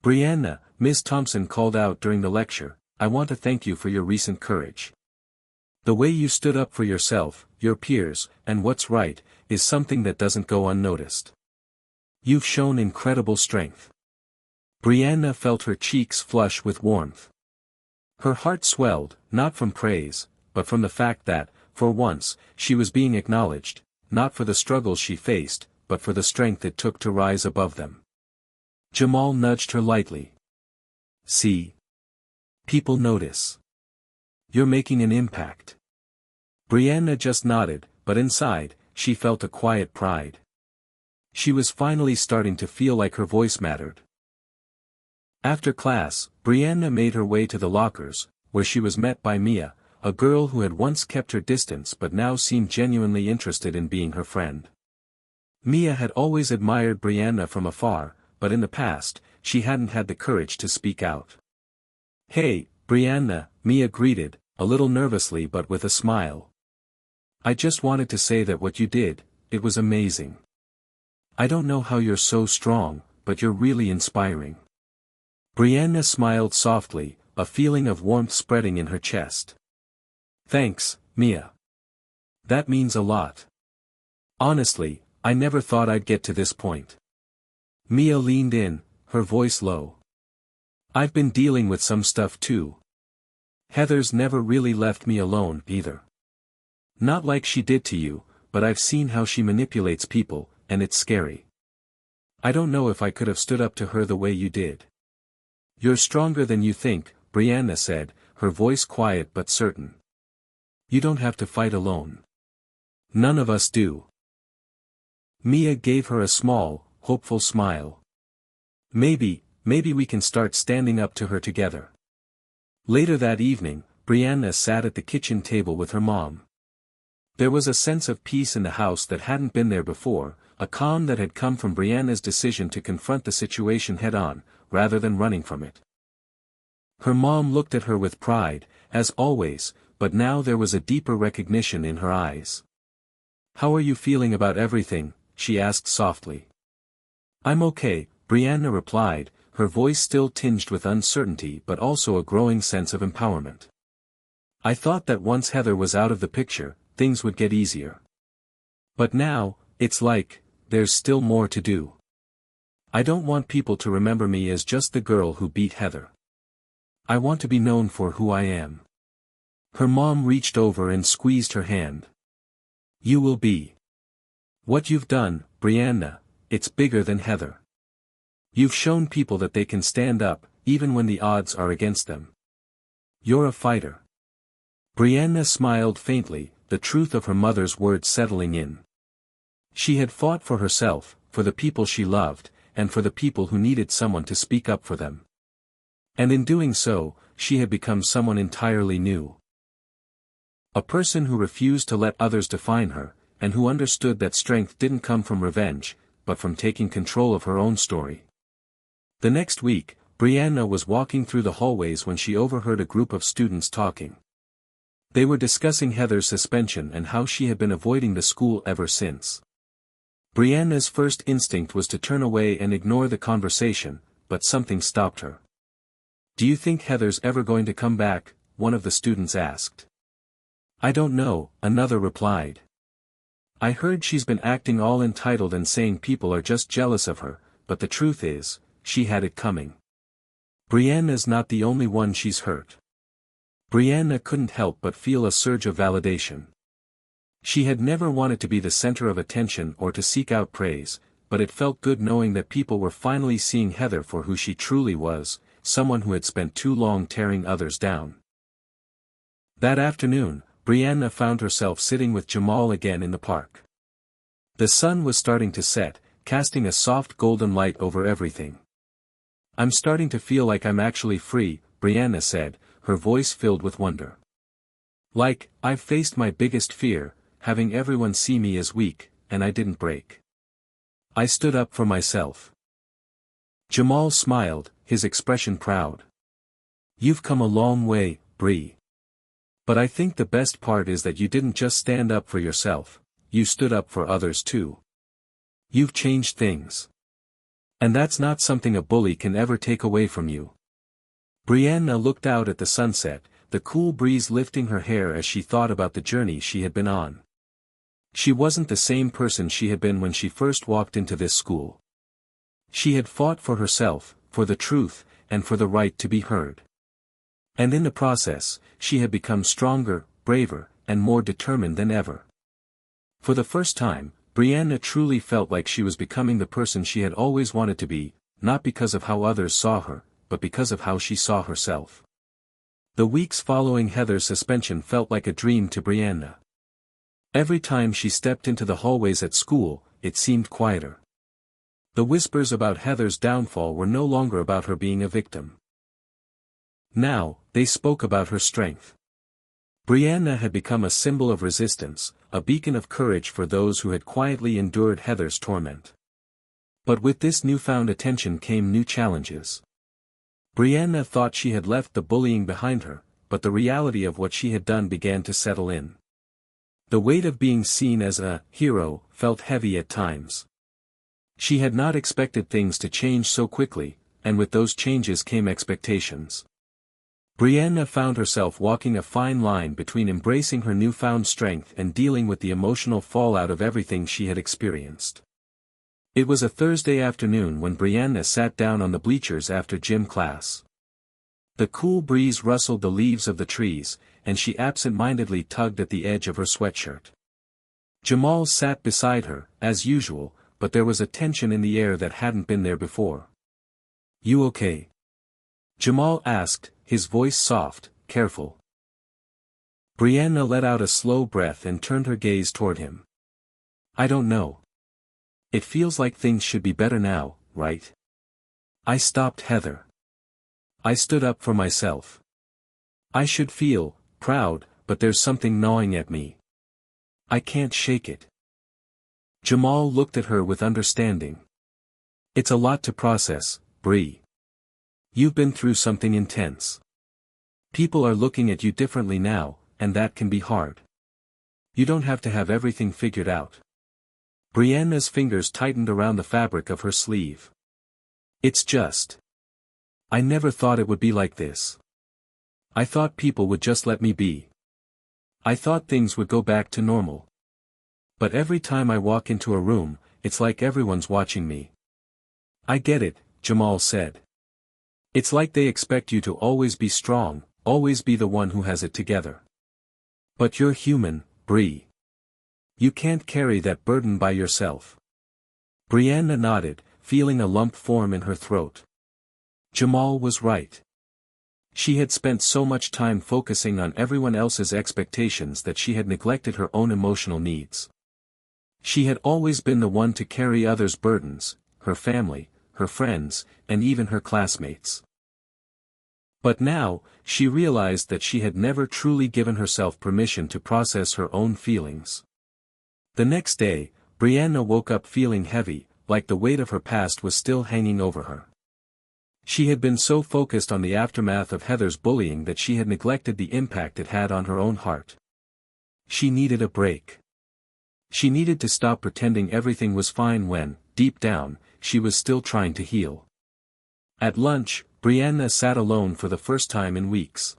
"Brianna," Ms. Thompson called out during the lecture, "I want to thank you for your recent courage. The way you stood up for yourself, your peers, and what's right, is something that doesn't go unnoticed. You've shown incredible strength." Brianna felt her cheeks flush with warmth. Her heart swelled, not from praise, but from the fact that, for once, she was being acknowledged, not for the struggles she faced, but for the strength it took to rise above them. Jamal nudged her lightly. "See? People notice. You're making an impact." Brianna just nodded, but inside, she felt a quiet pride. She was finally starting to feel like her voice mattered. After class, Brianna made her way to the lockers, where she was met by Mia, a girl who had once kept her distance but now seemed genuinely interested in being her friend. Mia had always admired Brianna from afar, but in the past, she hadn't had the courage to speak out. "Hey, Brianna," Mia greeted, a little nervously but with a smile. "I just wanted to say that what you did, it was amazing. I don't know how you're so strong, but you're really inspiring." Brianna smiled softly, a feeling of warmth spreading in her chest. "Thanks, Mia. That means a lot. Honestly, I never thought I'd get to this point." Mia leaned in, her voice low. "I've been dealing with some stuff too. Heather's never really left me alone, either. Not like she did to you, but I've seen how she manipulates people, and it's scary. I don't know if I could have stood up to her the way you did." "You're stronger than you think," Brianna said, her voice quiet but certain. "You don't have to fight alone. None of us do." Mia gave her a small, hopeful smile. Maybe we can start standing up to her together." Later that evening, Brianna sat at the kitchen table with her mom. There was a sense of peace in the house that hadn't been there before, a calm that had come from Brianna's decision to confront the situation head-on, rather than running from it. Her mom looked at her with pride, as always, but now there was a deeper recognition in her eyes. "How are you feeling about everything?" she asked softly. I'm okay, Brianna replied, her voice still tinged with uncertainty but also a growing sense of empowerment. I thought that once Heather was out of the picture, things would get easier. But now, it's like, there's still more to do. I don't want people to remember me as just the girl who beat Heather. I want to be known for who I am. Her mom reached over and squeezed her hand. You will be. What you've done, Brianna, it's bigger than Heather. You've shown people that they can stand up, even when the odds are against them. You're a fighter. Brianna smiled faintly, the truth of her mother's words settling in. She had fought for herself, for the people she loved, and for the people who needed someone to speak up for them. And in doing so, she had become someone entirely new. A person who refused to let others define her, and who understood that strength didn't come from revenge, but from taking control of her own story. The next week, Brianna was walking through the hallways when she overheard a group of students talking. They were discussing Heather's suspension and how she had been avoiding the school ever since. Brianna's first instinct was to turn away and ignore the conversation, but something stopped her. Do you think Heather's ever going to come back? One of the students asked. I don't know, another replied. I heard she's been acting all entitled and saying people are just jealous of her, but the truth is, she had it coming. Brianna's not the only one she's hurt. Brianna couldn't help but feel a surge of validation. She had never wanted to be the center of attention or to seek out praise, but it felt good knowing that people were finally seeing Heather for who she truly was, someone who had spent too long tearing others down. That afternoon, Brianna found herself sitting with Jamal again in the park. The sun was starting to set, casting a soft golden light over everything. I'm starting to feel like I'm actually free, Brianna said, her voice filled with wonder. Like, I've faced my biggest fear, having everyone see me as weak, and I didn't break. I stood up for myself. Jamal smiled, his expression proud. You've come a long way, Bree. But I think the best part is that you didn't just stand up for yourself, you stood up for others too. You've changed things. And that's not something a bully can ever take away from you. Brianna looked out at the sunset, the cool breeze lifting her hair as she thought about the journey she had been on. She wasn't the same person she had been when she first walked into this school. She had fought for herself, for the truth, and for the right to be heard. And in the process, she had become stronger, braver, and more determined than ever. For the first time, Brianna truly felt like she was becoming the person she had always wanted to be, not because of how others saw her, but because of how she saw herself. The weeks following Heather's suspension felt like a dream to Brianna. Every time she stepped into the hallways at school, it seemed quieter. The whispers about Heather's downfall were no longer about her being a victim. Now, they spoke about her strength. Brianna had become a symbol of resistance, a beacon of courage for those who had quietly endured Heather's torment. But with this newfound attention came new challenges. Brianna thought she had left the bullying behind her, but the reality of what she had done began to settle in. The weight of being seen as a hero felt heavy at times. She had not expected things to change so quickly, and with those changes came expectations. Brianna found herself walking a fine line between embracing her newfound strength and dealing with the emotional fallout of everything she had experienced. It was a Thursday afternoon when Brianna sat down on the bleachers after gym class. The cool breeze rustled the leaves of the trees, and she absent-mindedly tugged at the edge of her sweatshirt. Jamal sat beside her, as usual, but there was a tension in the air that hadn't been there before. You okay? Jamal asked, his voice soft, careful. Brianna let out a slow breath and turned her gaze toward him. I don't know. It feels like things should be better now, right? I stopped Heather. I stood up for myself. I should feel proud, but there's something gnawing at me. I can't shake it. Jamal looked at her with understanding. It's a lot to process, Bree. You've been through something intense. People are looking at you differently now, and that can be hard. You don't have to have everything figured out. Brianna's fingers tightened around the fabric of her sleeve. It's just. I never thought it would be like this. I thought people would just let me be. I thought things would go back to normal. But every time I walk into a room, it's like everyone's watching me. I get it, Jamal said. It's like they expect you to always be strong, always be the one who has it together. But you're human, Bree. You can't carry that burden by yourself. Brianna nodded, feeling a lump form in her throat. Jamal was right. She had spent so much time focusing on everyone else's expectations that she had neglected her own emotional needs. She had always been the one to carry others' burdens, her family, her friends, and even her classmates. But now, she realized that she had never truly given herself permission to process her own feelings. The next day, Brianna woke up feeling heavy, like the weight of her past was still hanging over her. She had been so focused on the aftermath of Heather's bullying that she had neglected the impact it had on her own heart. She needed a break. She needed to stop pretending everything was fine when, deep down, she was still trying to heal. At lunch, Brianna sat alone for the first time in weeks.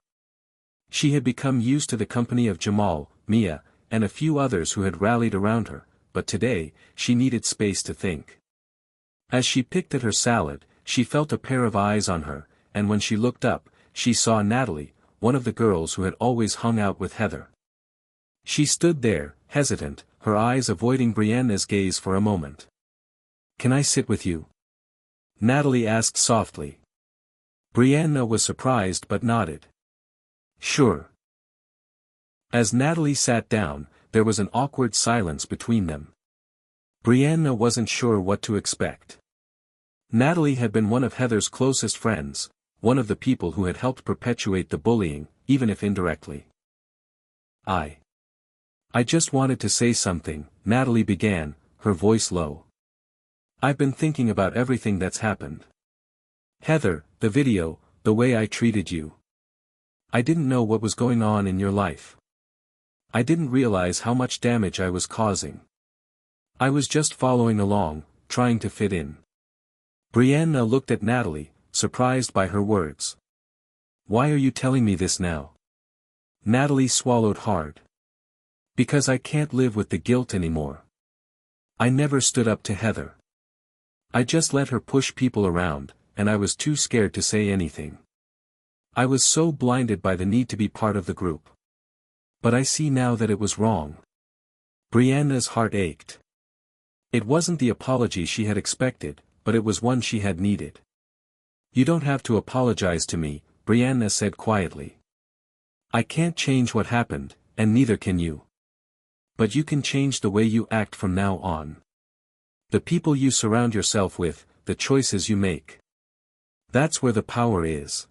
She had become used to the company of Jamal, Mia, and a few others who had rallied around her, but today, she needed space to think. As she picked at her salad, she felt a pair of eyes on her, and when she looked up, she saw Natalie, one of the girls who had always hung out with Heather. She stood there, hesitant, her eyes avoiding Brianna's gaze for a moment. "Can I sit with you?" Natalie asked softly. Brianna was surprised but nodded. "Sure." As Natalie sat down, there was an awkward silence between them. Brianna wasn't sure what to expect. Natalie had been one of Heather's closest friends, one of the people who had helped perpetuate the bullying, even if indirectly. I just wanted to say something," Natalie began, her voice low. "I've been thinking about everything that's happened. Heather, the video, the way I treated you. I didn't know what was going on in your life. I didn't realize how much damage I was causing. I was just following along, trying to fit in." Brianna looked at Natalie, surprised by her words. "Why are you telling me this now?" Natalie swallowed hard. "Because I can't live with the guilt anymore. I never stood up to Heather. I just let her push people around, and I was too scared to say anything. I was so blinded by the need to be part of the group. But I see now that it was wrong." Brianna's heart ached. It wasn't the apology she had expected, but it was one she had needed. "You don't have to apologize to me," Brianna said quietly. "I can't change what happened, and neither can you. But you can change the way you act from now on. The people you surround yourself with, the choices you make. That's where the power is."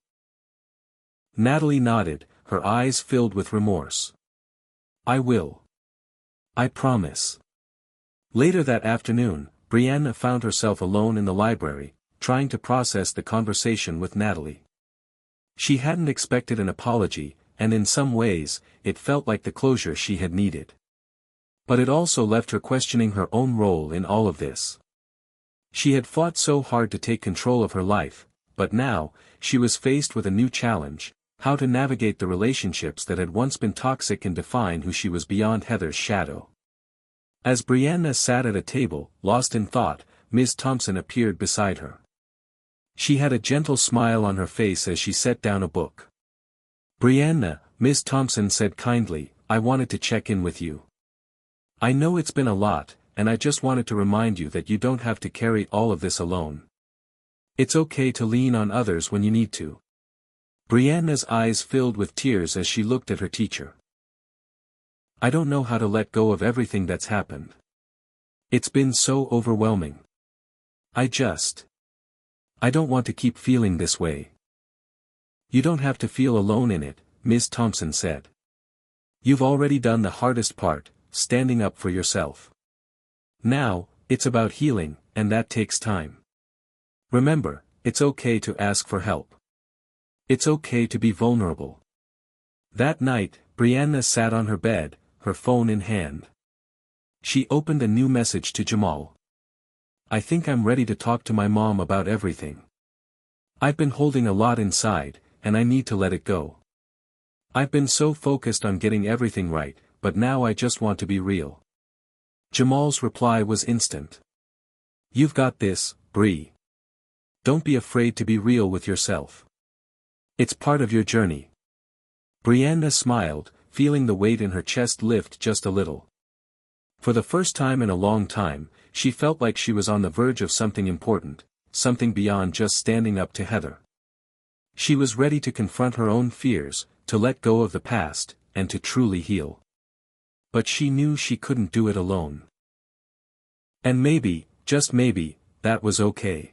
Natalie nodded, her eyes filled with remorse. "I will. I promise." Later that afternoon, Brianna found herself alone in the library, trying to process the conversation with Natalie. She hadn't expected an apology, and in some ways, it felt like the closure she had needed. But it also left her questioning her own role in all of this. She had fought so hard to take control of her life, but now, she was faced with a new challenge: how to navigate the relationships that had once been toxic and define who she was beyond Heather's shadow. As Brianna sat at a table, lost in thought, Ms. Thompson appeared beside her. She had a gentle smile on her face as she set down a book. "Brianna," Ms. Thompson said kindly, "I wanted to check in with you. I know it's been a lot, and I just wanted to remind you that you don't have to carry all of this alone. It's okay to lean on others when you need to." Brianna's eyes filled with tears as she looked at her teacher. "I don't know how to let go of everything that's happened. It's been so overwhelming. I don't want to keep feeling this way." "You don't have to feel alone in it," Ms. Thompson said. "You've already done the hardest part, standing up for yourself. Now, it's about healing, and that takes time. Remember, it's okay to ask for help. It's okay to be vulnerable." That night, Brianna sat on her bed, her phone in hand. She opened a new message to Jamal. I think I'm ready to talk to my mom about everything. I've been holding a lot inside, and I need to let it go. I've been so focused on getting everything right, but now I just want to be real. Jamal's reply was instant. You've got this, Bree. Don't be afraid to be real with yourself. It's part of your journey. Brianna smiled, feeling the weight in her chest lift just a little. For the first time in a long time, she felt like she was on the verge of something important, something beyond just standing up to Heather. She was ready to confront her own fears, to let go of the past, and to truly heal. But she knew she couldn't do it alone. And maybe, just maybe, that was okay.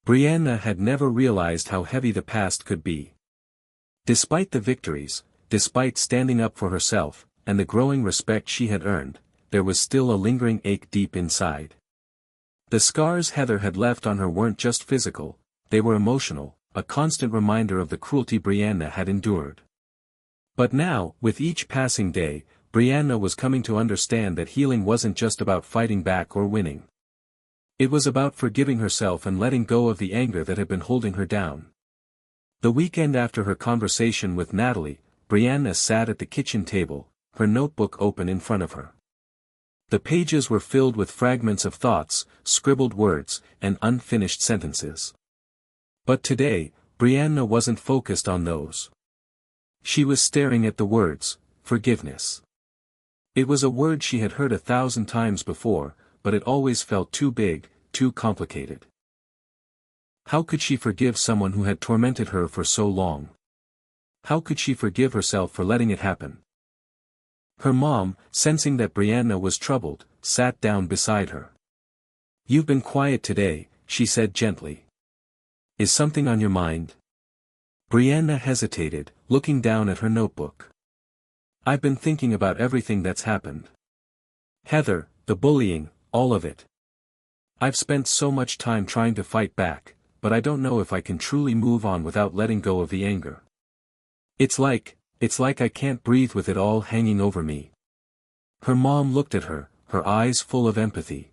Brianna had never realized how heavy the past could be. Despite the victories, despite standing up for herself, and the growing respect she had earned, there was still a lingering ache deep inside. The scars Heather had left on her weren't just physical, they were emotional, a constant reminder of the cruelty Brianna had endured. But now, with each passing day, Brianna was coming to understand that healing wasn't just about fighting back or winning. It was about forgiving herself and letting go of the anger that had been holding her down. The weekend after her conversation with Natalie, Brianna sat at the kitchen table, her notebook open in front of her. The pages were filled with fragments of thoughts, scribbled words, and unfinished sentences. But today, Brianna wasn't focused on those. She was staring at the words, forgiveness. It was a word she had heard 1,000 times before, but it always felt too big, too complicated. How could she forgive someone who had tormented her for so long? How could she forgive herself for letting it happen? Her mom, sensing that Brianna was troubled, sat down beside her. You've been quiet today, she said gently. Is something on your mind? Brianna hesitated, looking down at her notebook. I've been thinking about everything that's happened. Heather, the bullying, all of it. I've spent so much time trying to fight back, but I don't know if I can truly move on without letting go of the anger. It's like I can't breathe with it all hanging over me. Her mom looked at her, her eyes full of empathy.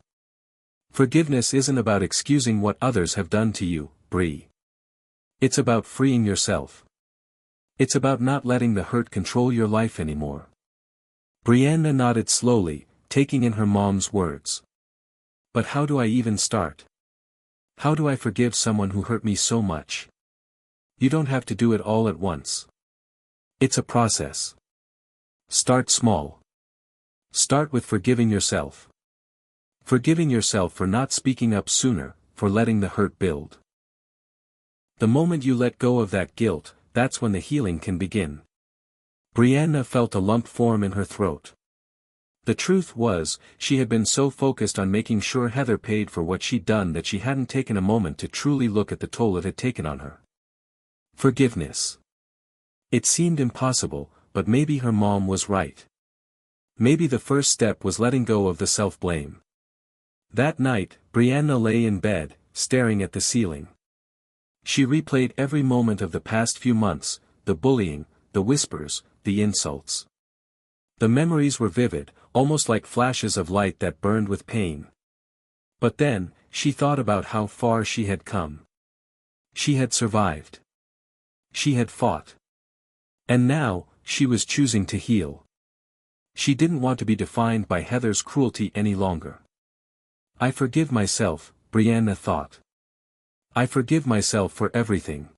Forgiveness isn't about excusing what others have done to you, Bree. It's about freeing yourself. It's about not letting the hurt control your life anymore. Brianna nodded slowly, taking in her mom's words. But how do I even start? How do I forgive someone who hurt me so much? You don't have to do it all at once. It's a process. Start small. Start with forgiving yourself. Forgiving yourself for not speaking up sooner, for letting the hurt build. The moment you let go of that guilt, that's when the healing can begin. Brianna felt a lump form in her throat. The truth was, she had been so focused on making sure Heather paid for what she'd done that she hadn't taken a moment to truly look at the toll it had taken on her. Forgiveness. It seemed impossible, but maybe her mom was right. Maybe the first step was letting go of the self-blame. That night, Brianna lay in bed, staring at the ceiling. She replayed every moment of the past few months, the bullying, the whispers, the insults. The memories were vivid, almost like flashes of light that burned with pain. But then, she thought about how far she had come. She had survived. She had fought. And now, she was choosing to heal. She didn't want to be defined by Heather's cruelty any longer. I forgive myself, Brianna thought. I forgive myself for everything.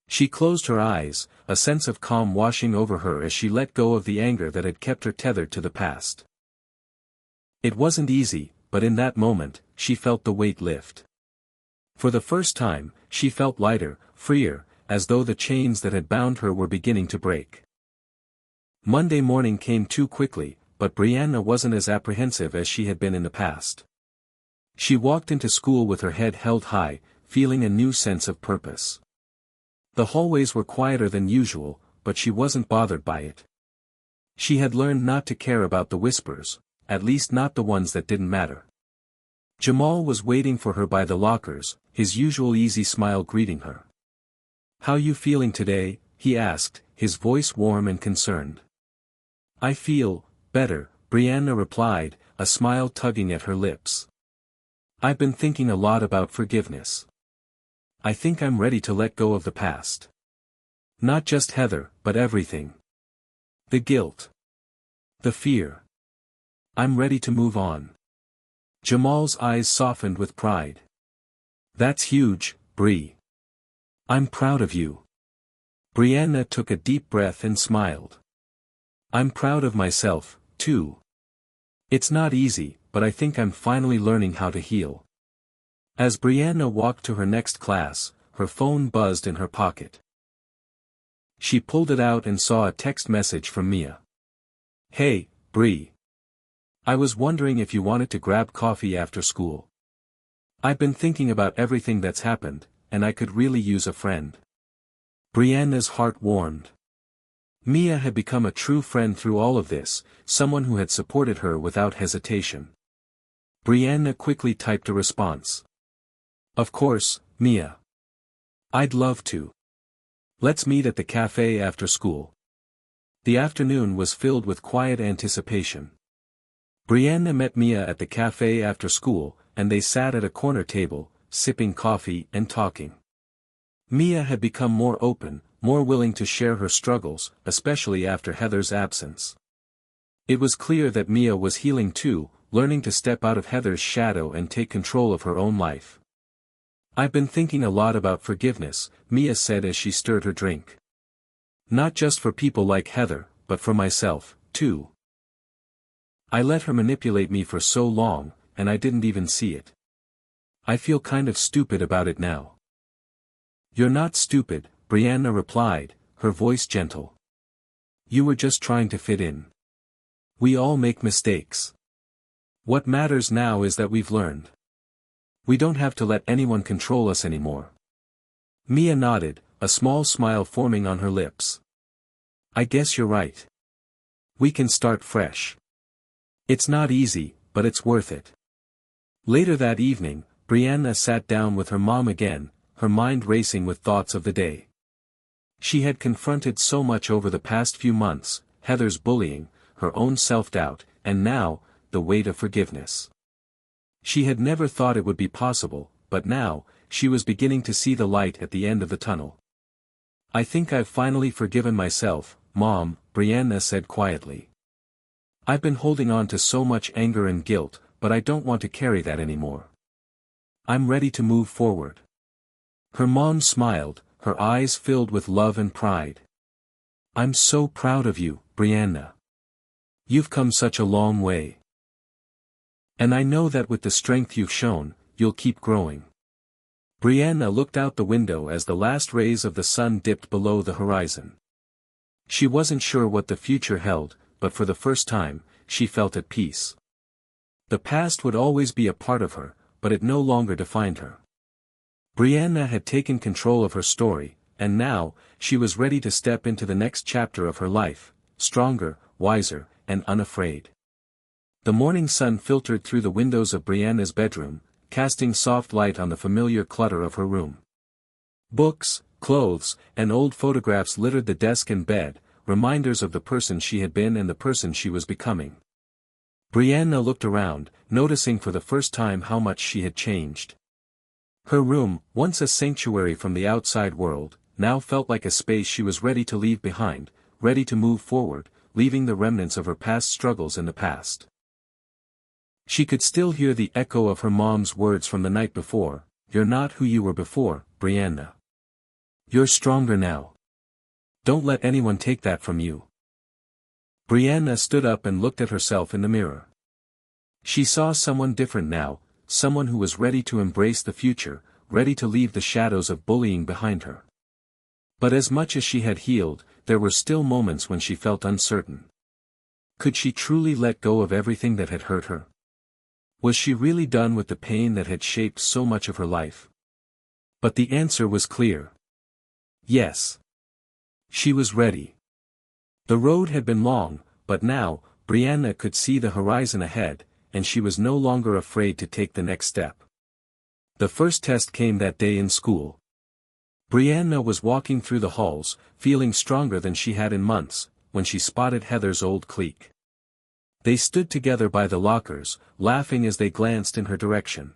She closed her eyes, a sense of calm washing over her as she let go of the anger that had kept her tethered to the past. It wasn't easy, but in that moment, she felt the weight lift. For the first time, she felt lighter, freer, as though the chains that had bound her were beginning to break. Monday morning came too quickly, but Brianna wasn't as apprehensive as she had been in the past. She walked into school with her head held high, feeling a new sense of purpose. The hallways were quieter than usual, but she wasn't bothered by it. She had learned not to care about the whispers, at least not the ones that didn't matter. Jamal was waiting for her by the lockers, his usual easy smile greeting her. "How you feeling today?" he asked, his voice warm and concerned. "I feel better," Brianna replied, a smile tugging at her lips. I've been thinking a lot about forgiveness. I think I'm ready to let go of the past. Not just Heather, but everything. The guilt. The fear. I'm ready to move on. Jamal's eyes softened with pride. That's huge, Bree. I'm proud of you. Brianna took a deep breath and smiled. I'm proud of myself, too. It's not easy, but I think I'm finally learning how to heal. As Brianna walked to her next class, her phone buzzed in her pocket. She pulled it out and saw a text message from Mia. Hey, Bree. I was wondering if you wanted to grab coffee after school. I've been thinking about everything that's happened, and I could really use a friend. Brianna's heart warmed. Mia had become a true friend through all of this, someone who had supported her without hesitation. Brianna quickly typed a response. Of course, Mia. I'd love to. Let's meet at the cafe after school. The afternoon was filled with quiet anticipation. Brianna met Mia at the cafe after school, and they sat at a corner table, sipping coffee and talking. Mia had become more open, more willing to share her struggles, especially after Heather's absence. It was clear that Mia was healing too, learning to step out of Heather's shadow and take control of her own life. I've been thinking a lot about forgiveness, Mia said as she stirred her drink. Not just for people like Heather, but for myself, too. I let her manipulate me for so long, and I didn't even see it. I feel kind of stupid about it now. You're not stupid, Brianna replied, her voice gentle. You were just trying to fit in. We all make mistakes. What matters now is that we've learned. We don't have to let anyone control us anymore. Mia nodded, a small smile forming on her lips. I guess you're right. We can start fresh. It's not easy, but it's worth it. Later that evening, Brianna sat down with her mom again, her mind racing with thoughts of the day. She had confronted so much over the past few months, Heather's bullying, her own self-doubt, and now, the weight of forgiveness. She had never thought it would be possible, but now, she was beginning to see the light at the end of the tunnel. I think I've finally forgiven myself, Mom, Brianna said quietly. I've been holding on to so much anger and guilt, but I don't want to carry that anymore. I'm ready to move forward. Her mom smiled, her eyes filled with love and pride. I'm so proud of you, Brianna. You've come such a long way. And I know that with the strength you've shown, you'll keep growing. Brianna looked out the window as the last rays of the sun dipped below the horizon. She wasn't sure what the future held, but for the first time, she felt at peace. The past would always be a part of her, but it no longer defined her. Brianna had taken control of her story, and now, she was ready to step into the next chapter of her life, stronger, wiser, and unafraid. The morning sun filtered through the windows of Brianna's bedroom, casting soft light on the familiar clutter of her room. Books, clothes, and old photographs littered the desk and bed, reminders of the person she had been and the person she was becoming. Brianna looked around, noticing for the first time how much she had changed. Her room, once a sanctuary from the outside world, now felt like a space she was ready to leave behind, ready to move forward, leaving the remnants of her past struggles in the past. She could still hear the echo of her mom's words from the night before, "You're not who you were before, Brianna. You're stronger now. Don't let anyone take that from you." Brianna stood up and looked at herself in the mirror. She saw someone different now, someone who was ready to embrace the future, ready to leave the shadows of bullying behind her. But as much as she had healed, there were still moments when she felt uncertain. Could she truly let go of everything that had hurt her? Was she really done with the pain that had shaped so much of her life? But the answer was clear. Yes. She was ready. The road had been long, but now, Brianna could see the horizon ahead, and she was no longer afraid to take the next step. The first test came that day in school. Brianna was walking through the halls, feeling stronger than she had in months, when she spotted Heather's old clique. They stood together by the lockers, laughing as they glanced in her direction.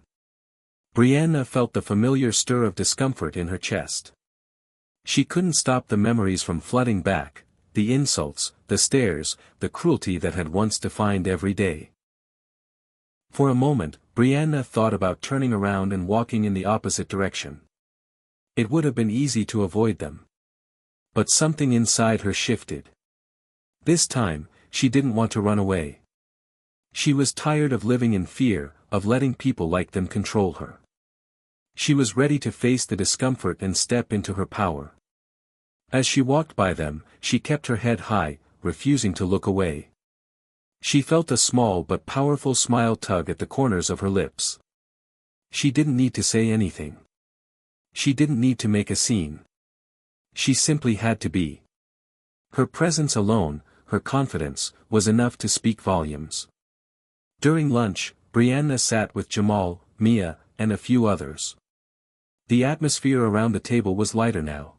Brianna felt the familiar stir of discomfort in her chest. She couldn't stop the memories from flooding back, the insults, the stares, the cruelty that had once defined every day. For a moment, Brianna thought about turning around and walking in the opposite direction. It would have been easy to avoid them. But something inside her shifted. This time, she didn't want to run away. She was tired of living in fear, of letting people like them control her. She was ready to face the discomfort and step into her power. As she walked by them, she kept her head high, refusing to look away. She felt a small but powerful smile tug at the corners of her lips. She didn't need to say anything. She didn't need to make a scene. She simply had to be. Her presence alone, her confidence, was enough to speak volumes. During lunch, Brianna sat with Jamal, Mia, and a few others. The atmosphere around the table was lighter now.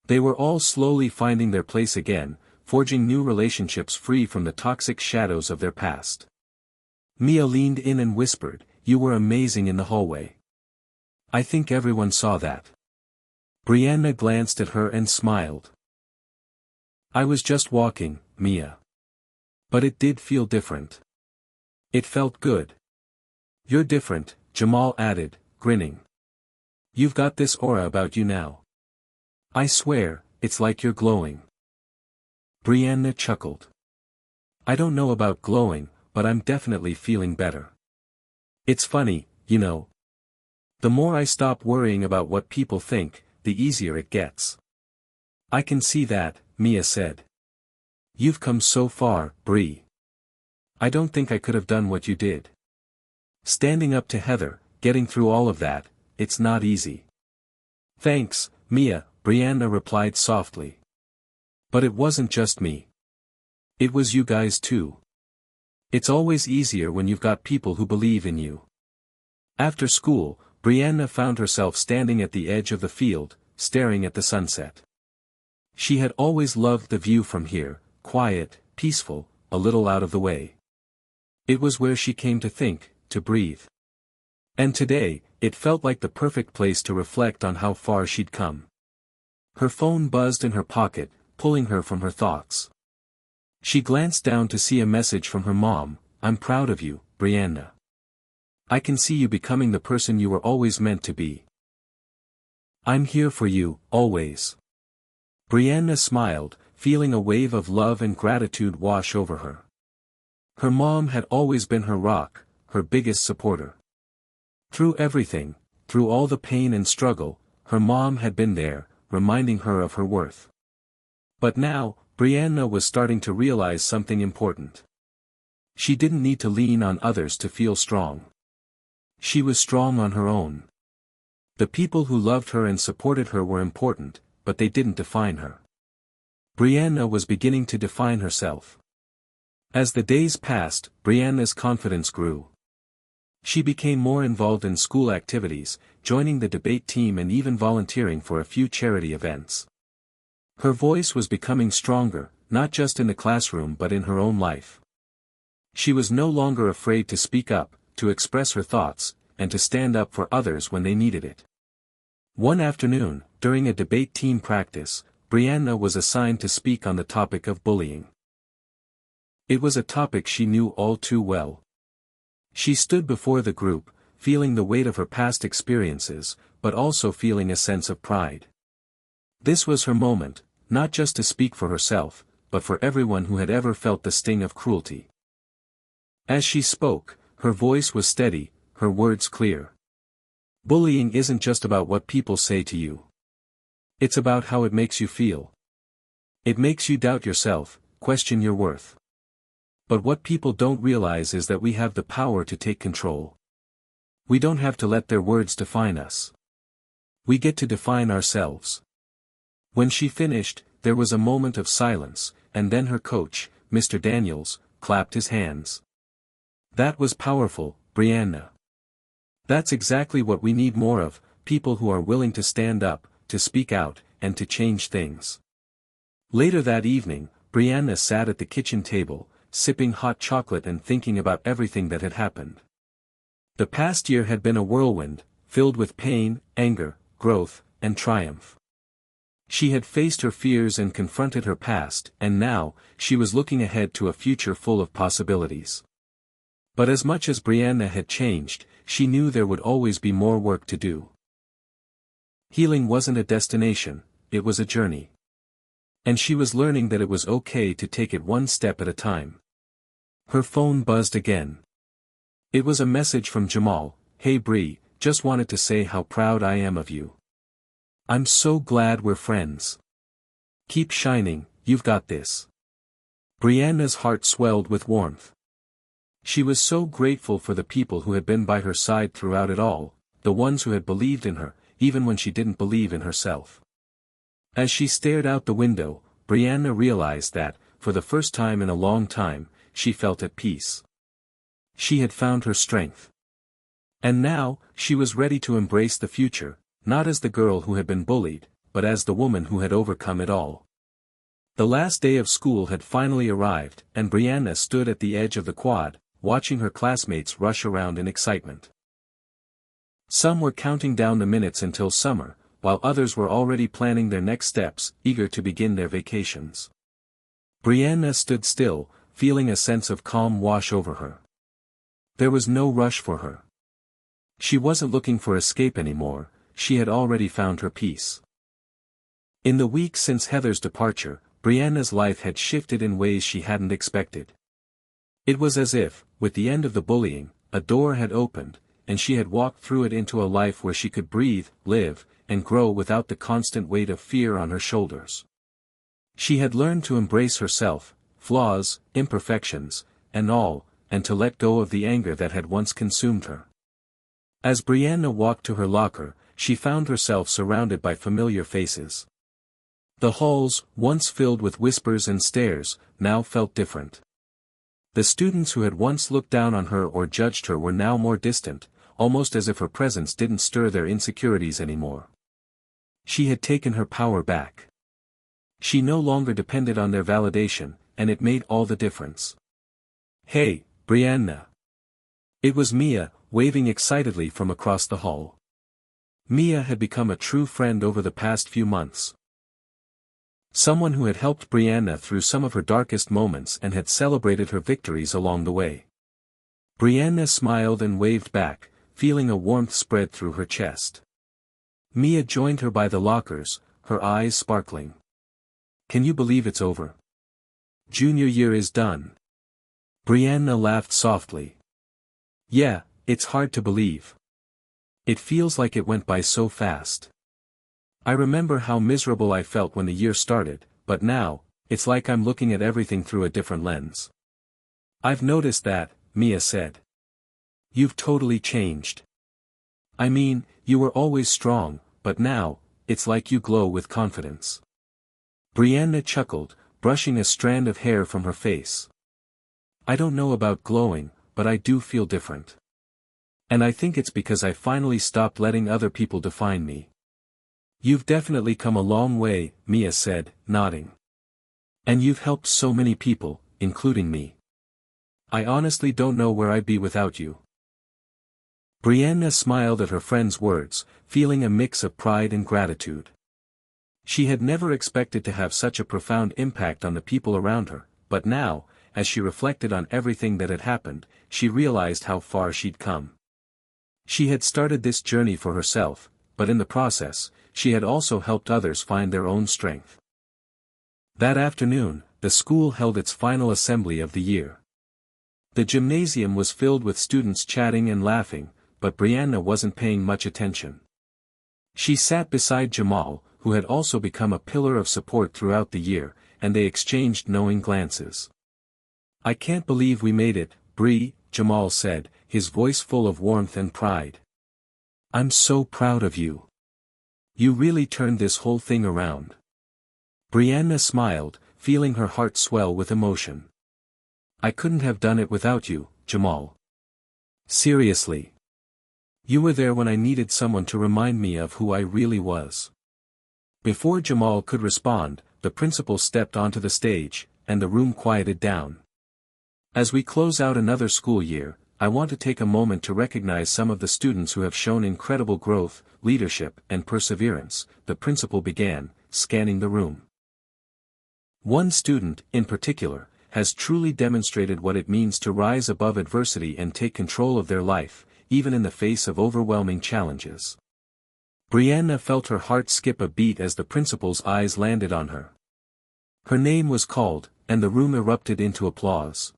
They were all slowly finding their place again, forging new relationships free from the toxic shadows of their past. Mia leaned in and whispered, "You were amazing in the hallway." "I think everyone saw that." Brianna glanced at her and smiled. "I was just walking, Mia. But it did feel different. It felt good." "You're different," Jamal added, grinning. "You've got this aura about you now. I swear, it's like you're glowing." Brianna chuckled. "I don't know about glowing, but I'm definitely feeling better. It's funny, you know. The more I stop worrying about what people think, the easier it gets." "I can see that," Mia said. "You've come so far, Bree. I don't think I could have done what you did. Standing up to Heather, getting through all of that, it's not easy." "Thanks, Mia," Brianna replied softly. "But it wasn't just me. It was you guys too. It's always easier when you've got people who believe in you." After school, Brianna found herself standing at the edge of the field, staring at the sunset. She had always loved the view from here, quiet, peaceful, a little out of the way. It was where she came to think, to breathe. And today, it felt like the perfect place to reflect on how far she'd come. Her phone buzzed in her pocket, pulling her from her thoughts. She glanced down to see a message from her mom. "I'm proud of you, Brianna. I can see you becoming the person you were always meant to be. I'm here for you, always." Brianna smiled, feeling a wave of love and gratitude wash over her. Her mom had always been her rock, her biggest supporter. Through everything, through all the pain and struggle, her mom had been there, reminding her of her worth. But now, Brianna was starting to realize something important. She didn't need to lean on others to feel strong. She was strong on her own. The people who loved her and supported her were important, but they didn't define her. Brianna was beginning to define herself. As the days passed, Brianna's confidence grew. She became more involved in school activities, joining the debate team and even volunteering for a few charity events. Her voice was becoming stronger, not just in the classroom but in her own life. She was no longer afraid to speak up, to express her thoughts, and to stand up for others when they needed it. One afternoon, during a debate team practice, Brianna was assigned to speak on the topic of bullying. It was a topic she knew all too well. She stood before the group, feeling the weight of her past experiences, but also feeling a sense of pride. This was her moment, not just to speak for herself, but for everyone who had ever felt the sting of cruelty. As she spoke, her voice was steady, her words clear. Bullying isn't just about what people say to you. It's about how it makes you feel. It makes you doubt yourself, question your worth. But what people don't realize is that we have the power to take control. We don't have to let their words define us. We get to define ourselves. When she finished, there was a moment of silence, and then her coach, Mr. Daniels, clapped his hands. "That was powerful, Brianna. That's exactly what we need more of, people who are willing to stand up, to speak out, and to change things." Later that evening, Brianna sat at the kitchen table, sipping hot chocolate and thinking about everything that had happened. The past year had been a whirlwind, filled with pain, anger, growth, and triumph. She had faced her fears and confronted her past, and now, she was looking ahead to a future full of possibilities. But as much as Brianna had changed, she knew there would always be more work to do. Healing wasn't a destination, it was a journey. And she was learning that it was okay to take it one step at a time. Her phone buzzed again. It was a message from Jamal. "Hey Bree, just wanted to say how proud I am of you. I'm so glad we're friends. Keep shining, you've got this." Brianna's heart swelled with warmth. She was so grateful for the people who had been by her side throughout it all, the ones who had believed in her, even when she didn't believe in herself. As she stared out the window, Brianna realized that, for the first time in a long time, she felt at peace. She had found her strength. And now, she was ready to embrace the future, not as the girl who had been bullied, but as the woman who had overcome it all. The last day of school had finally arrived, and Brianna stood at the edge of the quad, watching her classmates rush around in excitement. Some were counting down the minutes until summer, while others were already planning their next steps, eager to begin their vacations. Brianna stood still, feeling a sense of calm wash over her. There was no rush for her. She wasn't looking for escape anymore, she had already found her peace. In the weeks since Heather's departure, Brianna's life had shifted in ways she hadn't expected. It was as if, with the end of the bullying, a door had opened, and she had walked through it into a life where she could breathe, live, and grow without the constant weight of fear on her shoulders. She had learned to embrace herself, flaws, imperfections, and all, and to let go of the anger that had once consumed her. As Brianna walked to her locker, she found herself surrounded by familiar faces. The halls, once filled with whispers and stares, now felt different. The students who had once looked down on her or judged her were now more distant, almost as if her presence didn't stir their insecurities anymore. She had taken her power back. She no longer depended on their validation, and it made all the difference. "Hey, Brianna." It was Mia, waving excitedly from across the hall. Mia had become a true friend over the past few months. Someone who had helped Brianna through some of her darkest moments and had celebrated her victories along the way. Brianna smiled and waved back, feeling a warmth spread through her chest. Mia joined her by the lockers, her eyes sparkling. "Can you believe it's over? Junior year is done." Brianna laughed softly. "Yeah, it's hard to believe. It feels like it went by so fast. I remember how miserable I felt when the year started, but now, it's like I'm looking at everything through a different lens." "I've noticed that," Mia said. "You've totally changed. I mean, you were always strong, but now, it's like you glow with confidence." Brianna chuckled, brushing a strand of hair from her face. "I don't know about glowing, but I do feel different. And I think it's because I finally stopped letting other people define me." "You've definitely come a long way," Mia said, nodding. "And you've helped so many people, including me. I honestly don't know where I'd be without you." Brianna smiled at her friend's words, feeling a mix of pride and gratitude. She had never expected to have such a profound impact on the people around her, but now, as she reflected on everything that had happened, she realized how far she'd come. She had started this journey for herself, but in the process, she had also helped others find their own strength. That afternoon, the school held its final assembly of the year. The gymnasium was filled with students chatting and laughing, but Brianna wasn't paying much attention. She sat beside Jamal, who had also become a pillar of support throughout the year, and they exchanged knowing glances. "I can't believe we made it, Bree," Jamal said, his voice full of warmth and pride. "I'm so proud of you. You really turned this whole thing around." Brianna smiled, feeling her heart swell with emotion. "I couldn't have done it without you, Jamal. Seriously. You were there when I needed someone to remind me of who I really was." Before Jamal could respond, the principal stepped onto the stage, and the room quieted down. As we close out another school year, I want to take a moment to recognize some of the students who have shown incredible growth, leadership, and perseverance, the principal began, scanning the room. One student, in particular, has truly demonstrated what it means to rise above adversity and take control of their life, even in the face of overwhelming challenges. Brianna felt her heart skip a beat as the principal's eyes landed on her. Her name was called, and the room erupted into applause.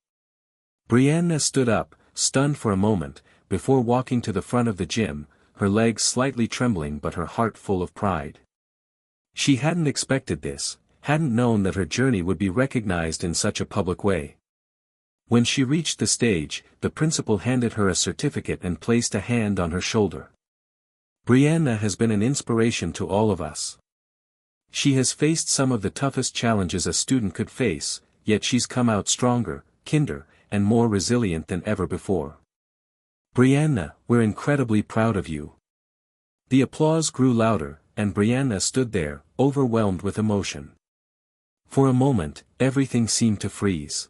Brianna stood up, stunned for a moment, before walking to the front of the gym, her legs slightly trembling but her heart full of pride. She hadn't expected this, hadn't known that her journey would be recognized in such a public way. When she reached the stage, the principal handed her a certificate and placed a hand on her shoulder. Brianna has been an inspiration to all of us. She has faced some of the toughest challenges a student could face, yet she's come out stronger, kinder, and more resilient than ever before. Brianna, we're incredibly proud of you. The applause grew louder, and Brianna stood there, overwhelmed with emotion. For a moment, everything seemed to freeze.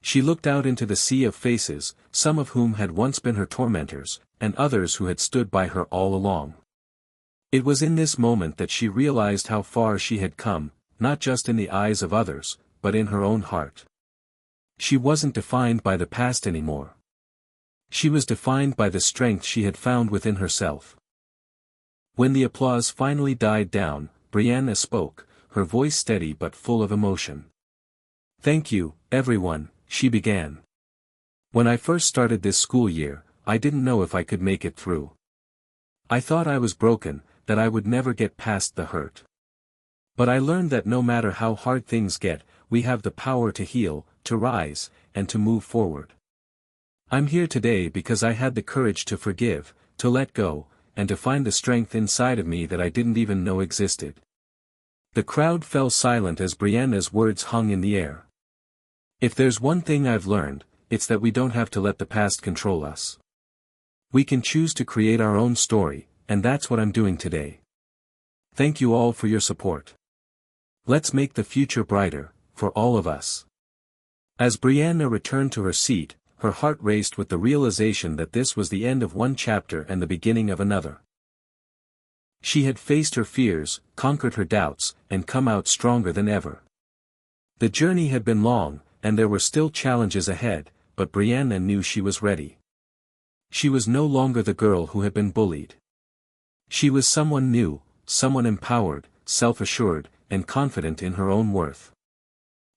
She looked out into the sea of faces, some of whom had once been her tormentors, and others who had stood by her all along. It was in this moment that she realized how far she had come, not just in the eyes of others, but in her own heart. She wasn't defined by the past anymore. She was defined by the strength she had found within herself. When the applause finally died down, Brianna spoke, her voice steady but full of emotion. "Thank you, everyone," she began. "When I first started this school year, I didn't know if I could make it through. I thought I was broken, that I would never get past the hurt. But I learned that no matter how hard things get, we have the power to heal, to rise, and to move forward. I'm here today because I had the courage to forgive, to let go, and to find the strength inside of me that I didn't even know existed." The crowd fell silent as Brianna's words hung in the air. If there's one thing I've learned, it's that we don't have to let the past control us. We can choose to create our own story, and that's what I'm doing today. Thank you all for your support. Let's make the future brighter, for all of us. As Brianna returned to her seat, her heart raced with the realization that this was the end of one chapter and the beginning of another. She had faced her fears, conquered her doubts, and come out stronger than ever. The journey had been long, and there were still challenges ahead, but Brianna knew she was ready. She was no longer the girl who had been bullied. She was someone new, someone empowered, self-assured, and confident in her own worth.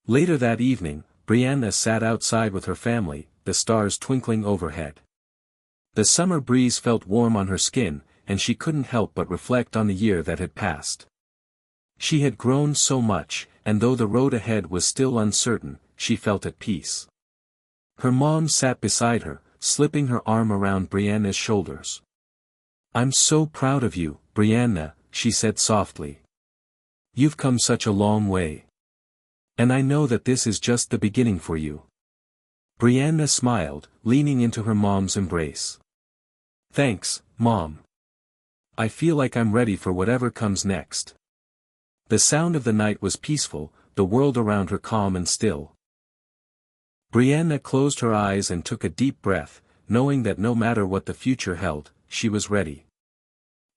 Later that evening, Brianna sat outside with her family, the stars twinkling overhead. The summer breeze felt warm on her skin, and she couldn't help but reflect on the year that had passed. She had grown so much, and though the road ahead was still uncertain, she felt at peace. Her mom sat beside her, slipping her arm around Brianna's shoulders. "I'm so proud of you, Brianna," she said softly. "You've come such a long way. And I know that this is just the beginning for you." Brianna smiled, leaning into her mom's embrace. "Thanks, Mom. I feel like I'm ready for whatever comes next." The sound of the night was peaceful, the world around her calm and still. Brianna closed her eyes and took a deep breath, knowing that no matter what the future held, she was ready.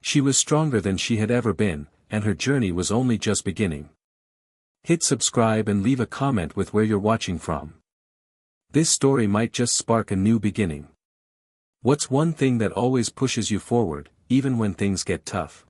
She was stronger than she had ever been, and her journey was only just beginning. Hit subscribe and leave a comment with where you're watching from. This story might just spark a new beginning. What's one thing that always pushes you forward, even when things get tough?